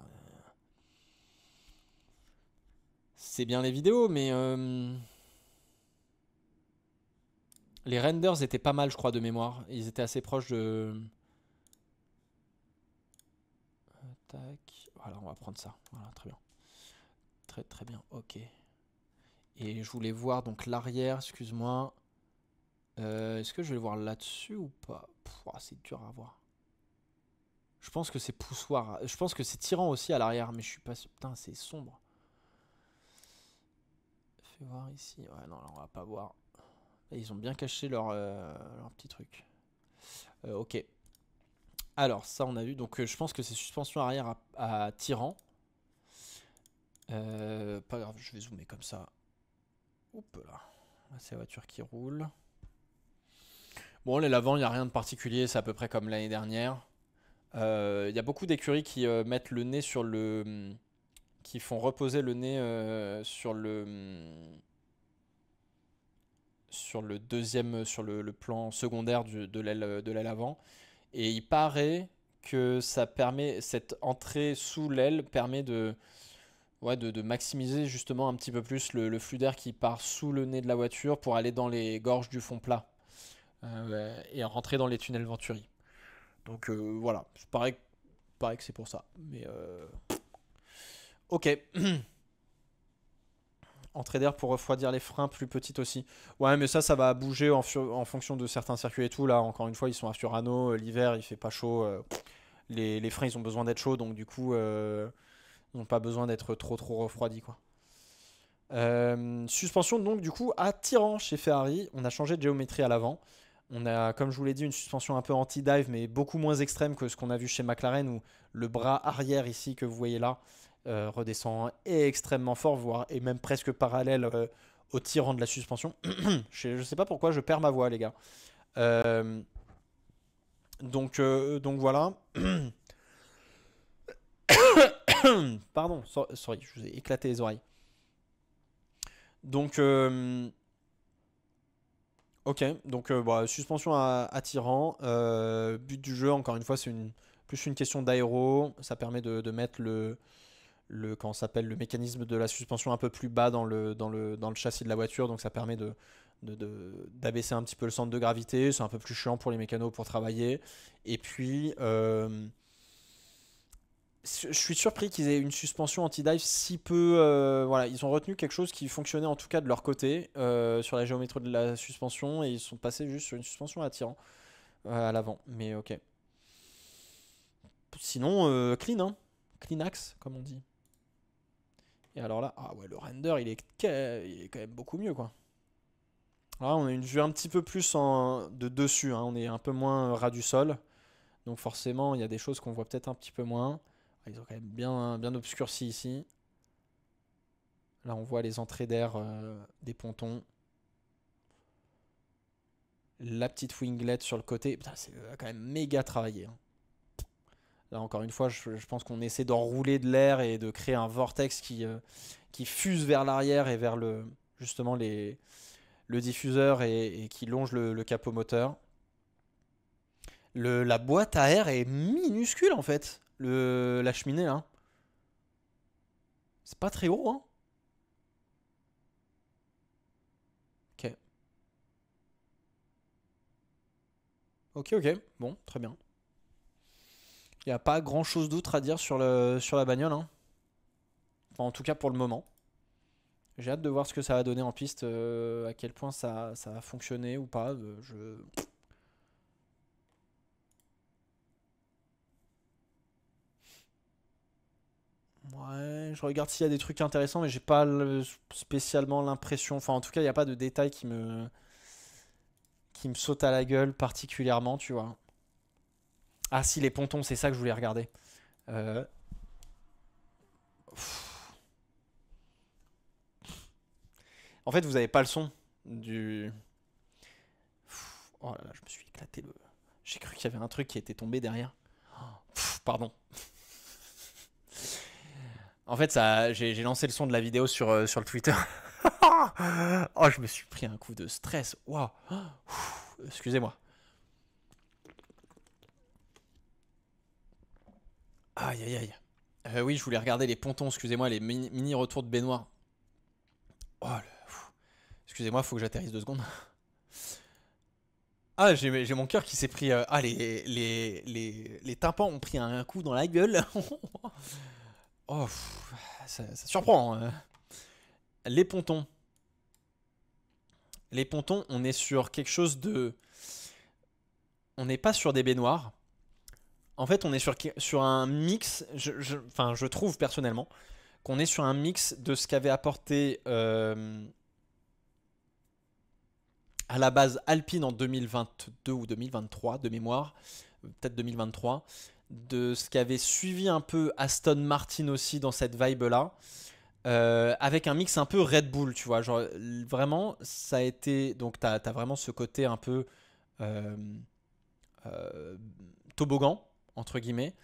C'est bien les vidéos, mais. Les renders étaient pas mal, je crois, de mémoire. Ils étaient assez proches de. Tac. Voilà, on va prendre ça. Voilà, très bien. Très très bien, ok. Et je voulais voir donc l'arrière, excuse-moi. Est-ce que je vais le voir là-dessus ou pas? C'est dur à voir. Je pense que c'est poussoir. Je pense que c'est tirant aussi à l'arrière, mais je suis pas sûr. Putain, c'est sombre. Fais voir ici. Ouais, non, là, on va pas voir. Ils ont bien caché leur petit truc. Ok. Alors, ça, on a vu. Donc, je pense que c'est suspension arrière à tirant. Pas grave, je vais zoomer comme ça. Hop là. Là, c'est la voiture qui roule. Bon, les l'avant, il n'y a rien de particulier. C'est à peu près comme l'année dernière. Il y a beaucoup d'écuries qui mettent le nez sur le... qui font reposer le nez sur le deuxième, sur le plan secondaire de l'aile avant. Et il paraît que ça permet, cette entrée sous l'aile permet de maximiser justement un petit peu plus le flux d'air qui part sous le nez de la voiture pour aller dans les gorges du fond plat et rentrer dans les tunnels Venturi. Donc voilà, pareil que c'est pour ça. Mais ok. Entrée d'air pour refroidir les freins, plus petite aussi. Ouais, mais ça va bouger en fonction de certains circuits et tout. Là, encore une fois, ils sont à Furano. L'hiver, il fait pas chaud. Les freins, ils ont besoin d'être chauds. Donc, du coup, ils n'ont pas besoin d'être trop refroidis, quoi. Suspension, donc, du coup, à tirant chez Ferrari. On a changé de géométrie à l'avant. On a, comme je vous l'ai dit, une suspension un peu anti-dive, mais beaucoup moins extrême que ce qu'on a vu chez McLaren, où le bras arrière ici que vous voyez là redescend extrêmement fort, voire et même presque parallèle au tirant de la suspension. Je sais pas pourquoi je perds ma voix, les gars. Donc voilà. Pardon, sorry, je vous ai éclaté les oreilles. Donc ok, donc bah, suspension à tirant. But du jeu, encore une fois, c'est plus une question d'aéro. Ça permet de mettre comment s'appelle, le mécanisme de la suspension un peu plus bas dans le châssis de la voiture. Donc ça permet d'abaisser un petit peu le centre de gravité. C'est un peu plus chiant pour les mécanos pour travailler. Et puis, je suis surpris qu'ils aient une suspension anti-dive si peu. Voilà, ils ont retenu quelque chose qui fonctionnait en tout cas de leur côté sur la géométrie de la suspension et ils sont passés juste sur une suspension attirant à l'avant. Mais ok. Sinon, clean, hein. Clean axe, comme on dit. Et alors là, ah ouais, le render il est quand même beaucoup mieux, quoi. Là, on a une vue un petit peu plus de dessus, hein. On est un peu moins ras du sol. Donc forcément, il y a des choses qu'on voit peut-être un petit peu moins. Ils ont quand même bien obscurci ici. Là, on voit les entrées d'air des pontons. La petite winglet sur le côté. Putain, c'est quand même méga travaillé, hein. Là, encore une fois, je pense qu'on essaie d'enrouler de l'air et de créer un vortex qui fuse vers l'arrière et vers justement le diffuseur et qui longe le capot moteur. La boîte à air est minuscule en fait. La cheminée là. C'est pas très gros, hein. Ok. Ok. Bon, très bien. Il n'y a pas grand chose d'autre à dire sur la bagnole, hein. Enfin, en tout cas pour le moment. J'ai hâte de voir ce que ça va donner en piste, à quel point ça va fonctionner ou pas. Ouais, je regarde s'il y a des trucs intéressants, mais j'ai pas spécialement l'impression. Enfin, en tout cas, il n'y a pas de détails qui me sautent à la gueule particulièrement, tu vois. Ah, si, les pontons, c'est ça que je voulais regarder. Euh, En fait, vous avez pas le son du. Oh là là, je me suis éclaté le. J'ai cru qu'il y avait un truc qui était tombé derrière. Pardon. En fait, j'ai lancé le son de la vidéo sur le Twitter. Oh, je me suis pris un coup de stress. Waouh. Excusez-moi. Aïe aïe aïe. Oui, je voulais regarder les pontons, excusez-moi, les mini retours de baignoire. Oh, excusez-moi, faut que j'atterrisse 2 secondes. Ah, j'ai mon cœur qui s'est pris. Ah, les tympans ont pris un coup dans la gueule. Oh, ça surprend, hein. Les pontons. Les pontons, on est sur quelque chose de. On n'est pas sur des baignoires. En fait, on est sur un mix. Enfin, je trouve personnellement qu'on est sur un mix de ce qu'avait apporté à la base Alpine en 2022 ou 2023 de mémoire, peut-être 2023, de ce qu'avait suivi un peu Aston Martin aussi dans cette vibe-là, avec un mix un peu Red Bull, tu vois, genre vraiment ça a été, donc t'as vraiment ce côté un peu euh, euh, toboggan entre guillemets,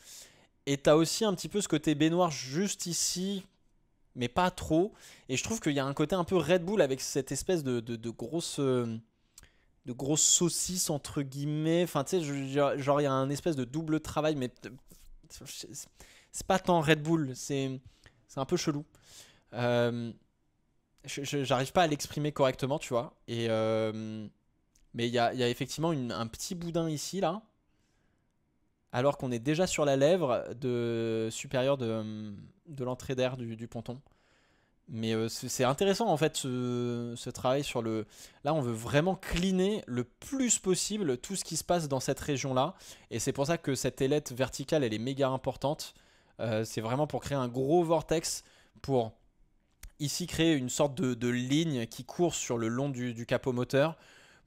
et t'as aussi un petit peu ce côté baignoire juste ici, mais pas trop, et je trouve qu'il y a un côté un peu Red Bull avec cette espèce de grosses saucisses entre guillemets. Enfin, tu sais, genre il y a un espèce de double travail, mais c'est pas tant Red Bull, c'est un peu chelou. Euh, J'arrive pas à l'exprimer correctement, tu vois. Mais il y a effectivement un petit boudin ici, là, alors qu'on est déjà sur la lèvre supérieure de l'entrée d'air du ponton. Mais c'est intéressant en fait ce travail sur le. Là, on veut vraiment cleaner le plus possible tout ce qui se passe dans cette région-là. Et c'est pour ça que cette ailette verticale, elle est méga importante. C'est vraiment pour créer un gros vortex pour ici créer une sorte de ligne qui court sur le long du capot moteur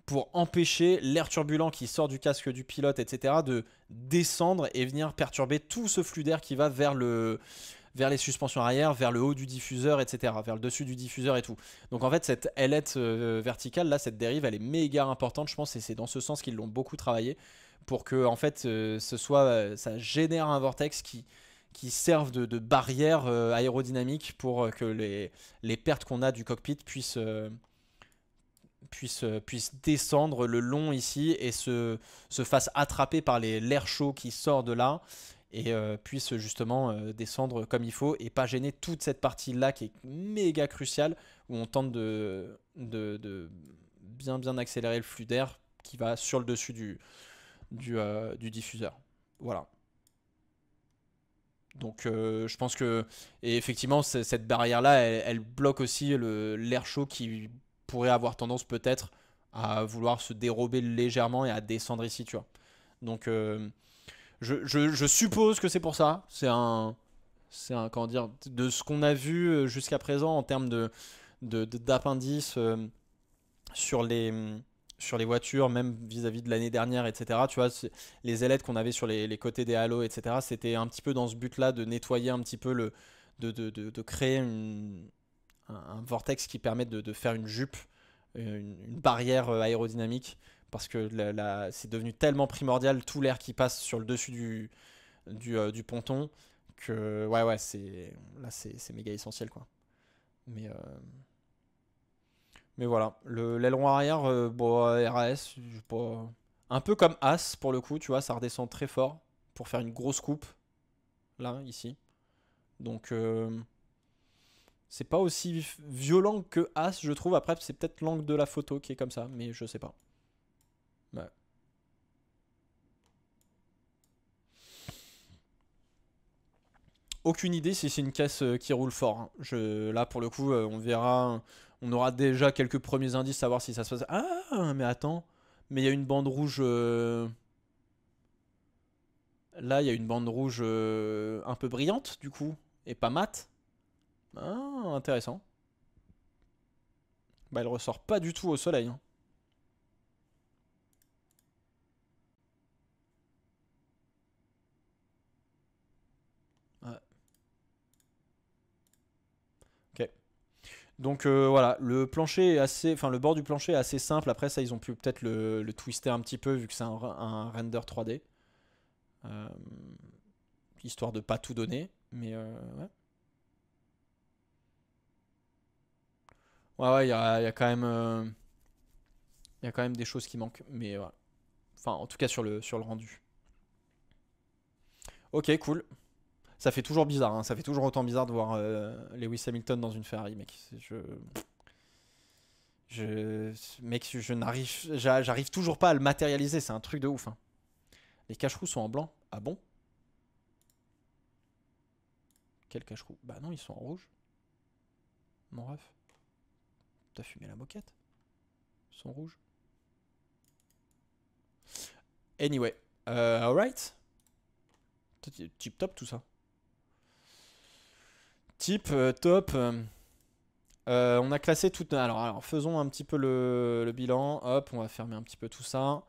pour empêcher l'air turbulent qui sort du casque du pilote, etc., de descendre et venir perturber tout ce flux d'air qui va vers les suspensions arrière, vers le haut du diffuseur, etc., vers le dessus du diffuseur et tout. Donc en fait, cette ailette verticale, là, cette dérive, elle est méga importante, je pense, et c'est dans ce sens qu'ils l'ont beaucoup travaillé, pour que en fait, ça génère un vortex qui serve de barrière aérodynamique pour que les pertes qu'on a du cockpit puissent descendre le long ici et se fassent attraper par l'air chaud qui sort de là et puisse justement descendre comme il faut et pas gêner toute cette partie là qui est méga cruciale où on tente de bien accélérer le flux d'air qui va sur le dessus du diffuseur. Voilà. Donc je pense que et effectivement cette barrière là elle bloque aussi l'air chaud qui pourrait avoir tendance peut-être à vouloir se dérober légèrement et à descendre ici, tu vois. Donc je suppose que c'est pour ça. C'est un comment dire de ce qu'on a vu jusqu'à présent en termes d'appendices sur les sur les voitures, même vis-à-vis de l'année dernière, etc. Tu vois, les ailettes qu'on avait sur les côtés des halos, etc. C'était un petit peu dans ce but-là de nettoyer un petit peu de créer un vortex qui permet de faire une jupe, une barrière aérodynamique, parce que c'est devenu tellement primordial tout l'air qui passe sur le dessus du ponton que ouais c'est méga essentiel quoi. Mais euh, mais voilà, l'aileron arrière, bon, RAS, pas... un peu comme As pour le coup, tu vois, ça redescend très fort pour faire une grosse coupe, là, ici. Donc, c'est pas aussi violent que As, je trouve. Après, c'est peut-être l'angle de la photo qui est comme ça, mais je sais pas. Ouais. Aucune idée si c'est une caisse qui roule fort, hein. Là, pour le coup, on verra. On aura déjà quelques premiers indices à savoir si ça se passe. Ah, mais attends. Mais il y a une bande rouge. Là, il y a une bande rouge un peu brillante, du coup, et pas mate. Ah, intéressant. Bah, elle ressort pas du tout au soleil, hein. Ouais, ok. Donc voilà, le plancher est assez, enfin le bord du plancher est assez simple. Après ça, ils ont pu peut-être le twister un petit peu vu que c'est un render 3D, euh, histoire de pas tout donner. Mais ouais, ouais, il y a quand même, il y a quand même des choses qui manquent. Mais ouais. Enfin, en tout cas sur le rendu. Ok, cool. Ça fait toujours bizarre, hein. Ça fait toujours autant bizarre de voir Lewis Hamilton dans une Ferrari, mec. Mec, j'arrive toujours pas à le matérialiser. C'est un truc de ouf, hein. Les cache-roues sont en blanc. Ah bon? Quel cache-roue? Bah non, ils sont en rouge. Mon ref. T'as fumé la moquette? Ils sont rouges. Anyway. Alright. Tip top tout ça. Tip top. On a classé tout. Alors, faisons un petit peu le bilan. Hop, on va fermer un petit peu tout ça.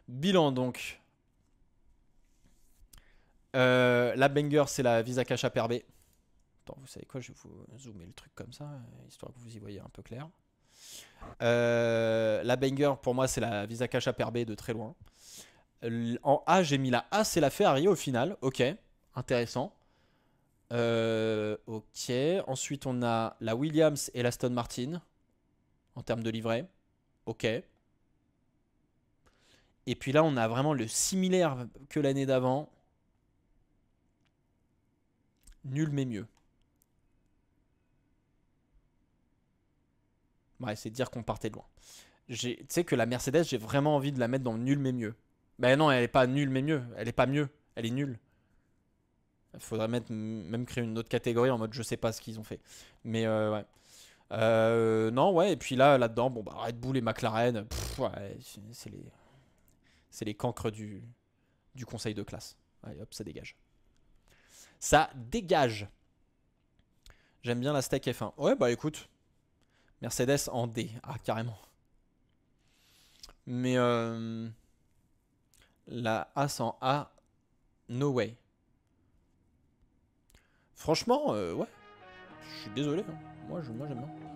Bilan donc. La banger, c'est la Visa Cash App RB. Attends, vous savez quoi? Je vais vous zoomer le truc comme ça, histoire que vous y voyez un peu clair. La banger, pour moi, c'est la Visa Cash App RB de très loin. En A, j'ai mis la A, c'est la Ferrari au final. Ok, intéressant. Ok. Ensuite, on a la Williams et la Aston Martin en termes de livret. Ok. Et puis là, on a vraiment le similaire que l'année d'avant. Nul mais mieux. Ouais, c'est dire qu'on partait de loin. Tu sais que la Mercedes, j'ai vraiment envie de la mettre dans nul mais mieux. Ben non, elle est pas nulle mais mieux. Elle est pas mieux. Elle est nulle. Il faudrait même créer une autre catégorie en mode je sais pas ce qu'ils ont fait. Mais ouais. Non, ouais. Et puis là-dedans, bon, bah, Red Bull et McLaren, ouais, c'est les cancres du conseil de classe. Allez, hop, ça dégage. Ça dégage. J'aime bien la Steak F1. Ouais, bah écoute. Mercedes en D. Ah, carrément. Mais la As en A, no way. Franchement, ouais. Je suis désolé. Hein. Moi, j'aime bien.